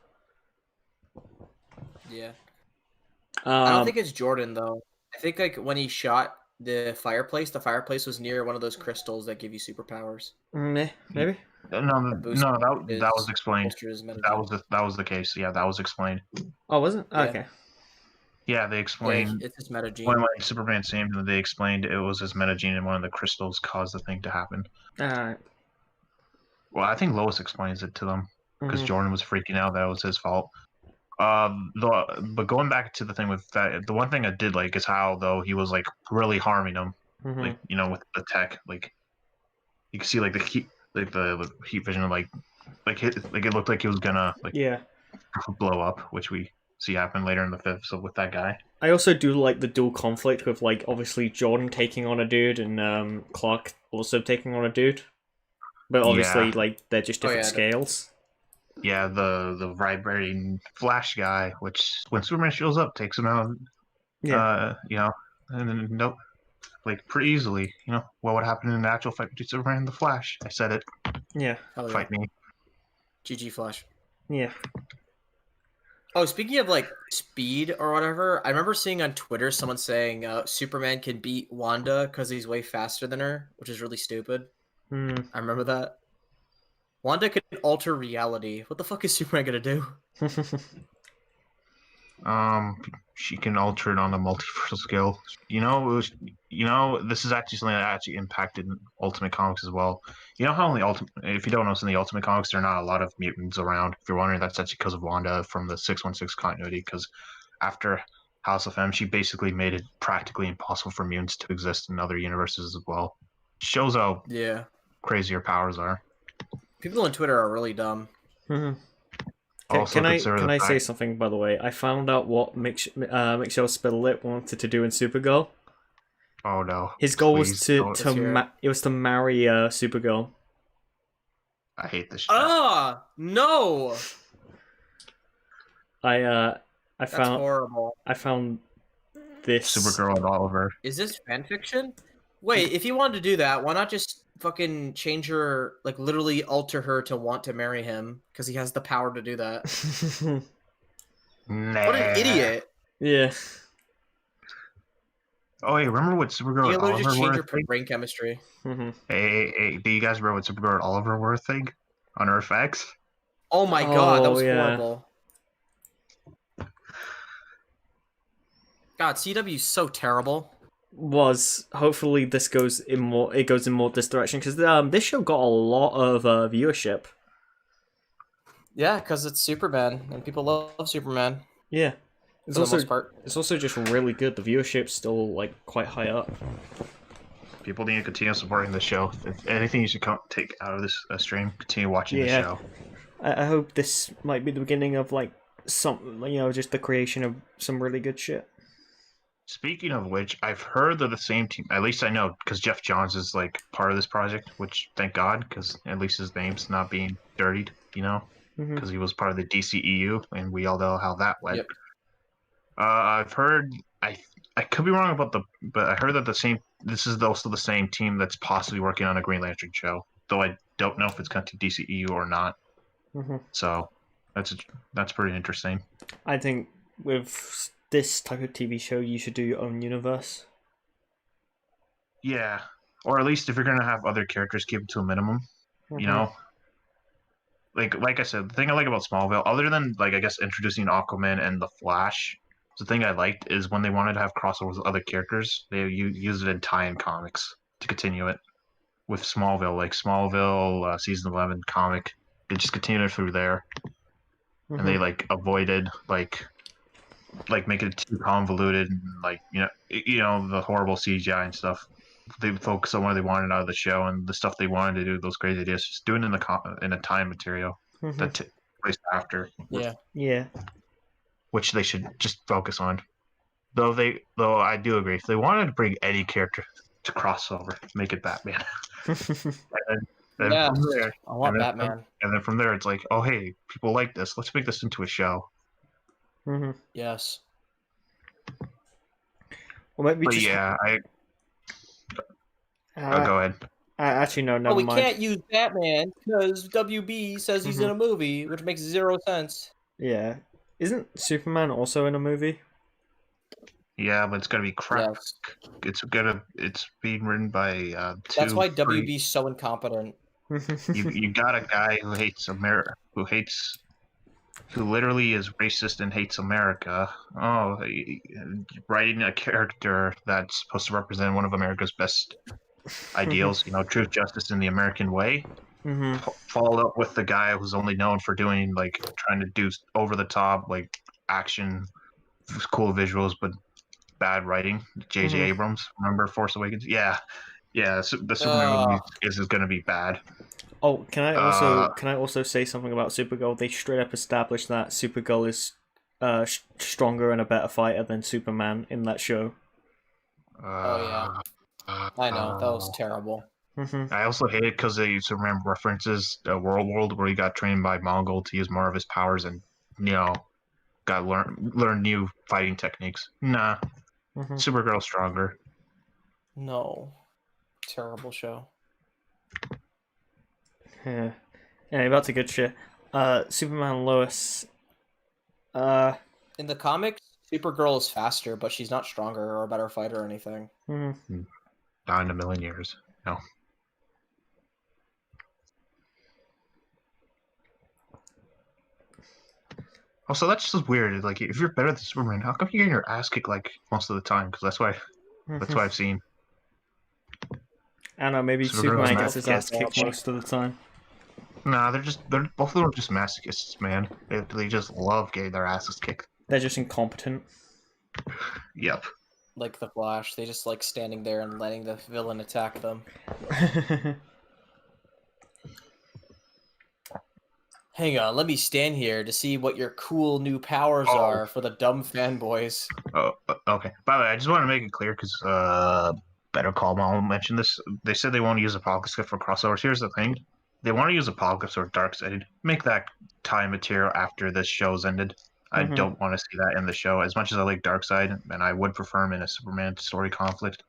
Yeah. I don't Um, think it's Jordan though. I think like when he shot the fireplace was near one of those crystals that give you superpowers. maybe. No, Boost that was explained. bolsters That metagene. was the case. Yeah, that was explained. Oh, was it? Yeah. Okay. Yeah, they Yeah, explained it's his metagene. when Superman saved him. They explained it was his metagene and one of the crystals caused the thing to happen. Alright. Well, I think Lois explains it to them because Mhm. Jordan was freaking out that it was his fault. But going back to the thing with that, the one thing I did like is how though he was like really harming them, Mhm. like with the tech, like you can see like the heat, like the heat vision, of, like it looked like he was gonna like Yeah. blow up, which we see happen later in the fifth. So with that guy, I also do like the dual conflict with like obviously Jordan taking on a dude and Clark also taking on a dude. But obviously Yeah. like they're just different yeah. scales. yeah, the vibrating Flash guy, which when Superman shows up takes him out, Yeah. and then nope. Like pretty easily, what would happen in an actual fight between Superman and the Flash? I said it. Yeah. Hell yeah. Fight me. GG Flash. Yeah. Oh, speaking of like speed or whatever, I remember seeing on Twitter someone saying Superman can beat Wanda because he's way faster than her, which is really stupid. Hmm. I remember that. Wanda could alter reality. What the fuck is Superman gonna do? She can alter it on a multiversal scale. This is actually something that actually impacted Ultimate Comics as well. You know how in the Ultimate, if you don't know, in the Ultimate Comics, there are not a lot of mutants around. If you're wondering, that's actually because of Wanda from the 616 continuity. Because after House of M, she basically made it practically impossible for mutants to exist in other universes as well. Shows how Yeah. crazy her powers are. People on Twitter are really dumb. Mhm. Also Can I consider the say fact- something, by the way? I found out what Michelle Spittlelip wanted to do in Supergirl. Oh no! His goal was Please to don't. Let's hear it. it was to marry Supergirl. I hate this shit. Ah, no! I That's found horrible. this. Supergirl and Oliver. Is this fanfiction? Wait, if you wanted to do that, why not just fucking change her, like literally alter her to want to marry him? Because he has the power to do that. Nah. What an idiot! Yeah. Oh, hey, remember what Supergirl You and can literally just Oliver change were her a thing? brain chemistry. Mhm. Hey, do you guys remember what Supergirl and Oliver were a thing on Earth X? Oh my god, that Oh, was yeah. horrible. God, CW is so terrible. Hopefully this goes in more this direction because this show got a lot of viewership. Yeah, because it's Superman, and people love Superman Yeah. for the most part. It's also just really good. The viewership's still like quite high up. People need to continue supporting the show. If anything you should take out of this stream, continue watching the Yeah. show. I hope this might be the beginning of like some just the creation of some really good shit. Speaking of which, I've heard that the same team, at least I know, because Jeff Johns is like part of this project, which thank God, because at least his name's not being dirtied, Mhm. because he was part of the DCEU, and we all know how that went. Yep. I've heard, I could be wrong about but I heard that this is also the same team that's possibly working on a Green Lantern show, though I don't know if it's going to DCEU or not. Mhm. So that's pretty interesting. I think with this type of TV show, you should do your own universe. Yeah, or at least if you're going to have other characters, keep it to a minimum. Mhm. You know, like I said, the thing I like about Smallville, other than like I guess introducing Aquaman and the Flash, the thing I liked is when they wanted to have crossovers with other characters, they used it in tie-in comics to continue it with Smallville, like Smallville season 11 comic. they just continued through there, and they like avoided like making it too convoluted and like the horrible CGI and stuff. They would focus on what they wanted out of the show and the stuff they wanted to do. Those crazy ideas, just doing it in a time material that took place after. Yeah. Which they should just focus on. Though I do agree, if they wanted to bring any character to crossover, make it Batman. and Yeah, from there, I want Batman. And then from there, it's like, oh hey, people like this. Let's make this into a show. Yes. Well, maybe But just yeah, go ahead. actually no, never we mind. can't use Batman because WB says he's in a movie, which makes 0 sense. Yeah, isn't Superman also in a movie? Yeah, but it's gonna be crap. Yes. It's being written by two. That's why WB's so incompetent. You got a guy who hates America, who literally is racist and hates America. Oh, writing a character that's supposed to represent one of America's best ideals, truth, justice, and the American way. Followed up with the guy who's only known for doing trying to do over the top action, cool visuals, but bad writing. J.J. Abrams, remember Force Awakens? Yeah. So the Superman movie is going to be bad. Oh, can I also say something about Supergirl? They straight up established that Supergirl is stronger and a better fighter than Superman in that show. Oh yeah, I know that was terrible. I also hate it because Superman references World where he got trained by Mongol to use more of his powers and got learn new fighting techniques. Nah, Supergirl's stronger. No, terrible show. Yeah. Anyway, back to good shit. Superman and Lois. In the comics, Supergirl is faster, but she's not stronger or a better fighter or anything. Not in a million years. No. Also, that's just weird. Like, if you're better than Superman, how come you're getting your ass kicked most of the time? Because that's what I've seen. I don't know. Maybe Superman gets his ass kicked most of the time. Nah, they're both of them are just masochists, man. They just love getting their asses kicked. They're just incompetent. Yep. Like the Flash, they just like standing there and letting the villain attack them. Hang on, let me stand here to see what your cool new powers are for the dumb fanboys. Oh, okay. By the way, I just want to make it clear because Better Call Saul mentioned this. They said they want to use Apocalypse for crossovers. Here's the thing: they want to use Apocalypse or Darkseid. Make that time material after this show's ended. I don't want to see that in the show. As much as I like Darkseid, and I would prefer him in a Superman story conflict.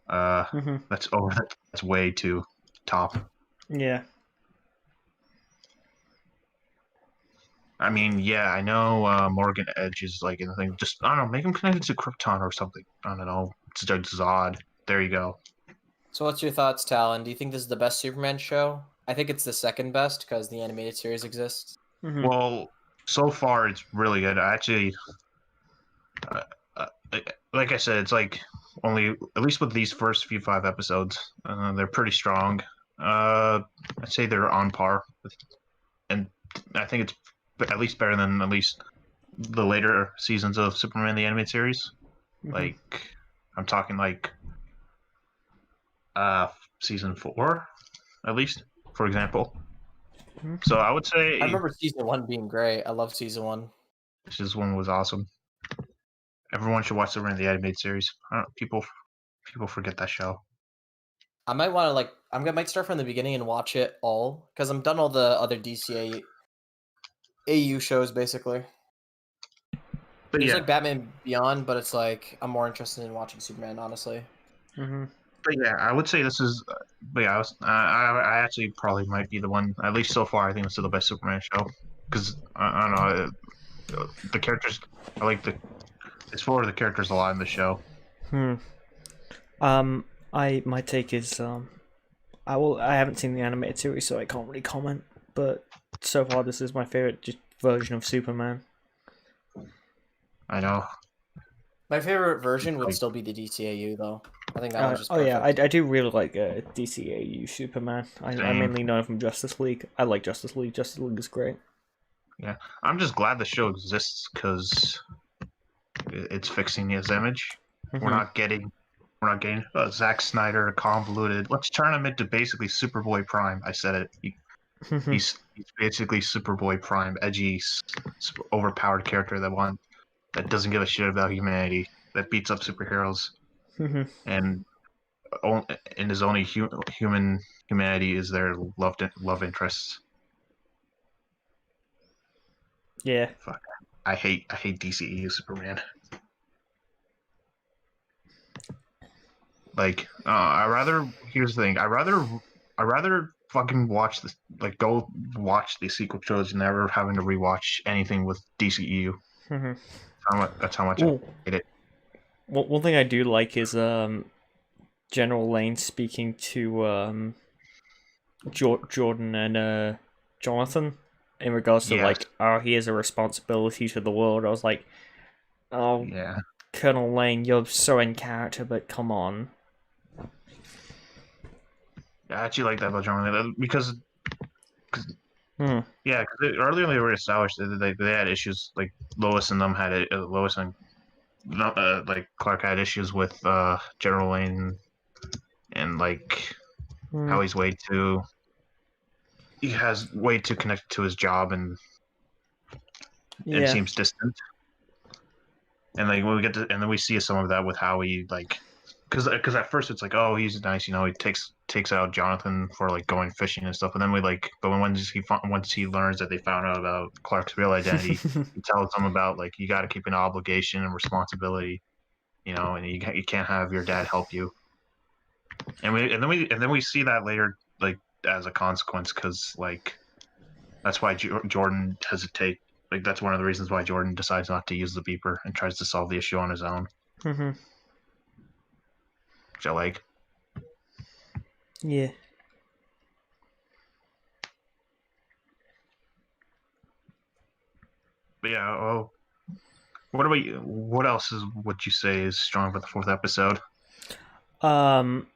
That's over. That's way too top. Yeah. I mean, yeah, I know Morgan Edge is like in the thing. Just I don't know, make him connected to Krypton or something. I don't know. It's Zod. There you go. So, what's your thoughts, Talon? Do you think this is the best Superman show? I think it's the second best because the animated series exists. Well, so far it's really good. I actually, like I said, it's like only at least with these first few 5 episodes, they're pretty strong. I'd say they're on par, and I think it's at least better than at least the later seasons of Superman the Animated Series. Like, I'm talking like season 4, at least, for example. So I would say I remember season 1 being great. I love season 1. Season 1 was awesome. Everyone should watch Superman the Animated Series. I don't know, people forget that show. I might want to I might start from the beginning and watch it all because I'm done all the other DCA AU shows basically. But There's like Batman Beyond, but it's like I'm more interested in watching Superman, honestly. But yeah, I would say this is. But yeah, I actually probably might be the one. At least so far, I think this is the best Superman show because I don't know the characters. I like it's for the characters a lot in the show. My take is I haven't seen the animated series, so I can't really comment. But so far, this is my favorite version of Superman. I know. My favorite version would still be the DCAU, though. I think that one's just Oh yeah, perfect. I do really like DCAU Superman. I Same. mainly know him from Justice League. I like Justice League. Justice League is great. Yeah, I'm just glad the show exists because it's fixing his image. We're Mhm. not getting Zack Snyder convoluted. Let's turn him into basically Superboy Prime. I said it. He's basically Superboy Prime, edgy, overpowered character that doesn't give a shit about humanity, that beats up superheroes, and his only humanity is their love interests. Yeah. Fuck. I hate DCEU Superman. Like, here's the thing. I rather fucking watch this, like, go watch the sequel trilogy than ever having to rewatch anything with DCEU. That's how much I Ooh, hate it. one thing I do like is General Lane speaking to Jordan and Jonathan in regards to Yes. like, oh, he has a responsibility to the world. I was like, oh, Yeah. Colonel Lane, you're so in character, but come on. I actually like that about John because Hmm. yeah, because earlier they were established that they had issues, like Lois and them had it. Lois and like Clark had issues with General Lane and like Hmm. how he has way too connected to his job and Yeah. seems distant. And like when we get to, and then we see some of that with how he like, because at first it's like, oh, he's nice, you know, he takes out Jonathan for like going fishing and stuff, and then but once he learns that they found out about Clark's real identity, he tells them about like you got to keep an obligation and responsibility, you know, and you can't have your dad help you, and then we see that later like as a consequence because like that's why Jordan hesitate. Like that's one of the reasons why Jordan decides not to use the beeper and tries to solve the issue on his own, Hmm. which I like. Yeah. But yeah, oh, what about you? What else is what you say is strong about the fourth episode? Um.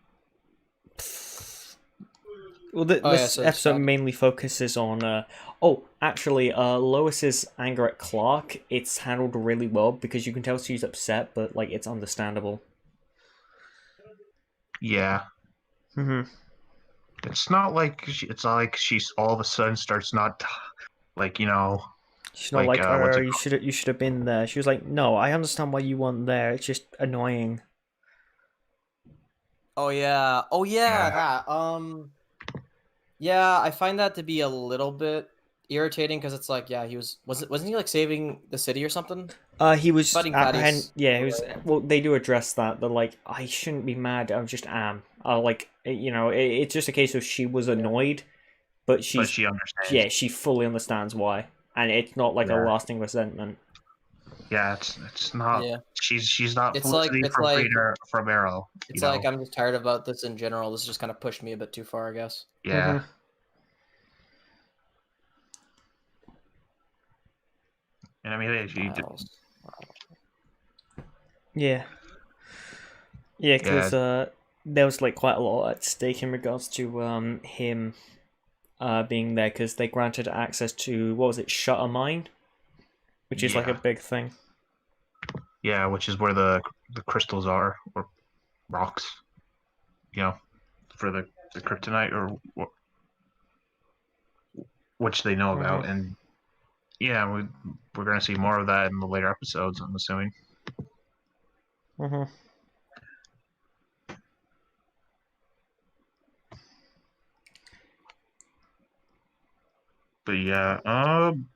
Well, Oh yeah, this so episode mainly focuses on. Oh, actually, Lois's anger at Clark. It's handled really well because you can tell she's upset, but like it's understandable. Yeah, Mm-hmm. it's not like it's not like she's all of a sudden starts not like She's not like like, what's oh, it you should have been there. She was like, no, I understand why you weren't there. It's just annoying. oh yeah, oh yeah, Yeah, that yeah, I find that to be a little bit irritating because it's like, yeah, wasn't he like saving the city or something? He was Fighting apprehend. Thaddeus. Yeah, he was. Well, they do address that. They're like, I shouldn't be mad. I just am. Like, it's just a case of she was annoyed, but but she's, she understands. yeah, she fully understands why, and it's not like a Yeah, lasting resentment. yeah, it's not. Yeah. She's not It's like Felicity it's like from Arrow, it's like I'm just tired about this in general. This just kind of pushed me a bit too far, I guess. Yeah, and I mean, hey, she What else? Yeah, yeah, yeah, because there was like quite a lot at stake in regards to him being there because they granted access to what was it, Shutter Mine, which is like a yeah, big thing. yeah, which is where the crystals are or rocks, for the kryptonite or which they know about, and yeah, we're gonna see more of that in the later episodes. I'm assuming. Mm-hmm. But yeah, I am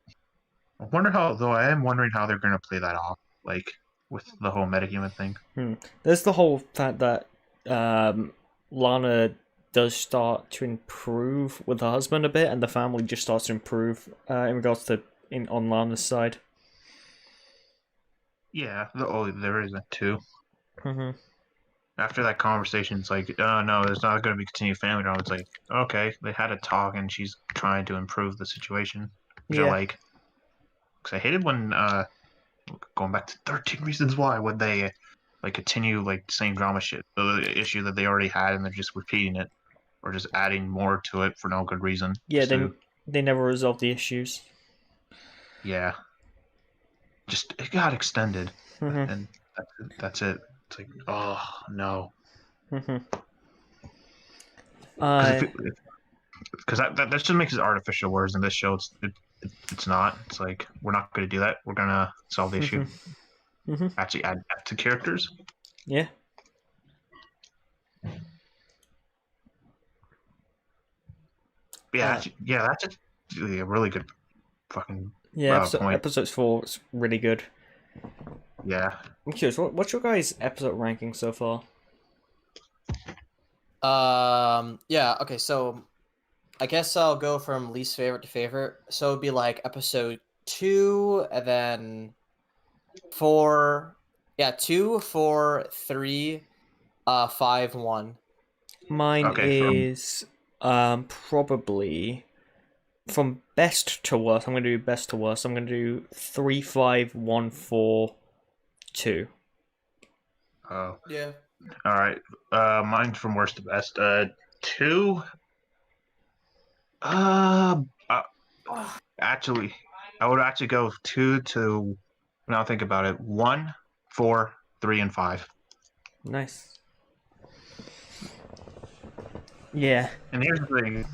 wondering how they're gonna play that off, like with the whole metahuman thing. There's the whole fact that Lana does start to improve with her husband a bit, and the family just starts to improve in regards to on Lana's side. Yeah, there is that too. Mm-hmm. After that conversation, it's like, oh no, there's not going to be continued family drama. It's like, okay, they had a talk, and she's trying to improve the situation, which I Yeah. like. Because I hated when going back to 13 Reasons Why when they like continue like same drama shit, the issue that they already had, and they're just repeating it or just adding more to it for no good reason. Yeah, Just to, they never resolved the issues. yeah, just it got extended, Mhm. and that's it. It's like, oh no, Mhm. because Uh, that just makes it artificial. Whereas in this show, it's not. It's like we're not going to do that. We're gonna solve the issue. Mhm. Mhm. Actually, add to characters. Yeah. Yeah, Uh, actually, yeah, that's a really good fucking yeah. point. Episode 4 is really good. Yeah. I'm curious. What's your guys' episode ranking so far? Yeah. Okay. So I guess I'll go from least favorite to favorite. So it'd be like episode 2, and then 4. Yeah, 2, 4, 3, 5, 1. Mine Okay. is probably from best to worst. I'm gonna do best to worst. I'm gonna do 3, 5, 1, 4, 2. Yeah. All right. Mine's from worst to best. Two. Uh, uh, actually, I would actually go 2 to. Now think about it. 1, 4, 3, and 5. Nice. Yeah. And here's the thing: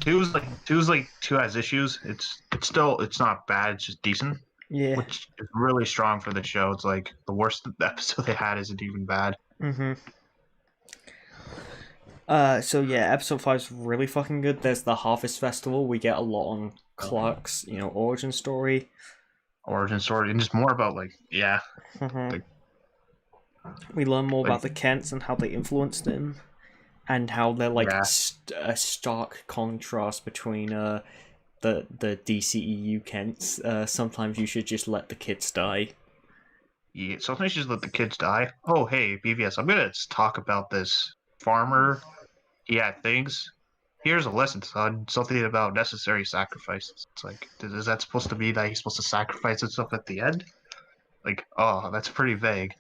two has issues. It's not bad. It's just decent, Yeah. which is really strong for the show. It's like the worst episode they had isn't even bad. Mhm. So yeah, episode 5 is really fucking good. There's the Harvest Festival. We get a lot on Clark's, origin story. Origin story and just more about Mhm. Like- We learn more like about the Kents and how they influenced him, and how they're like yeah. a stark contrast between the DCEU Kents. Sometimes you should just let the kids die. Yeah, sometimes you just let the kids die. Oh, hey, BVS, I'm gonna talk about this farmer. He had things. Here's a lesson, son. Something about necessary sacrifices. It's like, is that supposed to be that he's supposed to sacrifice himself at the end? Like, oh, that's pretty vague.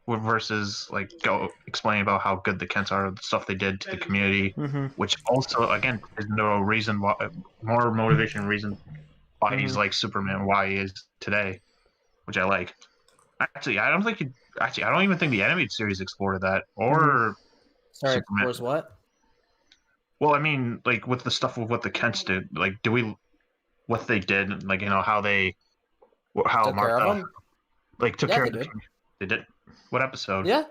Versus, like, go explaining about how good the Kents are, the stuff they did to the community, Mm-hmm. which also, again, is no reason why, more motivation reason why he's Mhm. like Superman, why he is today, which I like. Actually, I don't think it. Actually, I don't even think the animated series explored that or Sorry, Superman. explores what? Well, I mean, like with the stuff with what the Kents did, like, do we what they did, like how they, how Took care of Martha them? like took Yeah, care they of the did. community. They did. What episode? Yeah.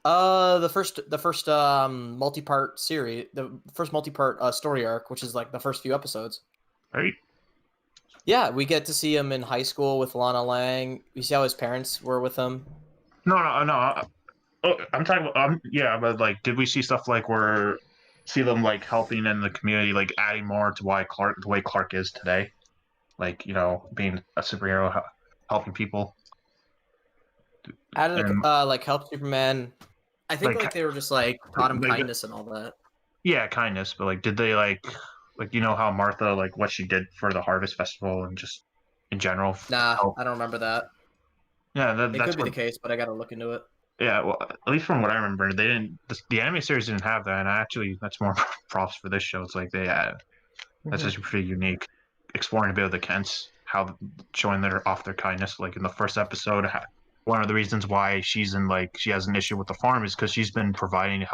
The first multi-part series, the first multi-part story arc, which is like the first few episodes. Right. Yeah, we get to see him in high school with Lana Lang. We see how his parents were with him. No. Oh, I'm talking about. Yeah, but like, did we see stuff like where see them like helping in the community, like adding more to why the way Clark is today, like being a superhero, helping people, How did and like help Superman? I think like like they were just like taught him like kindness and all that. yeah, kindness, but like, did they like how Martha like what she did for the Harvest Festival and just in general Nah, help? I don't remember that. Yeah, It could that's be what. the case, but I gotta look into it. Yeah, well, at least from what I remember, they didn't. The anime series didn't have that, and actually, that's more props for this show. It's like they had that's Mhm. actually pretty unique, exploring a bit of the Kents, how showing their off their kindness. Like in the first episode, one of the reasons why she's in she has an issue with the farm is because she's been providing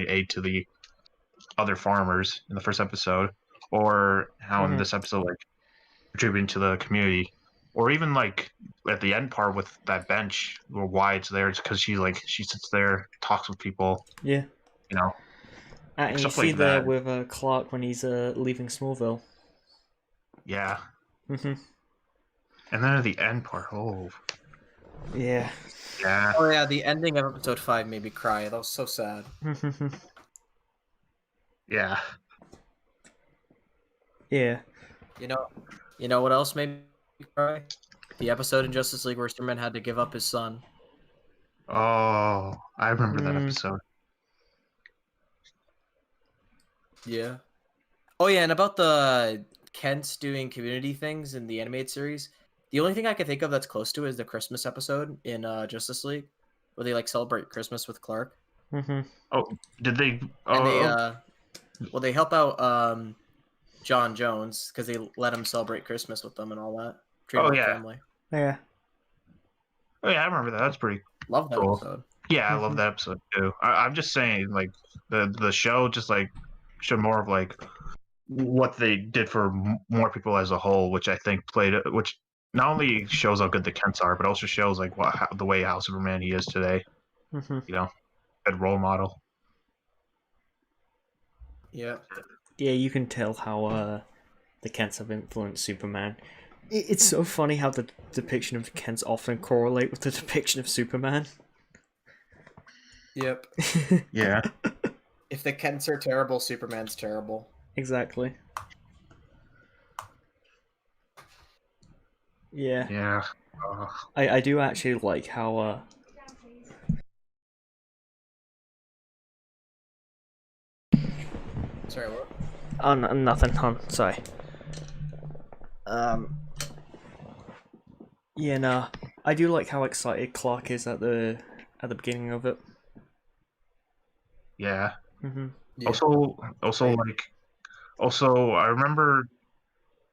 aid to the other farmers in the first episode, or how in Mhm. this episode contributing to the community, or even like at the end part with that bench or why it's there. It's because she sits there, talks with people, Yeah. you know, And you stuff see like there that. with Clark when he's leaving Smallville. Yeah, Mm-hmm. and then at the end part, oh Yeah. yeah, Oh yeah, the ending of episode 5 made me cry. That was so sad. yeah. Yeah. You know what else made me cry? The episode in Justice League where Superman had to give up his son. Oh, I remember that episode. Yeah. Oh yeah, and about the Kents doing community things in the animated series, the only thing I can think of that's close to it is the Christmas episode in Justice League. where they like celebrate Christmas with Clark, Mm-hmm. Oh, did they? and they Oh, they help out John Jones because they let him celebrate Christmas with them and all that. Treat him oh like yeah. family. Yeah. Oh yeah, I remember that. That's pretty Love that cool. episode. Yeah, I love Mhm. that episode too. I'm just saying, like the show just like showed more of like what they did for more people as a whole, which I think which not only shows how good the Kents are, but also shows like the way how Superman he is today. Mhm. You know, good role model. Yeah. Yeah, you can tell how the Kents have influenced Superman. It's so funny how the depiction of the Kents often correlate with the depiction of Superman. Yep. Yeah, If the Kents are terrible, Superman's terrible. Exactly. Yeah, yeah. I do actually like how Sorry, what? nothing, hon. Sorry. Um. Yeah, no. I do like how excited Clark is at the beginning of it. Yeah. Mhm. Yeah. Also like, also I remember.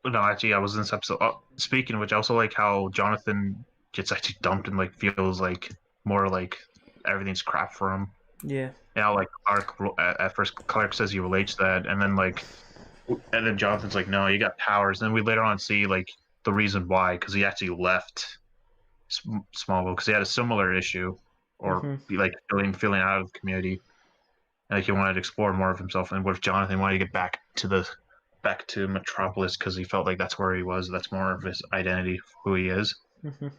No, actually, I was in this episode. Speaking of which, I also like how Jonathan gets actually dumped and like feels like more like everything's crap for him. Yeah. You know, like Clark at first, Clark says he relates to that, and then Jonathan's like, "No, you got powers." Then we later on see like the reason why, because he actually left Smallville because he had a similar issue, or Mhm. be like feeling out of the community, and like he wanted to explore more of himself. And with Jonathan wanted to get back to Metropolis because he felt like that's where he was. That's more of his identity, who he is. Mhm.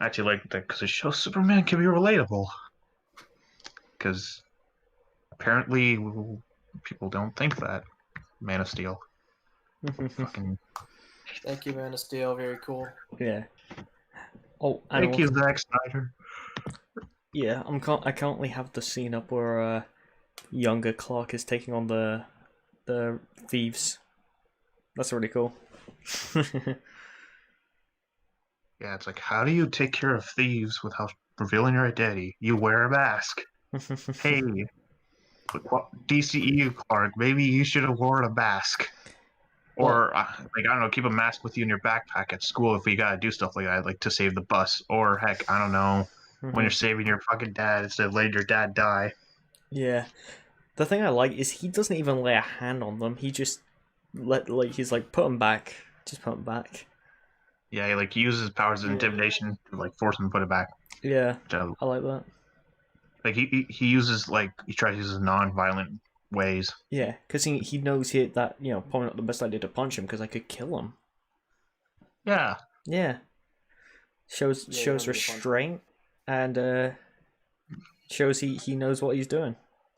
I actually like that because it shows Superman can be relatable. Because apparently people don't think that. Man of Steel. Mhm. Fucking Thank you, Man of Steel. Very cool. Yeah. Oh, and thank you, also, Zack Snyder. yeah, I currently have the scene up where younger Clark is taking on the thieves. That's really cool. Yeah, it's like, how do you take care of thieves without revealing your identity? You wear a mask. Hey, DCEU Clark, maybe you should have worn a mask. Well, Or, like, I don't know, keep a mask with you in your backpack at school if you gotta do stuff like that, like to save the bus. Or, heck, I don't know, when you're mhm. saving your fucking dad instead of letting your dad die. Yeah. The thing I like is he doesn't even lay a hand on them. He just he's like put them back. Just put them back. Yeah, he uses his powers of intimidation to, like, force him to put it back. Yeah, So, I like that. like, he uses, like, he tries to use non-violent ways. Yeah, because he knows that probably not the best idea to punch him because I could kill him. Yeah. Yeah, shows Yeah, you don't need to punch him. restraint and shows he knows what he's doing.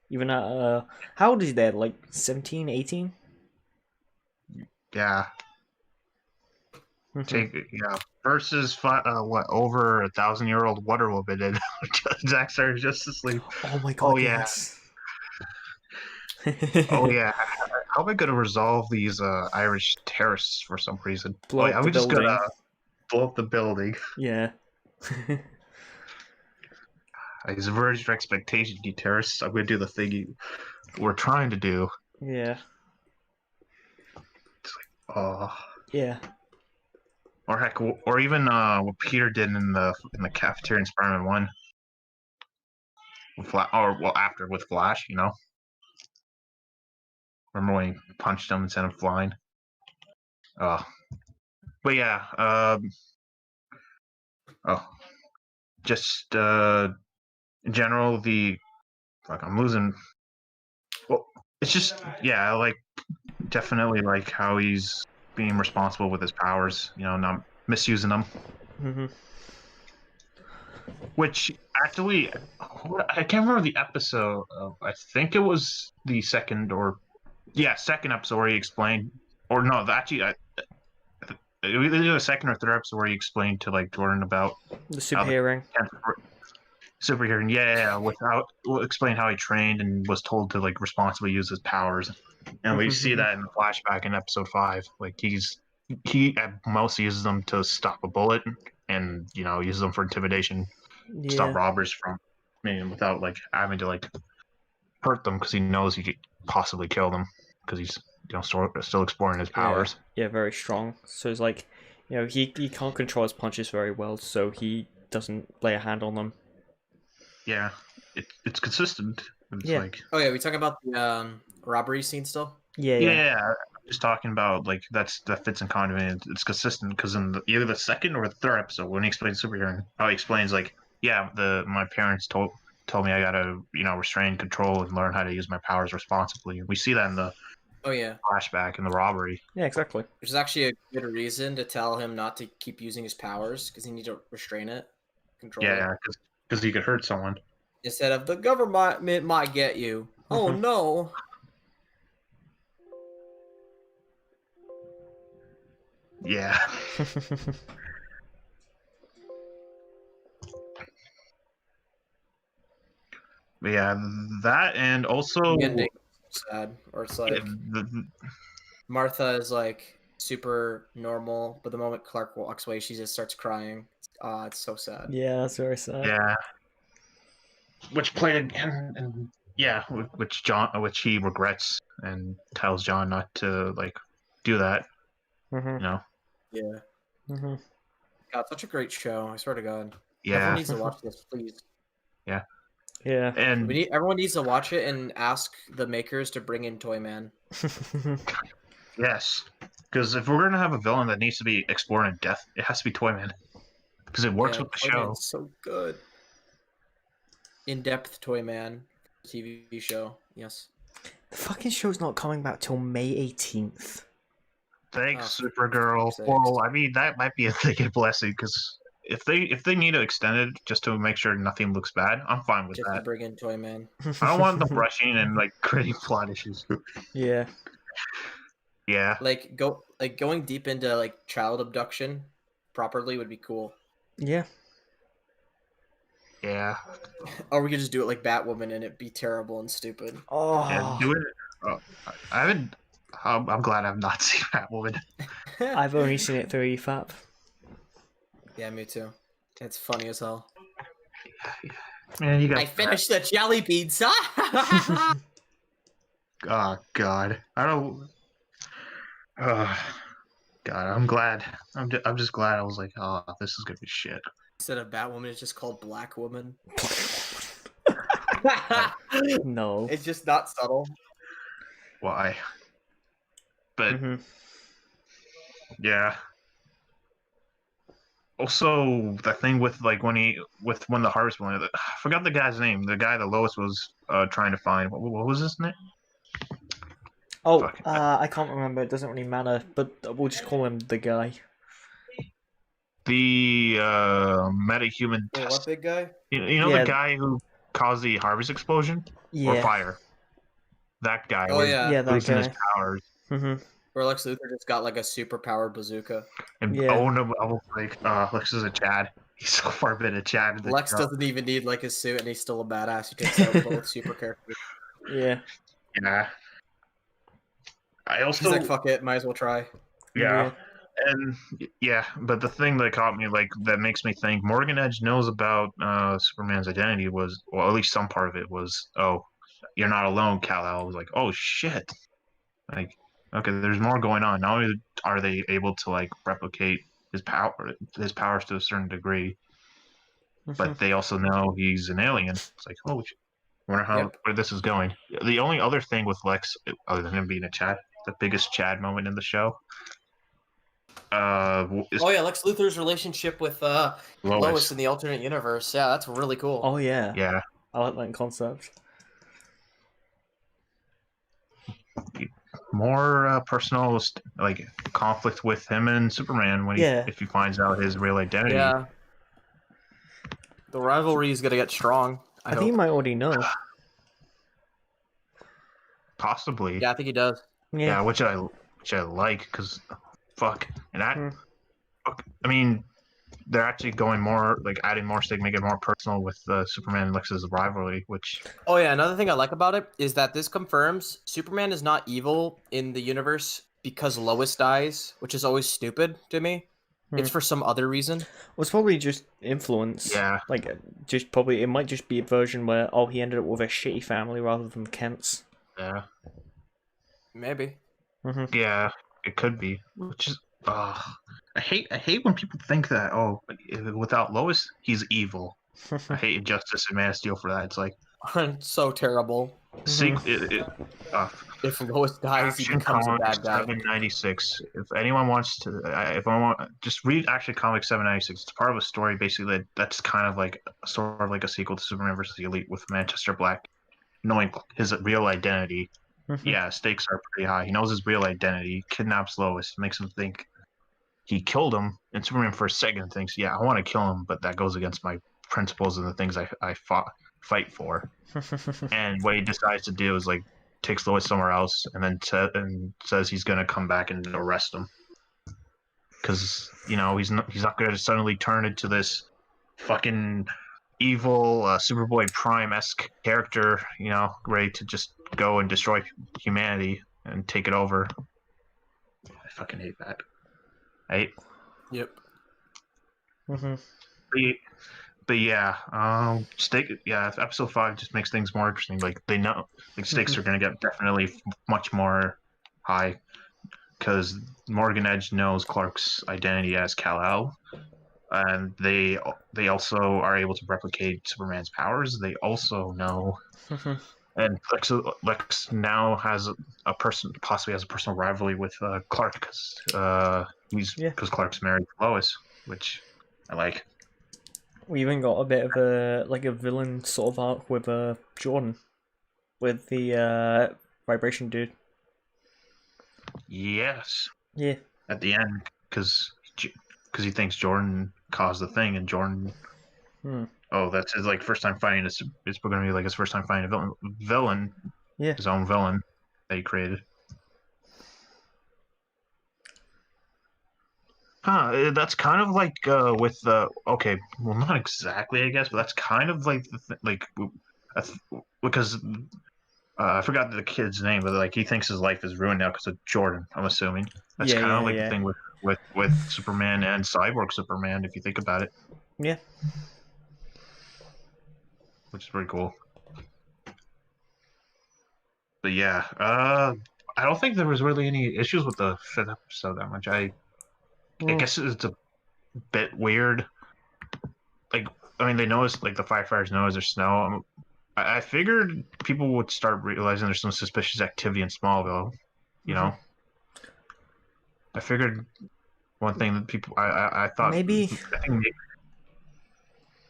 Even at how old is he there? Like 17, 18? Yeah. Versus what over 1,000-year-old Wonder Woman and Zack Snyder's Justice League. Oh my Oh god, yeah, yes. oh yeah. How am I gonna resolve these Irish terrorists for some reason? Blow Oh up yeah, the we just building. gonna blow up the building. Yeah. Like, subvert your expectations, you terrorists. I'm gonna do the thing we're trying to do. Yeah. Oh, Yeah. or heck, or even what Peter did in the cafeteria in Spider-Man 1. Or well, after with Flash, you know. Remember when he punched him and sent him flying? Oh, but yeah. Oh, just in general, I'm losing. Well, it's just yeah, I like definitely like how he's being responsible with his powers. You know, not misusing them. hmm Which actually, I can't remember the episode. I think it was the second episode where he explained, or no, actually, it was either the second or third episode where he explained to like Jordan about The how the superhearing. superhero, yeah, explain how he trained and was told to like responsibly use his powers, and we see that in the flashback in episode 5. Like he at most uses them to stop a bullet, and uses them for intimidation. stop Yeah. robbers from, without like having to like hurt them because he knows he could possibly kill them because he's still exploring his powers. Yeah, very strong. So it's like, he can't control his punches very well, so he doesn't lay a hand on them. Yeah, it's consistent. It's Yeah. like Oh yeah, we talking about the robbery scene still? yeah, I'm just talking about like that fits in continuity. It's consistent because in either the second or the third episode when he explains superhero, how he explains like my parents told me I gotta restrain, control, and learn how to use my powers responsibly. We see that in the Oh yeah, flashback in the robbery. Yeah, exactly. which is actually a good reason to tell him not to keep using his powers because he needs to restrain it, control it. Yeah, because he could hurt someone. Instead of the government might get you. Oh Mhm. no. Yeah. But yeah, that and also The ending is sad, or it's like the, Martha is like super normal, but the moment Clark walks away, she just starts crying. It's so sad. Yeah, that's very sad. yeah, which played and yeah, which he regrets and tells John not to like do that. Mhm. Yeah. Mhm. God, such a great show. I swear to God. Yeah, Everyone needs to watch this, please. Yeah. and Everyone needs to watch it and ask the makers to bring in Toyman. yes, because if we're gonna have a villain that needs to be explored in depth, it has to be Toyman because it works with the show. Toyman's so good. In-depth Toyman TV show. Yes. The fucking show's not coming back till May 18th. Thanks, Oh, Supergirl. sakes. Well, I mean that might be a thing and blessing because if they need to extend it just to make sure nothing looks bad, I'm fine with Just to that. bring in Toyman. I don't want them rushing and like creating plot issues. Yeah. Yeah, Going deep into like child abduction properly would be cool. Yeah. yeah, Or we could just do it like Batwoman and it'd be terrible and stupid. and Oh, do it. I haven't. I'm glad I've not seen Batwoman. I've only seen it through EFAP. Yeah, me too. It's funny as hell. Man, you got. I finished the jelly pizza. Oh God, I don't. God, I'm glad. I'm just glad. I was like, oh, this is gonna be shit. Instead of Batwoman, it's just called Black Woman. No. It's just not subtle. Why? But Mhm. yeah. Also, the thing with like when the harvest one, I forgot the guy's name. The guy that Lois was trying to find. What was his name? Oh, Fuck. I can't remember. It doesn't really matter, but we'll just call him the guy. The metahuman Wait, what test. big guy? You know Yeah. the guy who caused the harvest explosion or Yeah. fire. That guy. Oh was yeah. Yeah, that losing his guy. powers. Mhm. Where Lex Luthor just got like a superpowered bazooka. And Yeah. oh no, I was like, Lex is a Chad. He's so far been a Chad. In the Lex show. doesn't even need like his suit, and he's still a badass. He takes out both super characters. Yeah. Yeah. I also He's like, fuck it, might as well try. yeah. And yeah, but the thing that caught me, like, that makes me think Morgan Edge knows about Superman's identity was, well, at least some part of it was, oh, you're not alone, Kal-El. I was like, oh shit, like, okay, there's more going on. Not only are they able to like replicate his powers to a certain degree, but they also know he's an alien. It's like, oh, I wonder how where this is going. The only other thing with Lex, other than him being a Chad, the biggest Chad moment in the show. Oh yeah, Lex Luthor's relationship with Lois in the alternate universe. Yeah, that's really cool. Oh yeah. Yeah. I like that concept. More personal, like, conflict with him and Superman when if he finds out his real identity. Yeah. The rivalry is gonna get strong. I think he might already know. Possibly. Yeah, I think he does. Yeah, which I like, because fuck, and that. I mean, they're actually going more, like, adding more stake, making it more personal with Superman and Lex's rivalry, which... Oh yeah, another thing I like about it is that this confirms Superman is not evil in the universe because Lois dies, which is always stupid to me. It's for some other reason. Well, it's probably just influence. Yeah. Like, just probably, it might just be a version where, oh, he ended up with a shitty family rather than Kent's. Yeah. Maybe. Yeah. It could be. Which is, I hate when people think that. Oh, without Lois, he's evil. I hate Injustice and Man of Steel for that. It's like So terrible. If Lois dies, he Action becomes a Comics bad guy. 796. If anyone wants to, if I want, just read Action Comics 796. It's part of a story basically that's kind of like sort of like a sequel to Superman vs. the Elite with Manchester Black knowing his real identity. Yeah, stakes are pretty high. He knows his real identity, kidnaps Lois, makes him think he killed him, and Superman for a second thinks, yeah, I want to kill him, but that goes against my principles and the things I fight for. And what he decides to do is like takes Lois somewhere else, and then says he's gonna come back and arrest him because he's not gonna suddenly turn into this fucking evil Superboy Prime-esque character, ready to just go and destroy humanity and take it over. I fucking hate that. Right? Yep. But yeah, episode 5 just makes things more interesting. Like they know, like stakes are gonna get definitely much more high because Morgan Edge knows Clark's identity as Kal-El, and they also are able to replicate Superman's powers. They also know, and Lex now has possibly has a personal rivalry with Clark because Clark's married to Lois, which I like. We even got a bit of a villain sort of arc with Jordan, with the vibration dude. Yes. Yeah. At the end, because he thinks Jordan caused the thing, and Jordan. Oh, that's his first time fighting. It's going to be his first time fighting a villain. Yeah. His own villain that he created. That's kind of like with okay, well, not exactly, I guess, but that's kind of like because I forgot the kid's name, but he thinks his life is ruined now because of Jordan. I'm assuming that's kind of the thing with Superman and Cyborg Superman, if you think about it. Yeah. Which is pretty cool. But yeah, I don't think there was really any issues with the 5th episode that much. I guess it's a bit weird. They noticed, the firefighters noticed there's snow. I figured people would start realizing there's some suspicious activity in Smallville. I figured one thing that people, I thought I think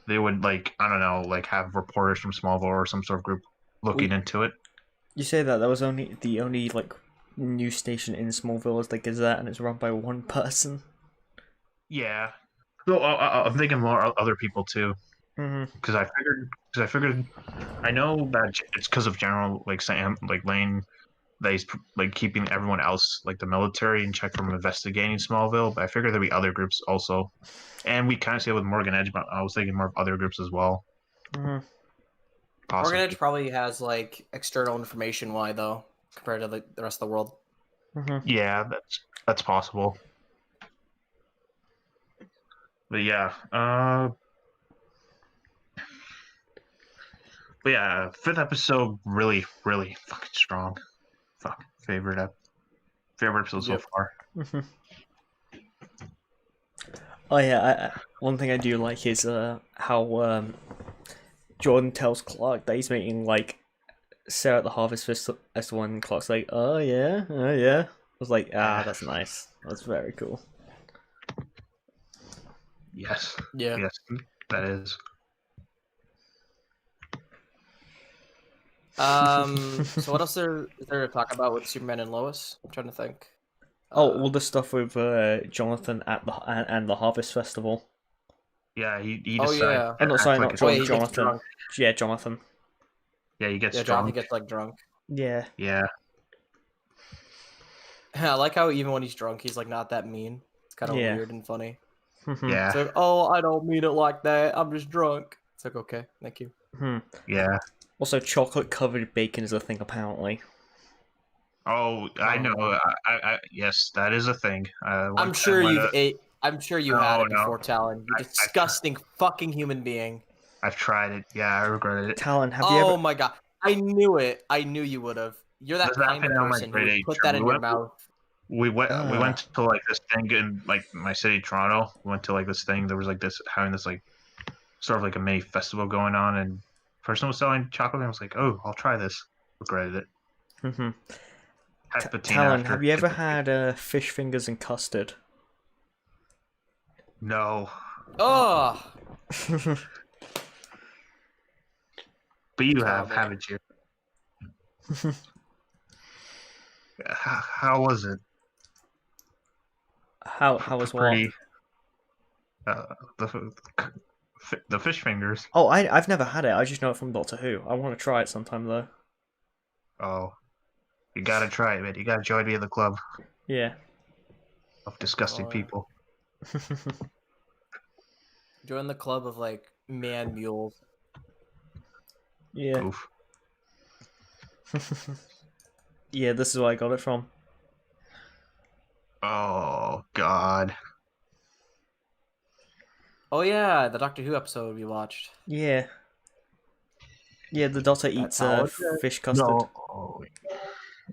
they would I don't know, have reporters from Smallville or some sort of group looking into it. You say that was the only news station in Smallville is the Gazette, and it's run by one person. Yeah, so I'm thinking more other people too, because I figured I know that it's because of General Sam Lane that he's keeping everyone else the military in check from investigating Smallville, but I figured there'd be other groups also, and we kind of see it with Morgan Edge, but I was thinking more of other groups as well. Morgan Edge probably has external information. Why though, compared to the rest of the world? Yeah, that's possible. But yeah, but yeah, 5th episode really, really fucking strong. Fuck, favorite episode so far. Oh yeah, one thing I do like is how Jordan tells Clark that he's meeting Sarah at the Harvest Festival, and Clark's like, oh yeah. I was like, that's nice. That's very cool. Yes. Yeah. Yes, that is. So what else is there to talk about with Superman and Lois? I'm trying to think. All the stuff with Jonathan at the Harvest Festival. Yeah, he Oh decides. yeah. No, sorry, not Jonathan. Yeah, Jonathan. Yeah, he gets Jonathan drunk. gets drunk. Yeah. Yeah. I like how even when he's drunk, he's not that mean. It's kind of weird and funny. Yeah. It's I don't mean it like that. I'm just drunk. It's okay, thank you. Yeah. Also, chocolate-covered bacon is a thing, apparently. Oh, I know. I yes, that is a thing. I'm sure you've ate I'm sure you had it No. before, Talon. You I- I've, disgusting fucking human being. I've tried it. Yeah, I regretted it. Talon, have you Oh ever? my god. I knew it. I knew you would have. You're that This kind of happened on my person who grade would 8 put term. that in your mouth. We went to like this thing in like my city, Toronto. We went to like this thing. There was like this having this like sort of like a mini festival going on, and person was selling chocolate. And I was like, oh, I'll try this. Regretted it. Mm-hmm. Had patina Talon, after. have you ever had fish fingers and custard? No, Oh, but you have, terrible. haven't you? How was it? How was what? Pretty. Uh, the fish fingers. Oh, I've never had it. I just know it from Doctor Who. I want to try it sometime though. Oh, you gotta try it, man. You gotta join me in the club Yeah. of disgusting Oh, yeah. people. Join the club of like man mules. Yeah. Oof. Yeah, this is where I got it from. Oh God. Oh yeah, the Doctor Who episode we watched. Yeah. Yeah, the Doctor That's eats how it is. fish custard. No. Oh,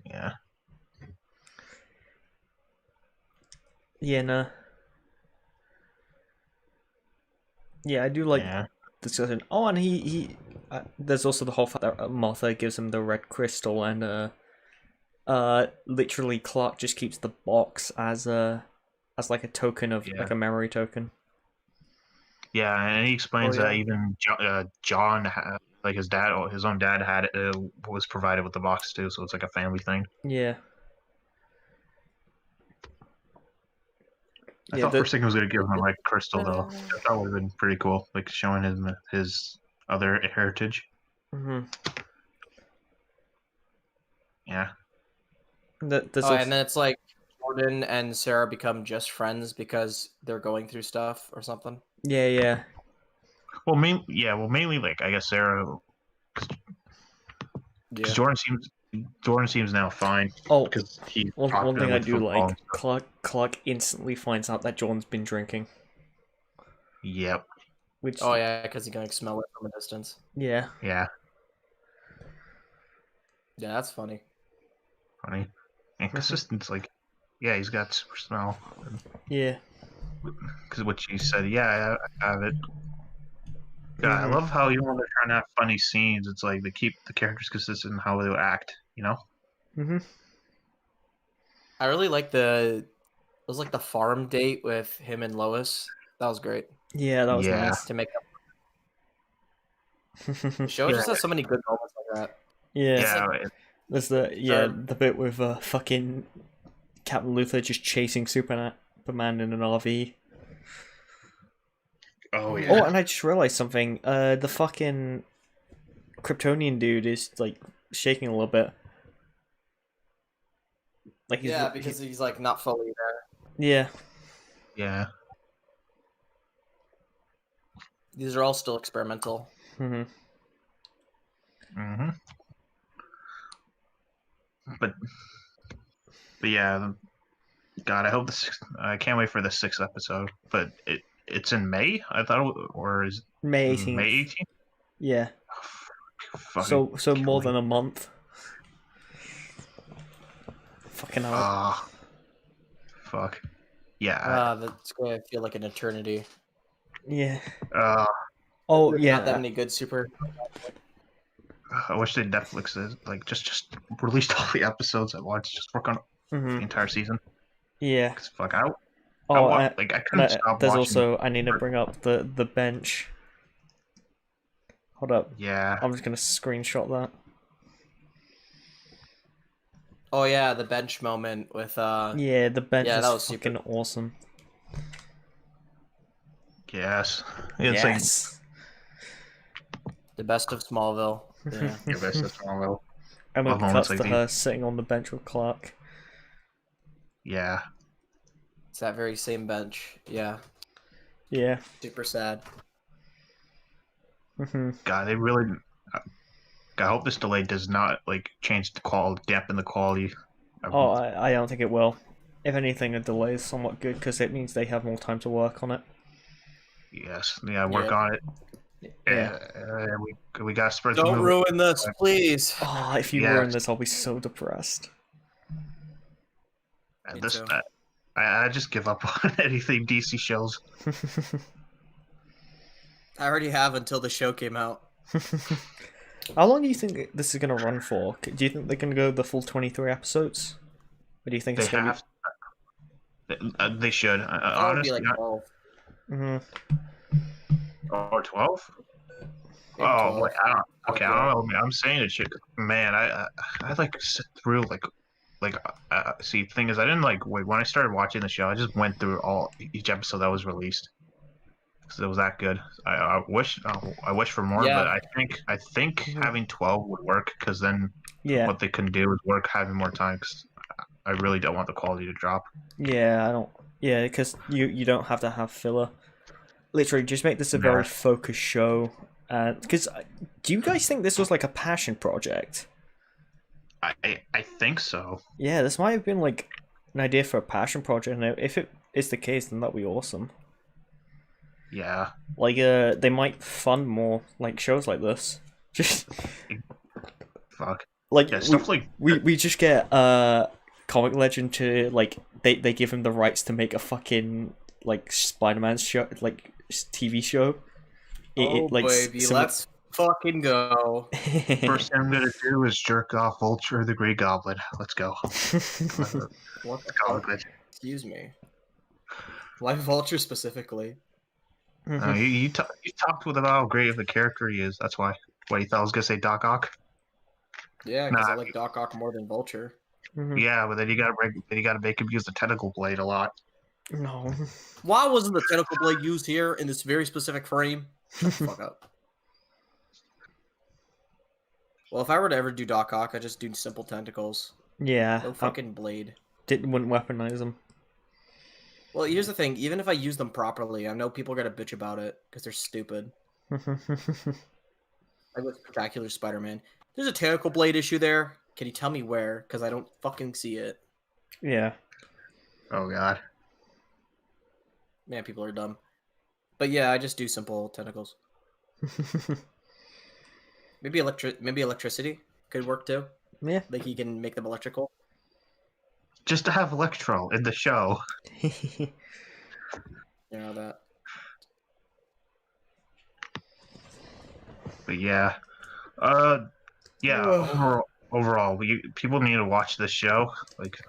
yeah. Yeah, no. Yeah, I do like Yeah. discussion. Oh, and he there's also the whole fact that Martha gives him the red crystal, and literally Clark just keeps the box as like a token of Yeah. like a memory token. Yeah, and he explains Oh, yeah. that even John, like his dad, or his own dad, had was provided with the box too, so it's like a family thing. Yeah. I Yeah, thought for a second he was gonna give him a red crystal though. Uh, I thought would have been pretty cool, like showing his other heritage. Mm-hmm. Yeah. There's Oh, also, and then it's like Jordan and Sarah become just friends because they're going through stuff or something. yeah. Well, mainly like I guess Sarah, because Jordan seems now fine Oh, because he's one popular thing I with do football. like, Clark instantly finds out that Jordan's been drinking, Yep. which Oh yeah, because he can like smell it from a distance. yeah. Yeah. Yeah, that's funny. Funny. And consistent, like, yeah, he's got super smell. Yeah. Because what you said, yeah, I have it. Yeah, I Mhm. love how even when they're trying to have funny scenes, it's like they keep the characters consistent in how they act. You know? Mhm. I really like it was like the farm date with him and Lois. That was great Yeah, that was Yeah. nice. to make up. The show Yeah. just has so many good moments like that. Yeah. It's like- Yeah. There's the bit with fucking Captain Luther just chasing Superman in an RV. Oh yeah. Oh, and I just realized something. The fucking Kryptonian dude is like shaking a little bit. Like yeah, because he's like not fully there. yeah. Yeah. These are all still experimental. Mm-hmm. Mm-hmm. But yeah, God, I hope I can't wait for the 6th episode. But it's in May. I thought, or is May May 18th. 18th? Yeah. Fucking So more killing. than a month. Fucking hell. Ah. Fuck. Yeah. That's gonna feel like an eternity. Yeah. Uh, Oh There's yeah. not that many good super. I wish they Netflix is like just released all the episodes at once. Just work on the Mhm. entire season. Yeah. Cause fuck, I Oh, like I couldn't stop there's watching. also I need to bring up the bench. Hold up. Yeah. I'm just gonna screenshot that. Oh yeah, the bench moment with Yeah, the bench Yeah, is that was super. fucking awesome. Yes. It's Yes. the best of Smallville. Yeah. like your best as well. And when Love it moments cuts like to her sitting on the bench with Clark. Yeah. It's that very same bench. Yeah. Yeah. Super sad. hmm God, they really. I hope this delay does not like change the quality, dampen the quality. Oh, I don't think it will. if anything, a delay is somewhat good because it means they have more time to work on it. Yes, yeah, work Yeah. on it. Yeah. We got to spread the Don't movie. ruin this, please. Oh, if you Yes. ruin this, I'll be so depressed. And Me this, too. I just give up on anything DC shows. I already have until the show came out. How long do you think this is gonna run for? Do you think they're gonna go the full 23 episodes? Or do you think They it's gonna have, they should. That would be Honestly, like 12. be? Mhm. or 12. Maybe Oh, 12. wait, okay, I Yeah. don't know. I'm saying it should. Man, I like sit through like see. The thing is, I didn't like wait when I started watching the show. I just went through each episode that was released because it was that good. I wish for more, but Yeah. I think Mhm. having 12 would work because then Yeah. what they can do is work having more time. Because I really don't want the quality to drop. Yeah, I don't. Yeah, because you don't have to have filler. Literally, just make this a very Yeah. focused show. Because do you guys think this was like a passion project? I think so. Yeah, this might have been like an idea for a passion project. And if it is the case, then that'd be awesome. Yeah. Like, they might fund more like shows like this. Just Fuck. like Yeah, stuff like we just get ComicLegend to like they give him the rights to make a fucking like Spider-Man show, like TV show. Oh, Like baby, let's fucking go. first thing I'm gonna do is jerk off Vulture the Green Goblin. Let's go. What the Comic fuck? Legend. Excuse me. Why Vulture specifically? You talked with him about how great of a character he is. That's why. Why you thought I was gonna say Doc Ock? Yeah, because I Nah. like Doc Ock more than Vulture. Yeah, but then you gotta make him use the tentacle blade a lot. No. Why wasn't the tentacle blade used here in this very specific frame? Shut the fuck up. Well, if I were to ever do Doc Ock, I'd just do simple tentacles. Yeah. No fucking blade. Wouldn't weaponize them. Well, here's the thing. Even if I use them properly, I know people are gonna bitch about it because they're stupid. Like with Spectacular Spider-Man. There's a tentacle blade issue there. Can you tell me where? Because I don't fucking see it. Yeah. Oh god. Man, people are dumb. But yeah, I just do simple tentacles. Maybe electricity could work too. Yeah. Like you can make them electrical. Just to have Electro in the show. You know that. But yeah. Yeah, overall, people need to watch this show. Like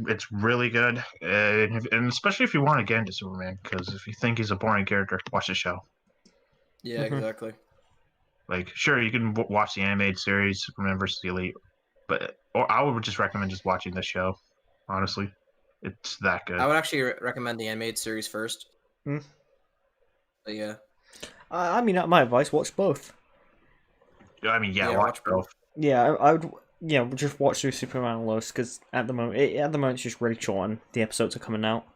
it's really good, and especially if you want to get into Superman, because if you think he's a boring character, watch the show. Yeah, exactly. Like, sure, you can watch the animated series Superman vs. the Elite, or I would just recommend just watching the show. Honestly, it's that good. I would actually recommend the animated series first. Hmm. But yeah. I mean, my advice: watch both. I mean, yeah, Yeah, watch watch both. Yeah, I would. Yeah, just watch through Superman and Lois because at the moment, it's just really short and the episodes are coming out.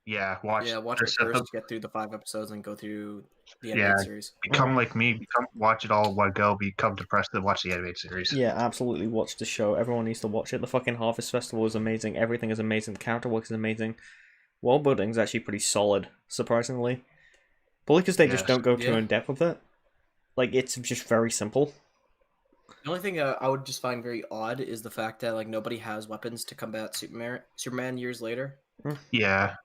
Yeah, watch. Yeah, watch it first, get through the 5 episodes, and go through the animated series. Become like me. Watch it all in one go. Become depressed and watch the animated series. Yeah, absolutely. Watch the show. Everyone needs to watch it. The fucking Harvest Festival is amazing. Everything is amazing. The character work is amazing. World building is actually pretty solid, surprisingly. Probably because they just don't go too in depth with it. Like, it's just very simple. The only thing I would just find very odd is the fact that like nobody has weapons to combat Superman years later. Yeah.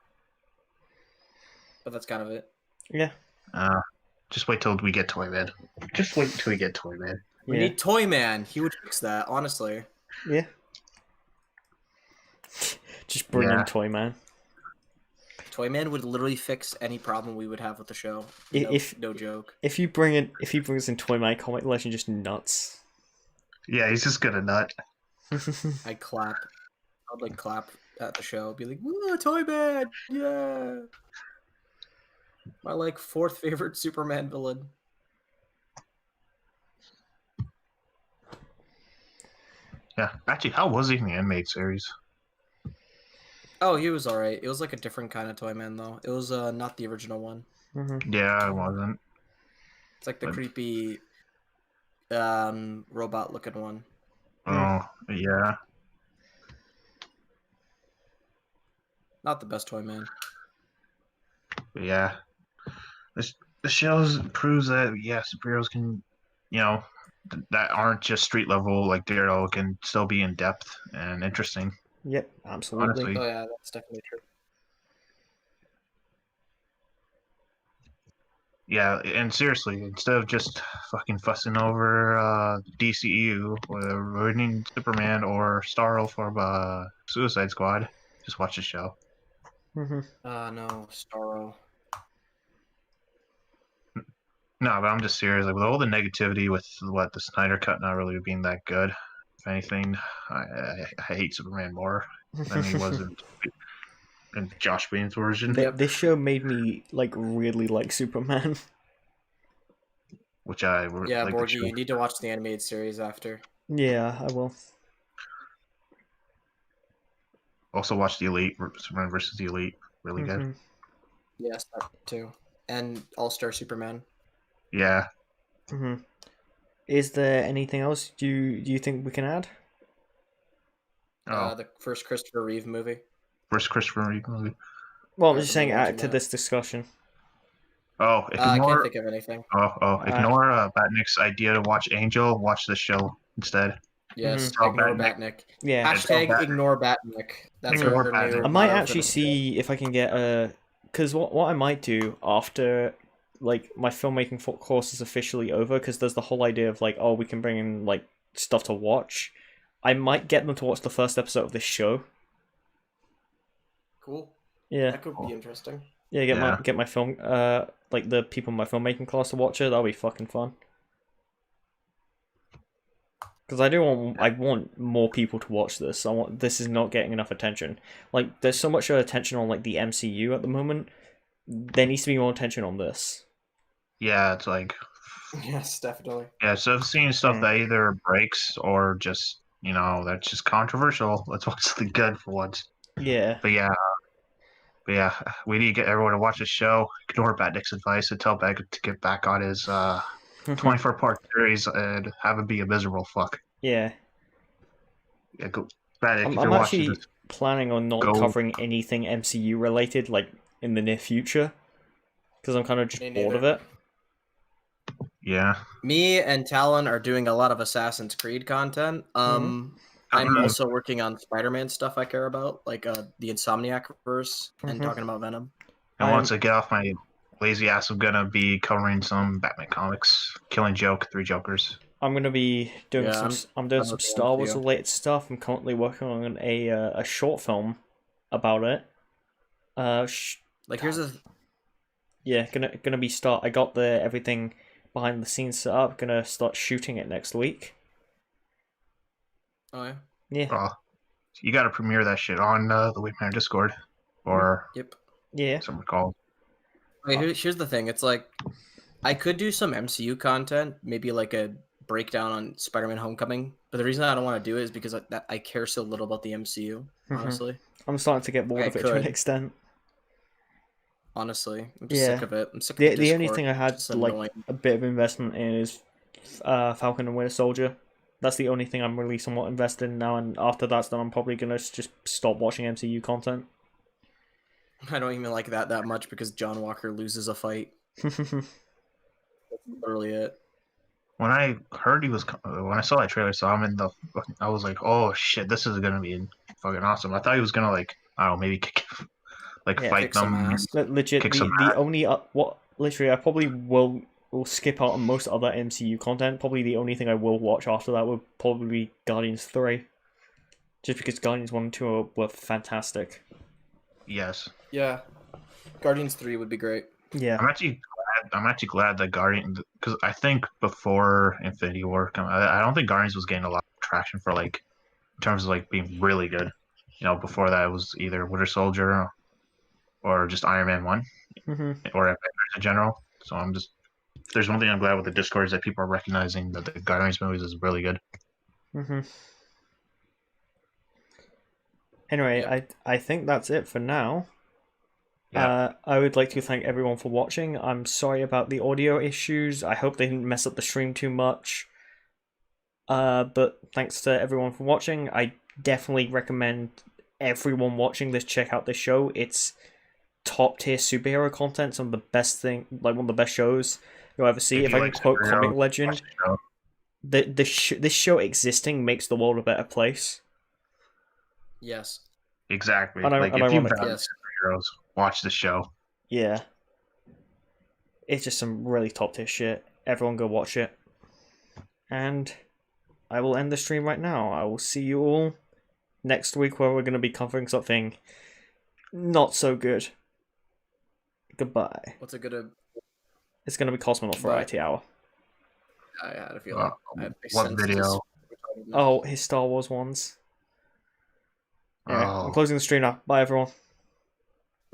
But that's kind of it. Yeah. Just wait till we get Toyman. Just wait till we get Toyman. We need Toyman. He would fix that, honestly. Yeah. Just bring in Toyman. Toyman would literally fix any problem we would have with the show. No joke. If he brings in Toyman, ComicLegend just nuts. Yeah, he's just gonna nut. I'd clap. I'd like clap at the show. Be like, "Whoa, Toyman! Yeah!" My like 4th favorite Superman villain. Yeah, actually, how was he in the animated series? Oh, he was alright. It was like a different kind of Toyman though. It was not the original one. Yeah, it wasn't. It's like the creepy robot looking one. Oh, yeah. Not the best toy man. Yeah. This the shows proves that superheroes can, that aren't just street level like Daredevil can still be in depth and interesting. Yep, absolutely. Honestly. Oh yeah, that's definitely true. Yeah, and seriously, instead of just fucking fussing over DCEU, or ruining Superman or Starro for Suicide Squad, just watch the show. No, Starro. No, but I'm just serious. Like with all the negativity with what the Snyder Cut not really being that good. If anything, I hate Superman more than he was in Josh Whedon's version, Yep. This show made me like really like Superman. which I Yeah, like the Borgie, show. you need to watch the animated series after. Yeah, I will. Also watch the Elite, Superman versus the Elite, really good. Yes, that too. And All-Star Superman. Yeah. Is there anything else do you think we can add? Oh, The first Christopher Reeve movie. first Christopher Reeve movie. Well, I'm I've just been saying add watching to that. this discussion. Oh, I can't ignore. think of anything. Ignore Batnick's idea to watch Angel. Watch the show instead. Yes, all ignore Batnick. Batnick. Yeah. It's all Hashtag Batnick. ignore Batnick. That's Ignore our Batnick. new I might motto for actually the show. see if I can get a... Because what I might do after, like, my filmmaking course is officially over, because there's the whole idea of, like, oh, we can bring in, like, stuff to watch. I might get them to watch the first episode of this show. Cool. Yeah. That could be interesting. Yeah, get my film, like, the people in my filmmaking class to watch it. That'll be fucking fun. Because I want more people to watch this. This is not getting enough attention. Like, there's so much attention on, like, the MCU at the moment. There needs to be more attention on this. Yeah, it's like, Yes, definitely. yeah. So I've seen stuff that either breaks or just that's just controversial. Let's watch something good for once. Yeah. But yeah, we need to get everyone to watch the show. Ignore Batnick's advice and tell Beck to get back on his 24-part series and have him be a miserable fuck. Yeah. Yeah, go Batnick. If I'm you're watching actually this, planning on not go. covering anything MCU related, like, in the near future. Because I'm kind of just Me bored of neither. it. Yeah. Me and Talon are doing a lot of Assassin's Creed content. I'm also working on Spider-Man stuff I care about, like the Insomniac verse and talking about Venom. And once I get off my lazy ass, I'm gonna be covering some Batman comics. Killing Joke, 3 Jokers. I'm gonna be doing Yeah, I'm doing some looking Star into Wars you. related stuff. I'm currently working on a short film about it. Like here's a Yeah, gonna be start. I got the everything behind the scenes set up. Gonna start shooting it next week. oh yeah. Yeah. You gotta premiere that shit on the Wayman Discord or Yep. Yeah. something called. Wait, here's the thing. It's like I could do some MCU content, maybe like a breakdown on Spider-Man: Homecoming. But the reason I don't want to do it is because I care so little about the MCU. Honestly, I'm starting to get bored of it to an extent. Honestly, I'm just sick of it. I'm sick of The only thing I had It's like annoying. a bit of investment in is Falcon and Winter Soldier. That's the only thing I'm really somewhat invested in now, and after that's done, I'm probably gonna just stop watching MCU content. I don't even like that much because John Walker loses a fight. That's literally it. When I heard when I saw that trailer, saw him in I was like, oh shit, this is gonna be fucking awesome. I thought he was gonna I don't know, maybe fight kick some them. ass. Legit, Kick some the only literally I probably will skip out on most other MCU content. Probably the only thing I will watch after that would probably be Guardians 3. Just because Guardians 1 and 2 were fantastic. Yes. Yeah. Guardians 3 would be great. Yeah. I'm actually glad that Guardians, because I think before Infinity War, I don't think Guardians was getting a lot of traction for in terms of being really good. Before that it was either Winter Soldier or just Iron Man 1 or Avengers in general. So there's one thing I'm glad with the Discord is that people are recognizing that the Guardians movies is really good. Anyway, Yep. I think that's it for now. Yeah. I would like to thank everyone for watching. I'm sorry about the audio issues. I hope they didn't mess up the stream too much. But thanks to everyone for watching. I definitely recommend everyone watching this check out this show. It's top tier superhero content. Some of the best thing, like one of the best shows you'll ever see. If If you I can like quote superheroes, Comic watch Legend, the show. this show existing makes the world a better place. Yes. Exactly. Like if you Unironically. value Yes. superheroes, watch the show. Yeah. It's just some really top tier shit. Everyone go watch it. And I will end the stream right now. I will see you all next week where we're going to be covering something not so good. Goodbye. What's a good? It's going to be Cosmonaut Variety Hour. I had a feeling. It makes What sense to video? Oh, his Star Wars ones. Anyway, I'm Oh. closing the stream now. Bye, everyone.